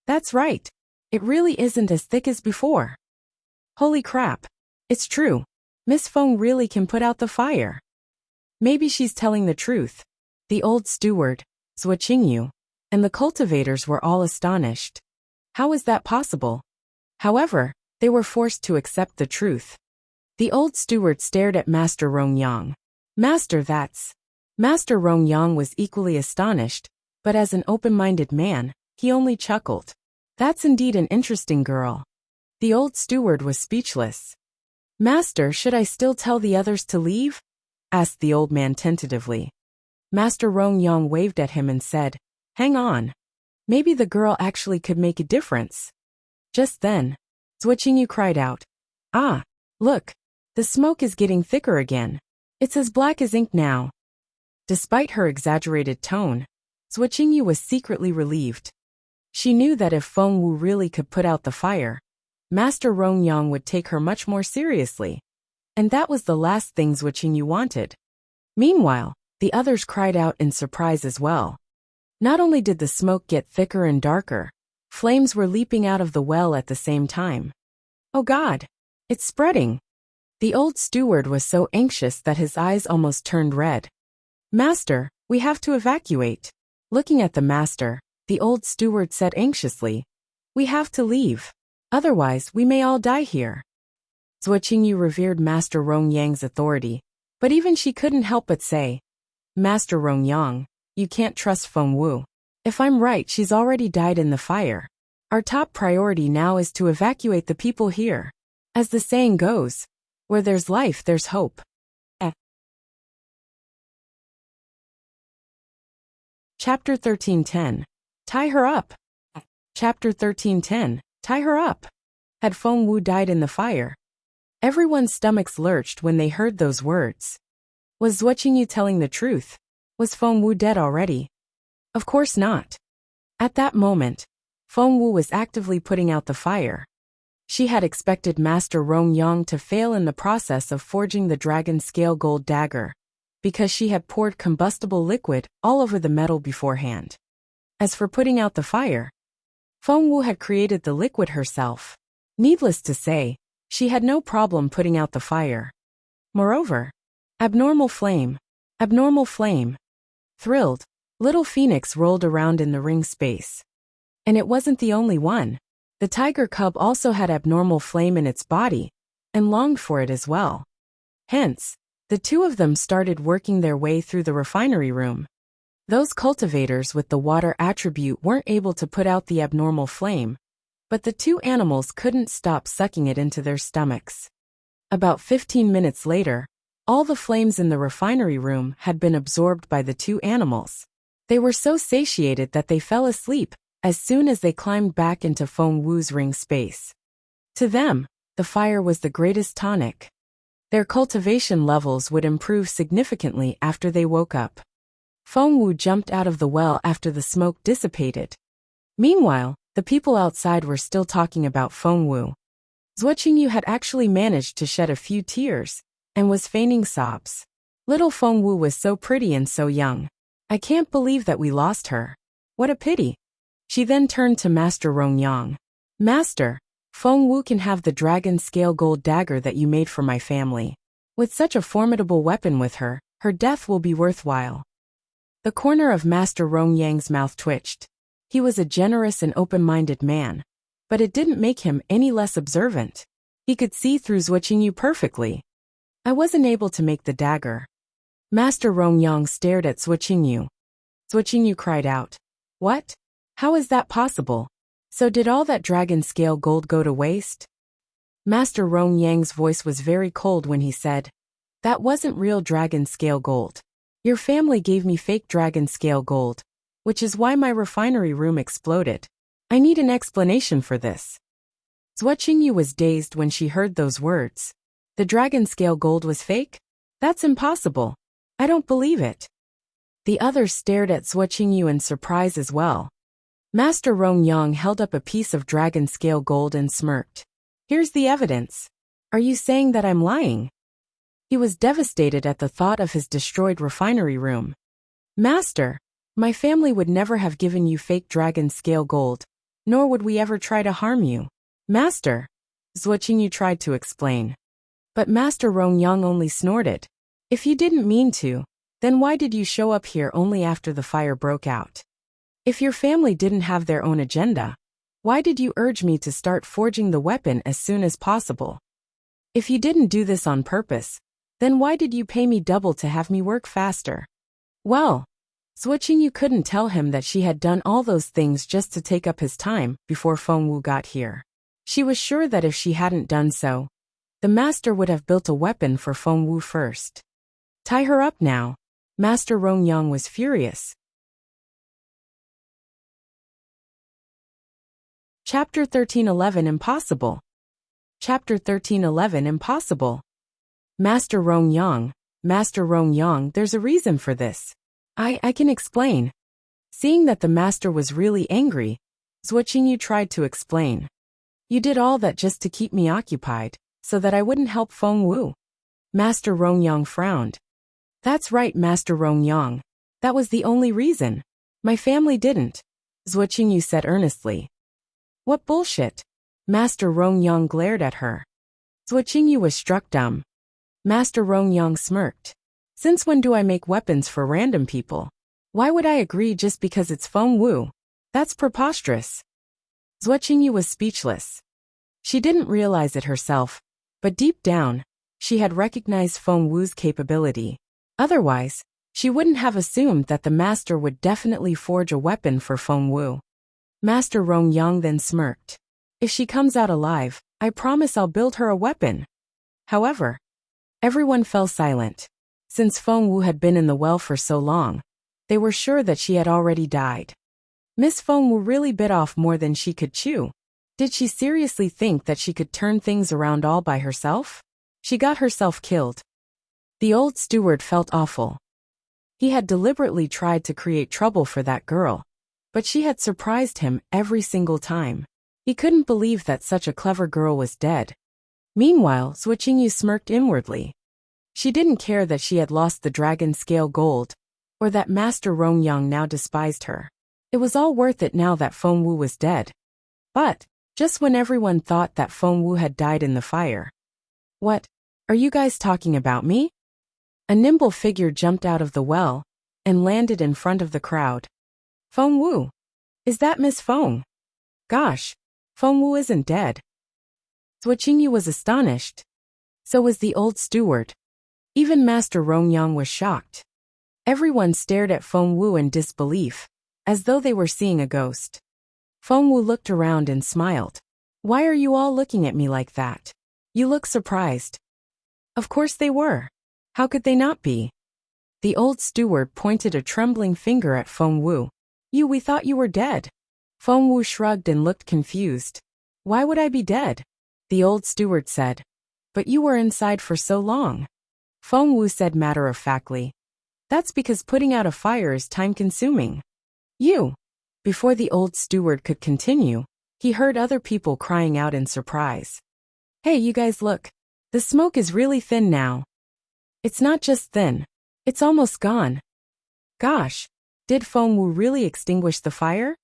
That's right. It really isn't as thick as before. Holy crap. It's true. Miss Feng really can put out the fire. Maybe she's telling the truth. The old steward, Zhuo, and the cultivators were all astonished. How is that possible? However, they were forced to accept the truth. The old steward stared at Master Rong Yang. Master, that's... Master Rong Yang was equally astonished, but as an open-minded man, he only chuckled. That's indeed an interesting girl. The old steward was speechless. Master, should I still tell the others to leave? Asked the old man tentatively. Master Rong Yang waved at him and said, Hang on. Maybe the girl actually could make a difference. Just then, Zhuo cried out, Ah, look, the smoke is getting thicker again. It's as black as ink now. Despite her exaggerated tone, Zhuo was secretly relieved. She knew that if Feng Wu really could put out the fire, Master Rong Yang would take her much more seriously. And that was the last thing Zhuo wanted. Meanwhile, the others cried out in surprise as well. Not only did the smoke get thicker and darker, flames were leaping out of the well at the same time. Oh God! It's spreading! The old steward was so anxious that his eyes almost turned red. Master, we have to evacuate. Looking at the master, the old steward said anxiously, We have to leave. Otherwise, we may all die here. Zhuo revered Master Rong Yang's authority, but even she couldn't help but say, Master Rong Yang, you can't trust Feng Wu. If I'm right, she's already died in the fire. Our top priority now is to evacuate the people here. As the saying goes, where there's life, there's hope. Chapter 1310. Tie her up. Chapter 1310. Tie her up. Had Feng Wu died in the fire? Everyone's stomachs lurched when they heard those words. Was Zhuo telling the truth? Was Feng Wu dead already? Of course not. At that moment, Feng Wu was actively putting out the fire. She had expected Master Rong Yang to fail in the process of forging the dragon scale gold dagger, because she had poured combustible liquid all over the metal beforehand. As for putting out the fire, Feng Wu had created the liquid herself. Needless to say, she had no problem putting out the fire. Moreover, abnormal flame. Abnormal flame. Thrilled, little Phoenix rolled around in the ring space. And it wasn't the only one. The tiger cub also had abnormal flame in its body, and longed for it as well. Hence, the two of them started working their way through the refinery room. Those cultivators with the water attribute weren't able to put out the abnormal flame, but the two animals couldn't stop sucking it into their stomachs. About 15 minutes later, all the flames in the refinery room had been absorbed by the two animals. They were so satiated that they fell asleep as soon as they climbed back into Feng Wu's ring space. To them, the fire was the greatest tonic. Their cultivation levels would improve significantly after they woke up. Feng Wu jumped out of the well after the smoke dissipated. Meanwhile, the people outside were still talking about Feng Wu. Zhuoqingyu had actually managed to shed a few tears, and was feigning sobs. Little Feng Wu was so pretty and so young. I can't believe that we lost her. What a pity. She then turned to Master Rongyang. Master, Feng Wu can have the dragon scale gold dagger that you made for my family. With such a formidable weapon with her, her death will be worthwhile. The corner of Master Rongyang's mouth twitched. He was a generous and open-minded man, but it didn't make him any less observant. He could see through Zhuoqingyu perfectly. I wasn't able to make the dagger. Master Rongyang stared at Zhuoqingyu. Zhuoqingyu cried out. What? How is that possible? So did all that dragon scale gold go to waste? Master Rongyang's voice was very cold when he said, that wasn't real dragon scale gold. Your family gave me fake dragon scale gold, which is why my refinery room exploded. I need an explanation for this. Zhuoqingyu was dazed when she heard those words. The dragon scale gold was fake? That's impossible. I don't believe it. The others stared at Zhuoqingyu in surprise as well. Master Rongyang held up a piece of dragon scale gold and smirked. Here's the evidence. Are you saying that I'm lying? He was devastated at the thought of his destroyed refinery room. Master, my family would never have given you fake dragon scale gold, nor would we ever try to harm you. Master, Zhuoqingyu tried to explain. But Master Rongyang only snorted. If you didn't mean to, then why did you show up here only after the fire broke out? If your family didn't have their own agenda, why did you urge me to start forging the weapon as soon as possible? If you didn't do this on purpose, then why did you pay me double to have me work faster? Well, Zhuoqingyu couldn't tell him that she had done all those things just to take up his time before Feng Wu got here. She was sure that if she hadn't done so, the master would have built a weapon for Feng Wu first. Tie her up now. Master Rongyang was furious. Chapter 1311 Impossible. Chapter 1311 Impossible. Master Rongyang, there's a reason for this. I can explain. Seeing that the master was really angry, Zhuoqingyu tried to explain. You did all that just to keep me occupied, so that I wouldn't help Feng Wu. Master Rongyang frowned. That's right, Master Rongyang. That was the only reason. My family didn't, Zhuoqingyu said earnestly. What bullshit? Master Rongyang glared at her. Zhuoqingyu was struck dumb. Master Rongyang smirked. Since when do I make weapons for random people? Why would I agree just because it's Feng Wu? That's preposterous. Zhuoqingyu was speechless. She didn't realize it herself, but deep down, she had recognized Feng Wu's capability. Otherwise, she wouldn't have assumed that the master would definitely forge a weapon for Feng Wu. Master Rongyang then smirked. If she comes out alive, I promise I'll build her a weapon. However, everyone fell silent. Since Feng Wu had been in the well for so long, they were sure that she had already died. Miss Feng Wu really bit off more than she could chew. Did she seriously think that she could turn things around all by herself? She got herself killed. The old steward felt awful. He had deliberately tried to create trouble for that girl, but she had surprised him every single time. He couldn't believe that such a clever girl was dead. Meanwhile, Zhuoqingyu smirked inwardly. She didn't care that she had lost the dragon scale gold, or that Master Rongyang now despised her. It was all worth it now that Feng Wu was dead. But, just when everyone thought that Feng Wu had died in the fire. What? Are you guys talking about me? A nimble figure jumped out of the well and landed in front of the crowd. Feng Wu. Is that Miss Feng? Gosh, Feng Wu isn't dead. Zhuo Qingyu was astonished. So was the old steward. Even Master Rongyang was shocked. Everyone stared at Feng Wu in disbelief, as though they were seeing a ghost. Feng Wu looked around and smiled. Why are you all looking at me like that? You look surprised. Of course they were. How could they not be? The old steward pointed a trembling finger at Feng Wu. We thought you were dead. Feng Wu shrugged and looked confused. Why would I be dead? The old steward said. But you were inside for so long. Feng Wu said matter-of-factly. That's because putting out a fire is time-consuming. Before the old steward could continue, he heard other people crying out in surprise. Hey, you guys look. The smoke is really thin now. It's not just thin. It's almost gone. Gosh, did Feng Wu really extinguish the fire?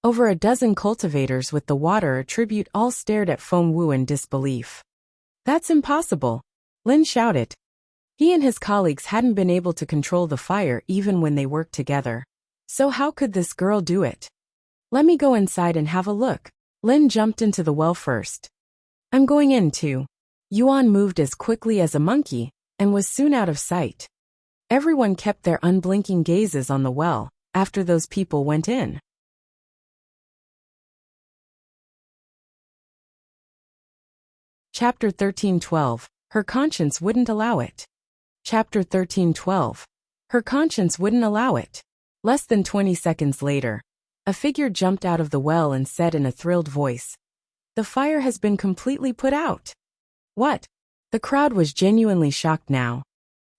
Over a dozen cultivators with the water attribute all stared at Feng Wu in disbelief. That's impossible, Lin shouted. He and his colleagues hadn't been able to control the fire even when they worked together. So how could this girl do it? Let me go inside and have a look. Lin jumped into the well first. I'm going in too. Yuan moved as quickly as a monkey and was soon out of sight. Everyone kept their unblinking gazes on the well after those people went in. Chapter 13:12. Her conscience wouldn't allow it. Chapter 13:12. Her conscience wouldn't allow it. Less than 20 seconds later, a figure jumped out of the well and said in a thrilled voice, "The fire has been completely put out." What? The crowd was genuinely shocked now.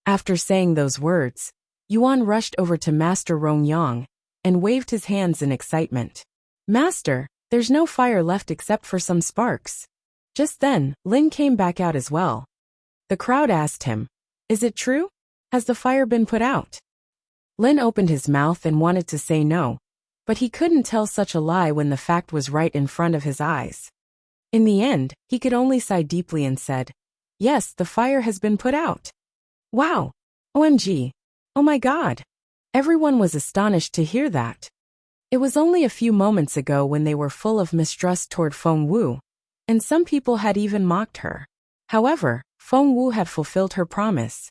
After saying those words, Yuan rushed over to Master Rongyang and waved his hands in excitement. Master, there's no fire left except for some sparks. Just then, Lin came back out as well. The crowd asked him, Is it true? Has the fire been put out? Lin opened his mouth and wanted to say no, but he couldn't tell such a lie when the fact was right in front of his eyes. In the end, he could only sigh deeply and said, Yes, the fire has been put out. Wow! OMG! Oh my God! Everyone was astonished to hear that. It was only a few moments ago when they were full of mistrust toward Feng Wu, and some people had even mocked her. However, Feng Wu had fulfilled her promise.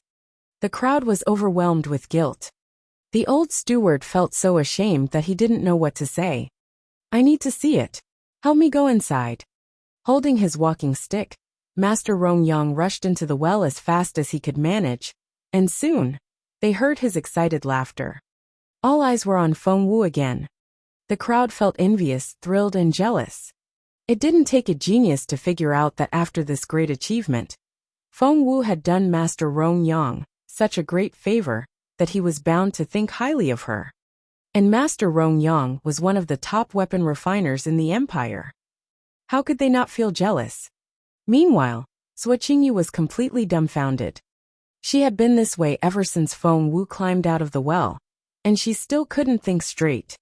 The crowd was overwhelmed with guilt. The old steward felt so ashamed that he didn't know what to say. I need to see it. Help me go inside. Holding his walking stick, Master Rongyang rushed into the well as fast as he could manage, and soon, they heard his excited laughter. All eyes were on Feng Wu again. The crowd felt envious, thrilled, and jealous. It didn't take a genius to figure out that after this great achievement, Feng Wu had done Master Rongyang such a great favor that he was bound to think highly of her. And Master Rongyang was one of the top weapon refiners in the empire. How could they not feel jealous? Meanwhile, Zhuo Qingyu was completely dumbfounded. She had been this way ever since Feng Wu climbed out of the well, and she still couldn't think straight.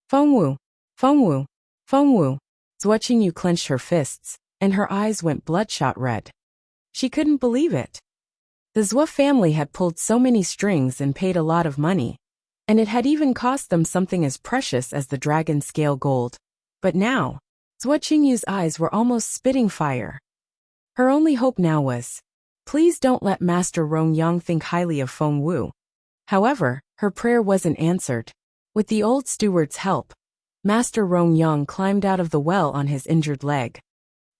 Feng Wu, Feng Wu, Feng Wu. Zhuo Qingyu clenched her fists, and her eyes went bloodshot red. She couldn't believe it. The Zhuo family had pulled so many strings and paid a lot of money, and it had even cost them something as precious as the dragon scale gold. But now, Zhuo Qingyu's eyes were almost spitting fire. Her only hope now was, please don't let Master Rongyang think highly of Feng Wu. However, her prayer wasn't answered. With the old steward's help, Master Rongyang climbed out of the well on his injured leg.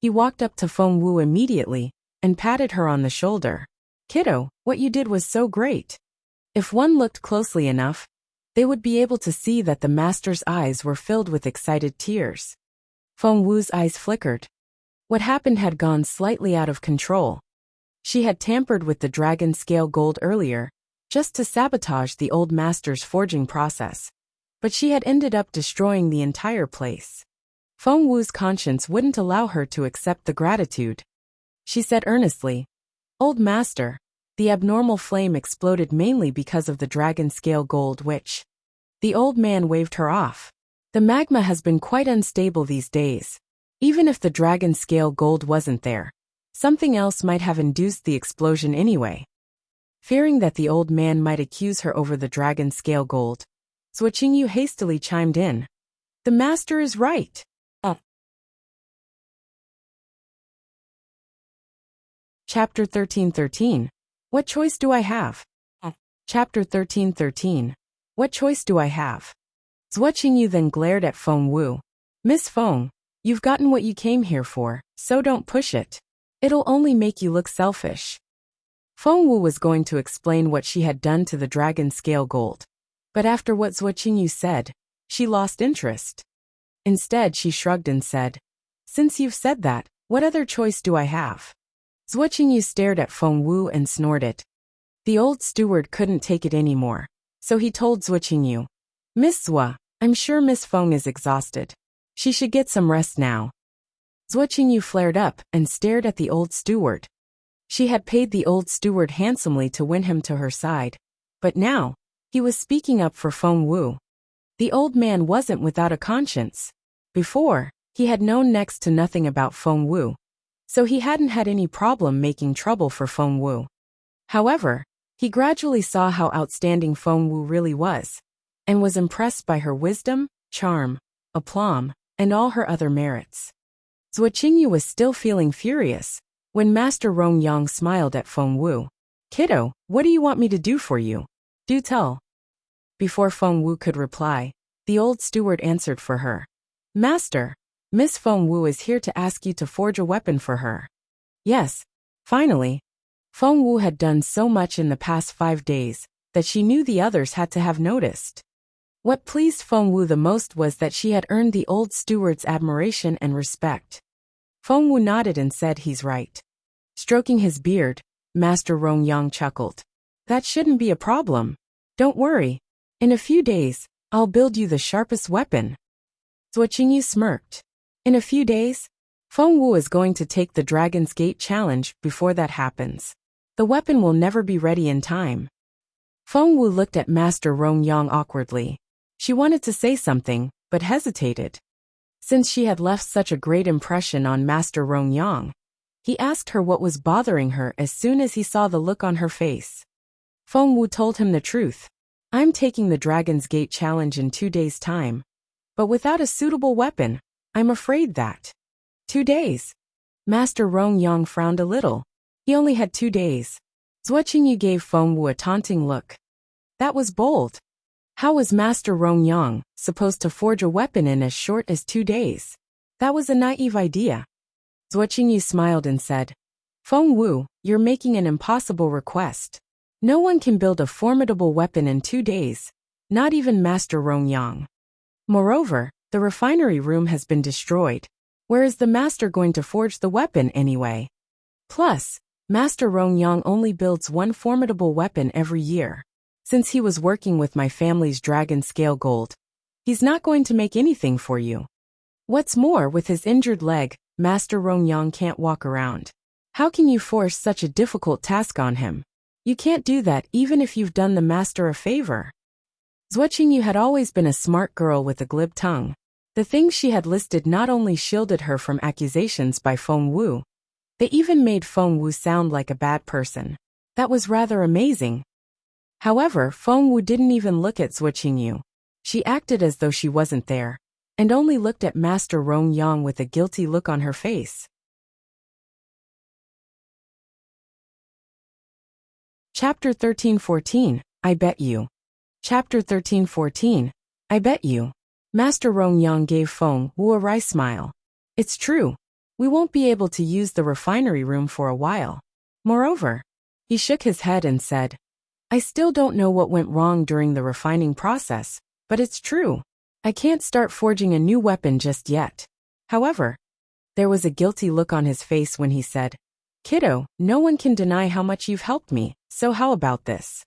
He walked up to Feng Wu immediately and patted her on the shoulder. Kiddo, what you did was so great. If one looked closely enough, they would be able to see that the master's eyes were filled with excited tears. Feng Wu's eyes flickered. What happened had gone slightly out of control. She had tampered with the dragon scale gold earlier, just to sabotage the old master's forging process. But she had ended up destroying the entire place. Feng Wu's conscience wouldn't allow her to accept the gratitude. She said earnestly, Old Master, the abnormal flame exploded mainly because of the dragon scale gold which. The old man waved her off. The magma has been quite unstable these days. Even if the dragon scale gold wasn't there, something else might have induced the explosion anyway. Fearing that the old man might accuse her over the dragon scale gold, Zhuoqingyu hastily chimed in. The master is right. Chapter 13:13. What choice do I have? Chapter 13:13. What choice do I have? Zhuoqingyu then glared at Feng Wu. Miss Feng, you've gotten what you came here for, so don't push it. It'll only make you look selfish. Feng Wu was going to explain what she had done to the dragon scale gold. But after what Zhuoqingyu said, she lost interest. Instead, she shrugged and said, Since you've said that, what other choice do I have? Zhuoqingyu stared at Feng Wu and snorted. The old steward couldn't take it anymore, so he told Zhuoqingyu, Miss Zhua, I'm sure Miss Feng is exhausted. She should get some rest now. Zhuoqingyu flared up and stared at the old steward. She had paid the old steward handsomely to win him to her side, but now, he was speaking up for Feng Wu. The old man wasn't without a conscience. Before, he had known next to nothing about Feng Wu, so he hadn't had any problem making trouble for Feng Wu. However, he gradually saw how outstanding Feng Wu really was, and was impressed by her wisdom, charm, aplomb, and all her other merits. Zhuoqingyu was still feeling furious when Master Rongyang smiled at Feng Wu. Kiddo, what do you want me to do for you? Do tell. Before Feng Wu could reply, the old steward answered for her. Master, Miss Feng Wu is here to ask you to forge a weapon for her. Yes, finally. Feng Wu had done so much in the past 5 days that she knew the others had to have noticed. What pleased Feng Wu the most was that she had earned the old steward's admiration and respect. Feng Wu nodded and said he's right. Stroking his beard, Master Rongyang chuckled. That shouldn't be a problem. Don't worry. In a few days, I'll build you the sharpest weapon. Zhuoqingyu smirked. In a few days? Feng Wu is going to take the Dragon's Gate challenge before that happens. The weapon will never be ready in time. Feng Wu looked at Master Rongyang awkwardly. She wanted to say something, but hesitated. Since she had left such a great impression on Master Rongyang, he asked her what was bothering her as soon as he saw the look on her face. Feng Wu told him the truth. I'm taking the Dragon's Gate challenge in 2 days' time. But without a suitable weapon, I'm afraid that. 2 days. Master Rongyang frowned a little. He only had 2 days. Zhuoqingyu gave Feng Wu a taunting look. That was bold. How was Master Rongyang supposed to forge a weapon in as short as 2 days? That was a naive idea. Zhuoqingyu smiled and said, Feng Wu, you're making an impossible request. No one can build a formidable weapon in 2 days, not even Master Rongyang. Moreover, the refinery room has been destroyed. Where is the master going to forge the weapon anyway? Plus, Master Rongyang only builds one formidable weapon every year. Since he was working with my family's dragon scale gold, he's not going to make anything for you. What's more, with his injured leg, Master Rongyang can't walk around. How can you force such a difficult task on him? You can't do that even if you've done the master a favor. Zhuoqingyu had always been a smart girl with a glib tongue. The things she had listed not only shielded her from accusations by Feng Wu, they even made Feng Wu sound like a bad person. That was rather amazing. However, Feng Wu didn't even look at Zhuoqingyu. She acted as though she wasn't there, and only looked at Master Rongyang with a guilty look on her face. Chapter 13:14, I bet you. Chapter 13:14, I bet you. Master Rongyang gave Feng Wu a wry smile. It's true. We won't be able to use the refinery room for a while. Moreover, he shook his head and said, I still don't know what went wrong during the refining process, but it's true. I can't start forging a new weapon just yet. However, there was a guilty look on his face when he said, Kiddo, no one can deny how much you've helped me, so how about this?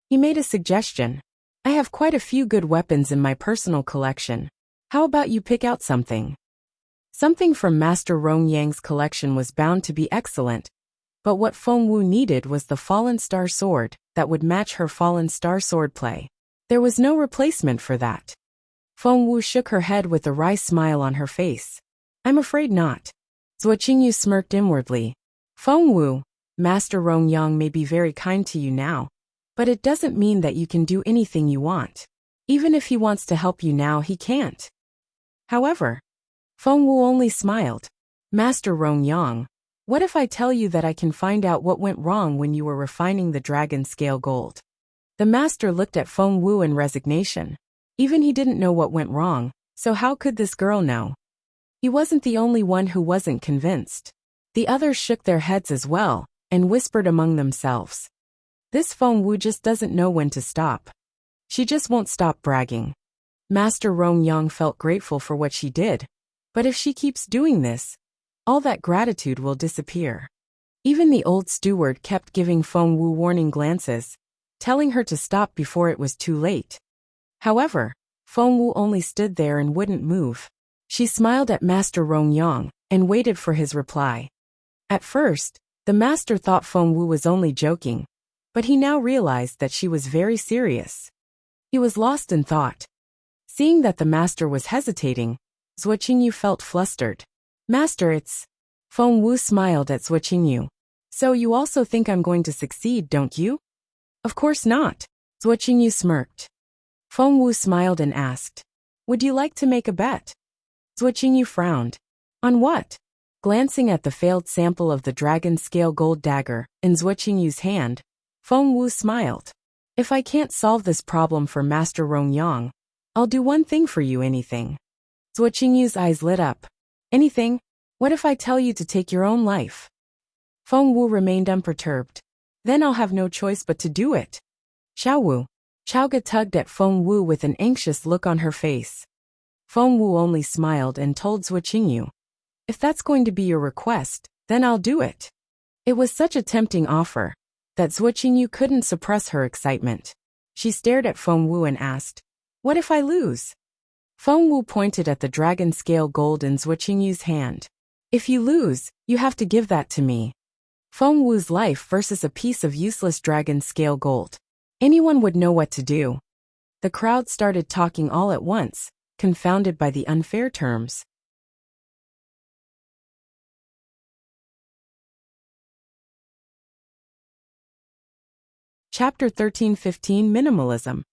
He made a suggestion. I have quite a few good weapons in my personal collection. How about you pick out something? Something from Master Rongyang's collection was bound to be excellent, but what Feng Wu needed was the Fallen Star Sword that would match her Fallen Star swordplay. There was no replacement for that. Feng Wu shook her head with a wry smile on her face. I'm afraid not. Zhuo Qingyu smirked inwardly. Feng Wu, Master Rongyang may be very kind to you now, but it doesn't mean that you can do anything you want. Even if he wants to help you now, he can't. However, Feng Wu only smiled. Master Rongyang, what if I tell you that I can find out what went wrong when you were refining the dragon scale gold? The master looked at Feng Wu in resignation. Even he didn't know what went wrong, so how could this girl know? He wasn't the only one who wasn't convinced. The others shook their heads as well, and whispered among themselves. This Feng Wu just doesn't know when to stop. She just won't stop bragging. Master Rongyang felt grateful for what she did, but if she keeps doing this, all that gratitude will disappear. Even the old steward kept giving Feng Wu warning glances, telling her to stop before it was too late. However, Feng Wu only stood there and wouldn't move. She smiled at Master Rongyang and waited for his reply. At first, the master thought Feng Wu was only joking, but he now realized that she was very serious. He was lost in thought. Seeing that the master was hesitating, Zhuo Qingyu felt flustered. Master, it's... Feng Wu smiled at Zhuo Qingyu. So you also think I'm going to succeed, don't you? Of course not. Zhuo Qingyu smirked. Feng Wu smiled and asked, would you like to make a bet? Zhuo Qingyu frowned. On what? Glancing at the failed sample of the dragon scale gold dagger in Zhuo Qingyu's hand, Feng Wu smiled. If I can't solve this problem for Master Rongyang, I'll do one thing for you, anything. Zhuo Qingyu's eyes lit up. Anything? What if I tell you to take your own life? Feng Wu remained unperturbed. Then I'll have no choice but to do it. Xiao Wu. Xiaoge tugged at Feng Wu with an anxious look on her face. Feng Wu only smiled and told Zhuo Qingyu, if that's going to be your request, then I'll do it. It was such a tempting offer that Zhuo Qingyu couldn't suppress her excitement. She stared at Feng Wu and asked, what if I lose? Feng Wu pointed at the dragon scale gold in Zhuo Qingyu's hand. If you lose, you have to give that to me. Feng Wu's life versus a piece of useless dragon scale gold. Anyone would know what to do. The crowd started talking all at once, confounded by the unfair terms. Chapter 13:15 Minimalism.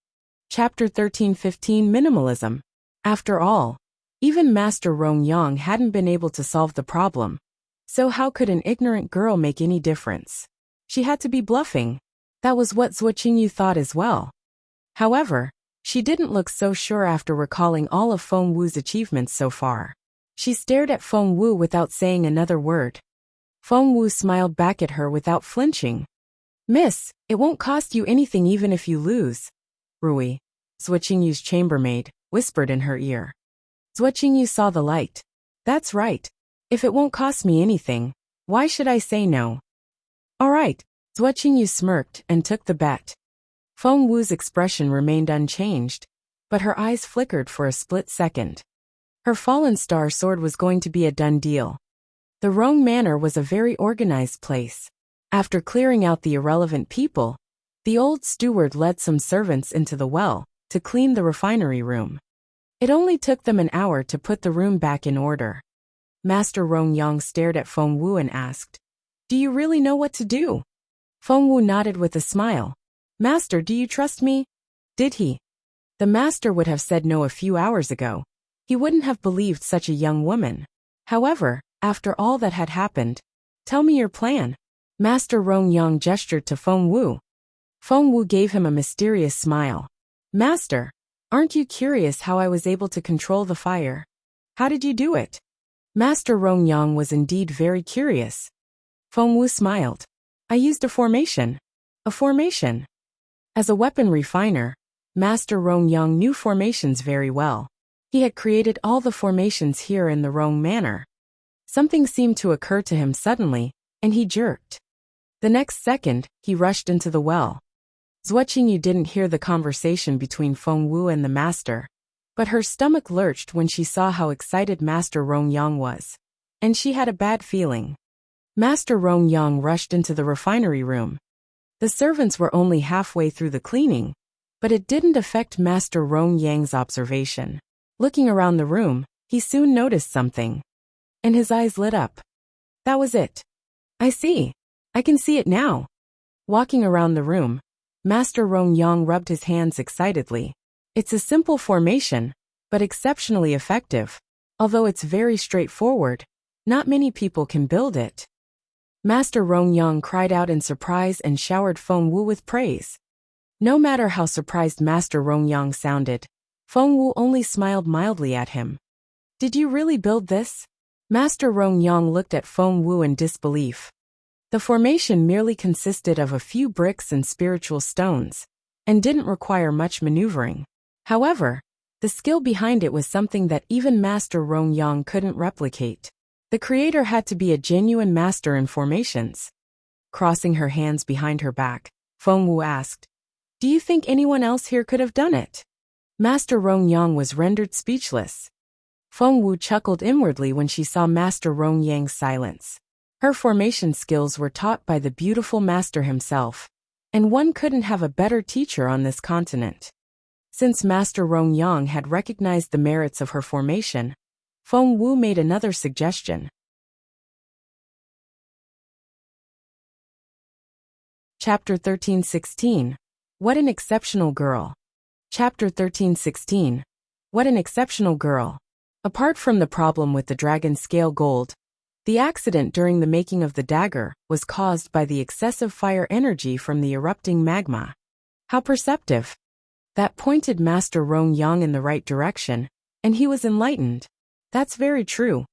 Chapter 13:15 Minimalism. After all, even Master Rongyang hadn't been able to solve the problem, so how could an ignorant girl make any difference? She had to be bluffing. That was what Zhuo Qingyu thought as well. However, she didn't look so sure after recalling all of Feng Wu's achievements so far. She stared at Feng Wu without saying another word. Feng Wu smiled back at her without flinching. Miss, it won't cost you anything even if you lose. Rui, Zhuo Qingyu's chambermaid, whispered in her ear. Zhuo Qingyu saw the light. That's right. If it won't cost me anything, why should I say no? All right. Zhuo Qingyu smirked and took the bet. Feng Wu's expression remained unchanged, but her eyes flickered for a split second. Her fallen star sword was going to be a done deal. The Rong Manor was a very organized place. After clearing out the irrelevant people, the old steward led some servants into the well to clean the refinery room. It only took them an hour to put the room back in order. Master Rongyang stared at Feng Wu and asked, do you really know what to do? Feng Wu nodded with a smile. Master, do you trust me? Did he? The master would have said no a few hours ago. He wouldn't have believed such a young woman. However, after all that had happened, tell me your plan. Master Rongyang gestured to Feng Wu. Feng Wu gave him a mysterious smile. Master, aren't you curious how I was able to control the fire? How did you do it? Master Rongyang was indeed very curious. Feng Wu smiled. I used a formation. A formation. As a weapon refiner, Master Rongyang knew formations very well. He had created all the formations here in the Rong Manor. Something seemed to occur to him suddenly, and he jerked. The next second, he rushed into the well. Zhuo Qingyu didn't hear the conversation between Feng Wu and the master, but her stomach lurched when she saw how excited Master Rongyang was. And she had a bad feeling. Master Rongyang rushed into the refinery room. The servants were only halfway through the cleaning, but it didn't affect Master Rongyang's observation. Looking around the room, he soon noticed something. And his eyes lit up. That was it. I see. I can see it now. Walking around the room, Master Rong Yang rubbed his hands excitedly. It's a simple formation, but exceptionally effective. Although it's very straightforward, not many people can build it. Master Rong Yang cried out in surprise and showered Feng Wu with praise. No matter how surprised Master Rong Yang sounded, Feng Wu only smiled mildly at him. Did you really build this? Master Rong Yang looked at Feng Wu in disbelief. The formation merely consisted of a few bricks and spiritual stones, and didn't require much maneuvering. However, the skill behind it was something that even Master Rong Yang couldn't replicate. The creator had to be a genuine master in formations. Crossing her hands behind her back, Feng Wu asked, "Do you think anyone else here could have done it?" Master Rong Yang was rendered speechless. Feng Wu chuckled inwardly when she saw Master Rong Yang's silence. Her formation skills were taught by the beautiful master himself, and one couldn't have a better teacher on this continent. Since Master Rong Yang had recognized the merits of her formation, Feng Wu made another suggestion. Chapter 13:16. What an exceptional girl. Chapter 13:16. What an exceptional girl. Apart from the problem with the dragon scale gold, the accident during the making of the dagger was caused by the excessive fire energy from the erupting magma. How perceptive. That pointed Master Rong Yang in the right direction, and he was enlightened. That's very true.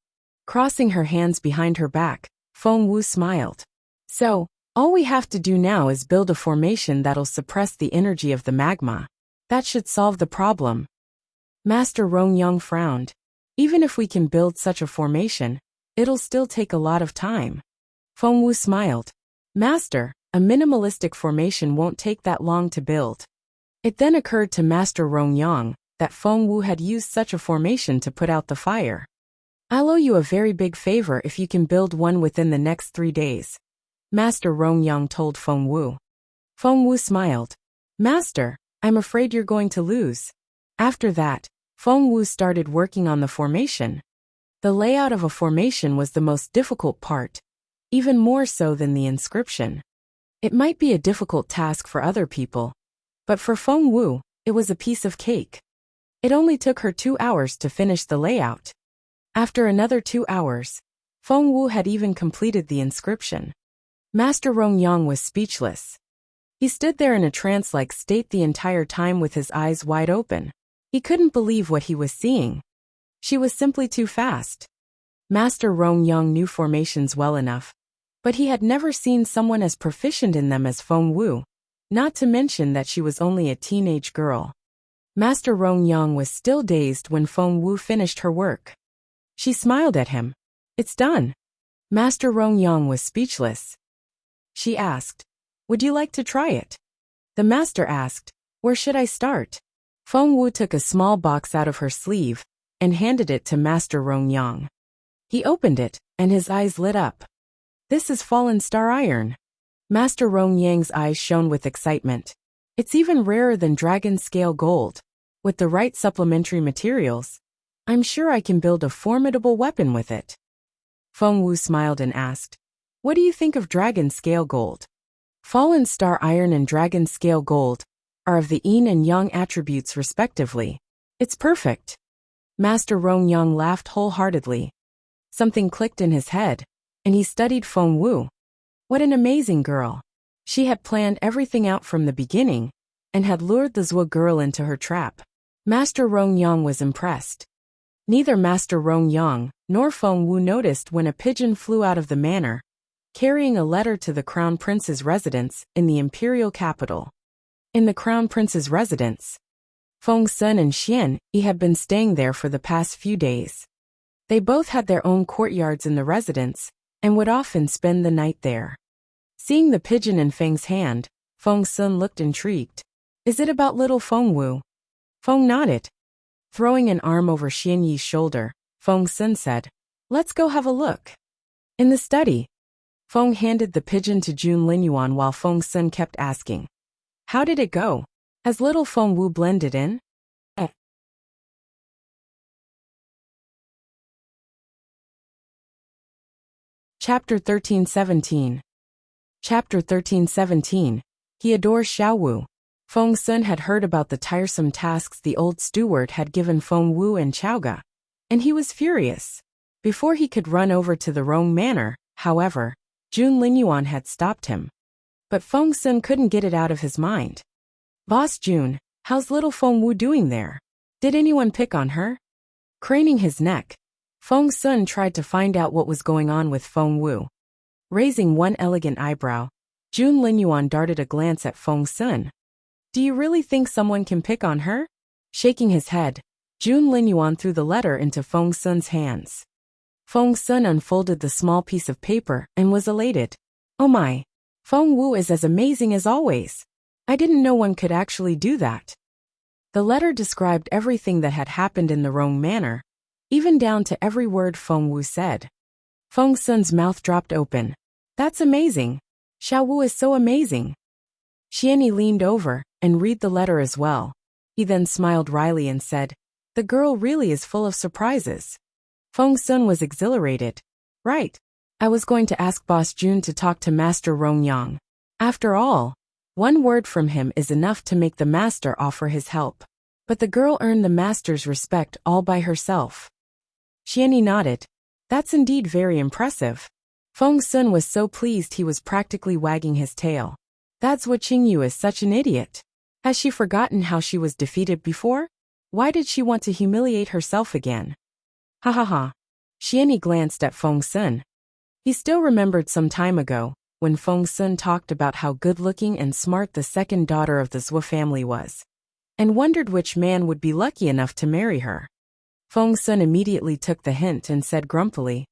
Crossing her hands behind her back, Feng Wu smiled. So, all we have to do now is build a formation that'll suppress the energy of the magma. That should solve the problem. Master Rong Yang frowned. Even if we can build such a formation, it'll still take a lot of time. Feng Wu smiled. Master, a minimalistic formation won't take that long to build. It then occurred to Master Rong Yang that Feng Wu had used such a formation to put out the fire. I'll owe you a very big favor if you can build one within the next 3 days, Master Rong Yang told Feng Wu. Feng Wu smiled. Master, I'm afraid you're going to lose. After that, Feng Wu started working on the formation. The layout of a formation was the most difficult part, even more so than the inscription. It might be a difficult task for other people, but for Feng Wu, it was a piece of cake. It only took her 2 hours to finish the layout. After another 2 hours, Feng Wu had even completed the inscription. Master Rong Yang was speechless. He stood there in a trance-like state the entire time with his eyes wide open. He couldn't believe what he was seeing. She was simply too fast. Master Rong Yang knew formations well enough, but he had never seen someone as proficient in them as Feng Wu, not to mention that she was only a teenage girl. Master Rong Yang was still dazed when Feng Wu finished her work. She smiled at him. It's done. Master Rong Yang was speechless. She asked, would you like to try it? The master asked, where should I start? Feng Wu took a small box out of her sleeve and handed it to Master Rong Yang. He opened it, and his eyes lit up. This is fallen star iron. Master Rong Yang's eyes shone with excitement. It's even rarer than dragon scale gold. With the right supplementary materials, I'm sure I can build a formidable weapon with it. Feng Wu smiled and asked, what do you think of dragon scale gold? Fallen star iron and dragon scale gold are of the yin and yang attributes respectively. It's perfect. Master Rong Yang laughed wholeheartedly. Something clicked in his head, and he studied Feng Wu. What an amazing girl. She had planned everything out from the beginning, and had lured the Zhuo girl into her trap. Master Rong Yang was impressed. Neither Master Rong Yang nor Feng Wu noticed when a pigeon flew out of the manor, carrying a letter to the Crown Prince's residence in the imperial capital. In the Crown Prince's residence, Feng Sun and Xian Yi had been staying there for the past few days. They both had their own courtyards in the residence, and would often spend the night there. Seeing the pigeon in Feng's hand, Feng Sun looked intrigued. Is it about little Feng Wu? Feng nodded. Throwing an arm over Xian Yi's shoulder, Feng Sun said, let's go have a look. In the study, Feng handed the pigeon to Jun Linyuan while Feng Sun kept asking, how did it go? Has little Feng Wu blended in? Chapter 1317. Chapter 1317. He adores Xiao Wu. Feng Sun had heard about the tiresome tasks the old steward had given Feng Wu and Chaoga, and he was furious. Before he could run over to the Rong Manor, however, Jun Linyuan had stopped him. But Feng Sun couldn't get it out of his mind. Boss Jun, how's little Feng Wu doing there? Did anyone pick on her? Craning his neck, Feng Sun tried to find out what was going on with Feng Wu. Raising one elegant eyebrow, Jun Linyuan darted a glance at Feng Sun. Do you really think someone can pick on her? Shaking his head, Jun Linyuan threw the letter into Feng Sun's hands. Feng Sun unfolded the small piece of paper and was elated. Oh my! Feng Wu is as amazing as always. I didn't know one could actually do that. The letter described everything that had happened in the Rong Manor, even down to every word Feng Wu said. Feng Sun's mouth dropped open. That's amazing. Xiao Wu is so amazing. Xianyi leaned over and read the letter as well. He then smiled wryly and said, the girl really is full of surprises. Feng Sun was exhilarated. Right. I was going to ask Boss Jun to talk to Master Rong Yang. After all, one word from him is enough to make the master offer his help. But the girl earned the master's respect all by herself. Xianyi nodded. That's indeed very impressive. Feng Sun was so pleased he was practically wagging his tail. That's what Qingyu is such an idiot. Has she forgotten how she was defeated before? Why did she want to humiliate herself again? Ha ha ha. Xianyi glanced at Feng Sun. He still remembered some time ago, when Feng Sun talked about how good-looking and smart the second daughter of the Zhou family was, and wondered which man would be lucky enough to marry her. Feng Sun immediately took the hint and said grumpily,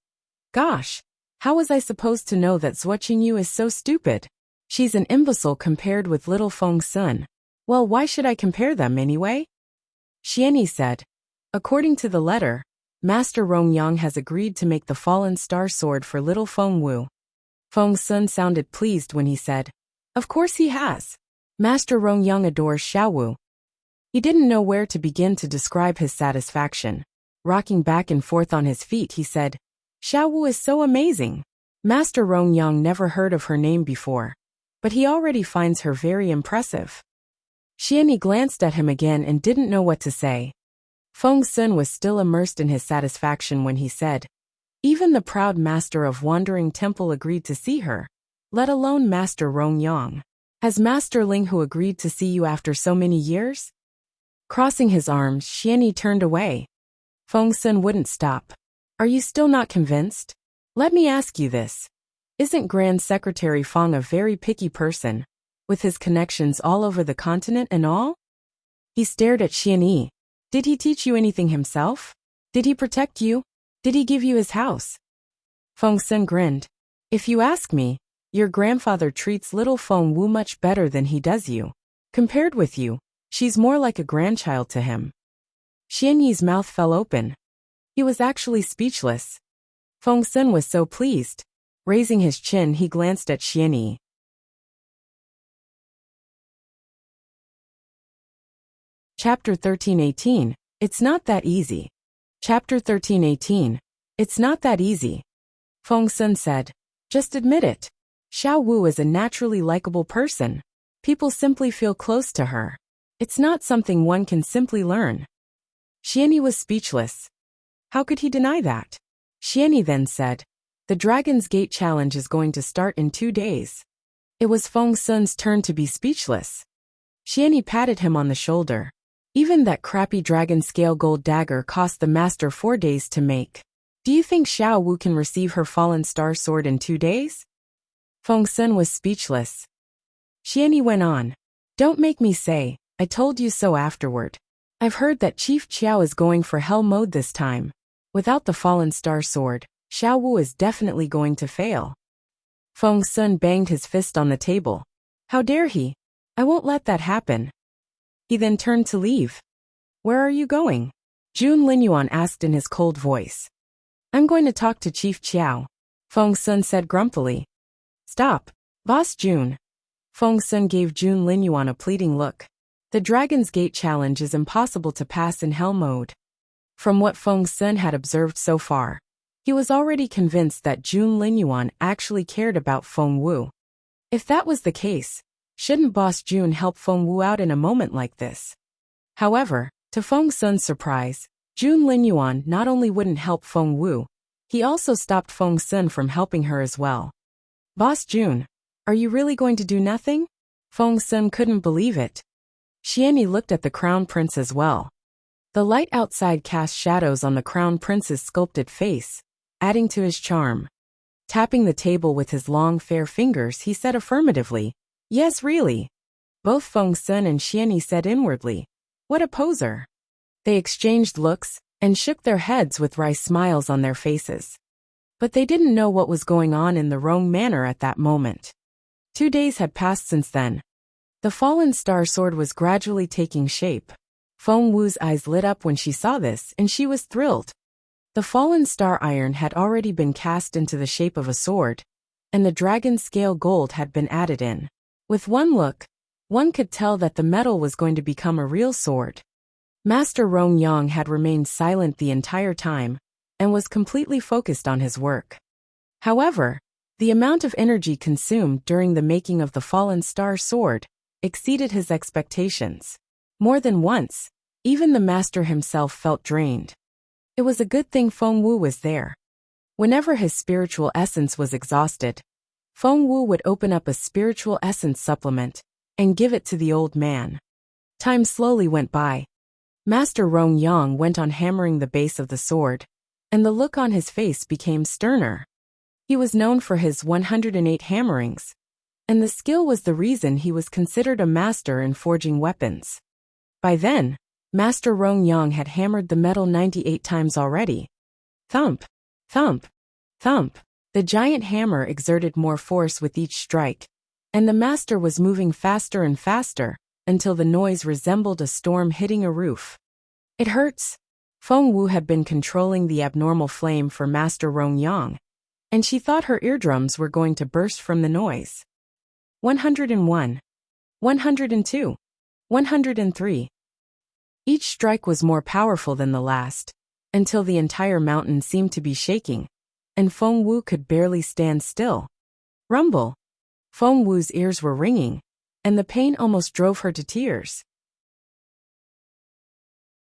Gosh, how was I supposed to know that Zhou Qingyu is so stupid? She's an imbecile compared with little Feng Sun. Well, why should I compare them anyway? Xianyi said, according to the letter, Master Rong Yang has agreed to make the fallen star sword for little Feng Wu. Feng Sun sounded pleased when he said, Of course he has. Master Rong Yang adores Xiao Wu. He didn't know where to begin to describe his satisfaction. Rocking back and forth on his feet, he said, Xiao Wu is so amazing. Master Rong Yang never heard of her name before, but he already finds her very impressive. Xianyi glanced at him again and didn't know what to say. Feng Sun was still immersed in his satisfaction when he said, Even the proud master of Wandering Temple agreed to see her, let alone Master Rong Yang. Has Master Ling Hu agreed to see you after so many years? Crossing his arms, Xianyi turned away. Feng Sun wouldn't stop. Are you still not convinced? Let me ask you this. Isn't Grand Secretary Feng a very picky person, with his connections all over the continent and all? He stared at Xianyi. Did he teach you anything himself? Did he protect you? Did he give you his house? Feng Sun grinned. If you ask me, your grandfather treats little Feng Wu much better than he does you. Compared with you, she's more like a grandchild to him. Xianyi's mouth fell open. He was actually speechless. Feng Sun was so pleased. Raising his chin, he glanced at Xianyi. Chapter 1318. It's not that easy. Chapter 1318. It's not that easy. Feng Sun said. Just admit it. Xiao Wu is a naturally likable person. People simply feel close to her. It's not something one can simply learn. Xianyi was speechless. How could he deny that? Xianyi then said, The Dragon's Gate challenge is going to start in 2 days. It was Feng Sun's turn to be speechless. Xianyi patted him on the shoulder. Even that crappy dragon scale gold dagger cost the master 4 days to make. Do you think Xiao Wu can receive her fallen star sword in 2 days? Feng Sun was speechless. Xianyi went on. Don't make me say, I told you so afterward. I've heard that Chief Qiao is going for hell mode this time. Without the fallen star sword, Xiao Wu is definitely going to fail. Feng Sun banged his fist on the table. How dare he? I won't let that happen. He then turned to leave. Where are you going? Jun Linyuan asked in his cold voice. I'm going to talk to Chief Qiao, Feng Sun said grumpily. Stop, Boss Jun. Feng Sun gave Jun Linyuan a pleading look. The Dragon's Gate challenge is impossible to pass in hell mode. From what Feng Sun had observed so far, He was already convinced that Jun Linyuan actually cared about Feng Wu. If that was the case, shouldn't Boss Jun help Feng Wu out in a moment like this? However, to Feng Sun's surprise, Jun Linyuan not only wouldn't help Feng Wu, he also stopped Feng Sun from helping her as well. Boss Jun, are you really going to do nothing? Feng Sun couldn't believe it. Xianyi looked at the crown prince as well. The light outside cast shadows on the crown prince's sculpted face, adding to his charm. Tapping the table with his long fair fingers, he said affirmatively, "Yes, really." Both Feng Sun and Xianyi said inwardly, "What a poser." They exchanged looks and shook their heads with wry smiles on their faces. But they didn't know what was going on in the wrong manner at that moment. 2 days had passed since then. The fallen star sword was gradually taking shape. Feng Wu's eyes lit up when she saw this, and she was thrilled. The fallen star iron had already been cast into the shape of a sword, and the dragon scale gold had been added in. With one look, one could tell that the metal was going to become a real sword. Master Rong Yang had remained silent the entire time, and was completely focused on his work. However, the amount of energy consumed during the making of the fallen star sword exceeded his expectations. More than once, even the master himself felt drained. It was a good thing Feng Wu was there. Whenever his spiritual essence was exhausted, Feng Wu would open up a spiritual essence supplement and give it to the old man. Time slowly went by. Master Rong Yang went on hammering the base of the sword, and the look on his face became sterner. He was known for his 108 hammerings, and the skill was the reason he was considered a master in forging weapons. By then, Master Rong Yang had hammered the metal 98 times already. Thump, thump, thump. The giant hammer exerted more force with each strike, and the master was moving faster and faster, until the noise resembled a storm hitting a roof. It hurts. Feng Wu had been controlling the abnormal flame for Master Rong Yang, and she thought her eardrums were going to burst from the noise. 101, 102, 103. Each strike was more powerful than the last, until the entire mountain seemed to be shaking, and Feng Wu could barely stand still. Rumble. Feng Wu's ears were ringing, and the pain almost drove her to tears.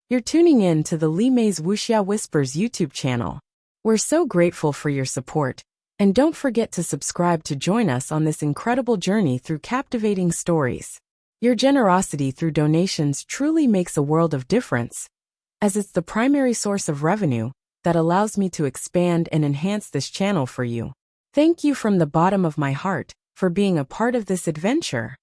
You're tuning in to the Li Mei's Wuxia Whispers YouTube channel. We're so grateful for your support, and don't forget to subscribe to join us on this incredible journey through captivating stories. Your generosity through donations truly makes a world of difference, as it's the primary source of revenue that allows me to expand and enhance this channel for you. Thank you from the bottom of my heart for being a part of this adventure.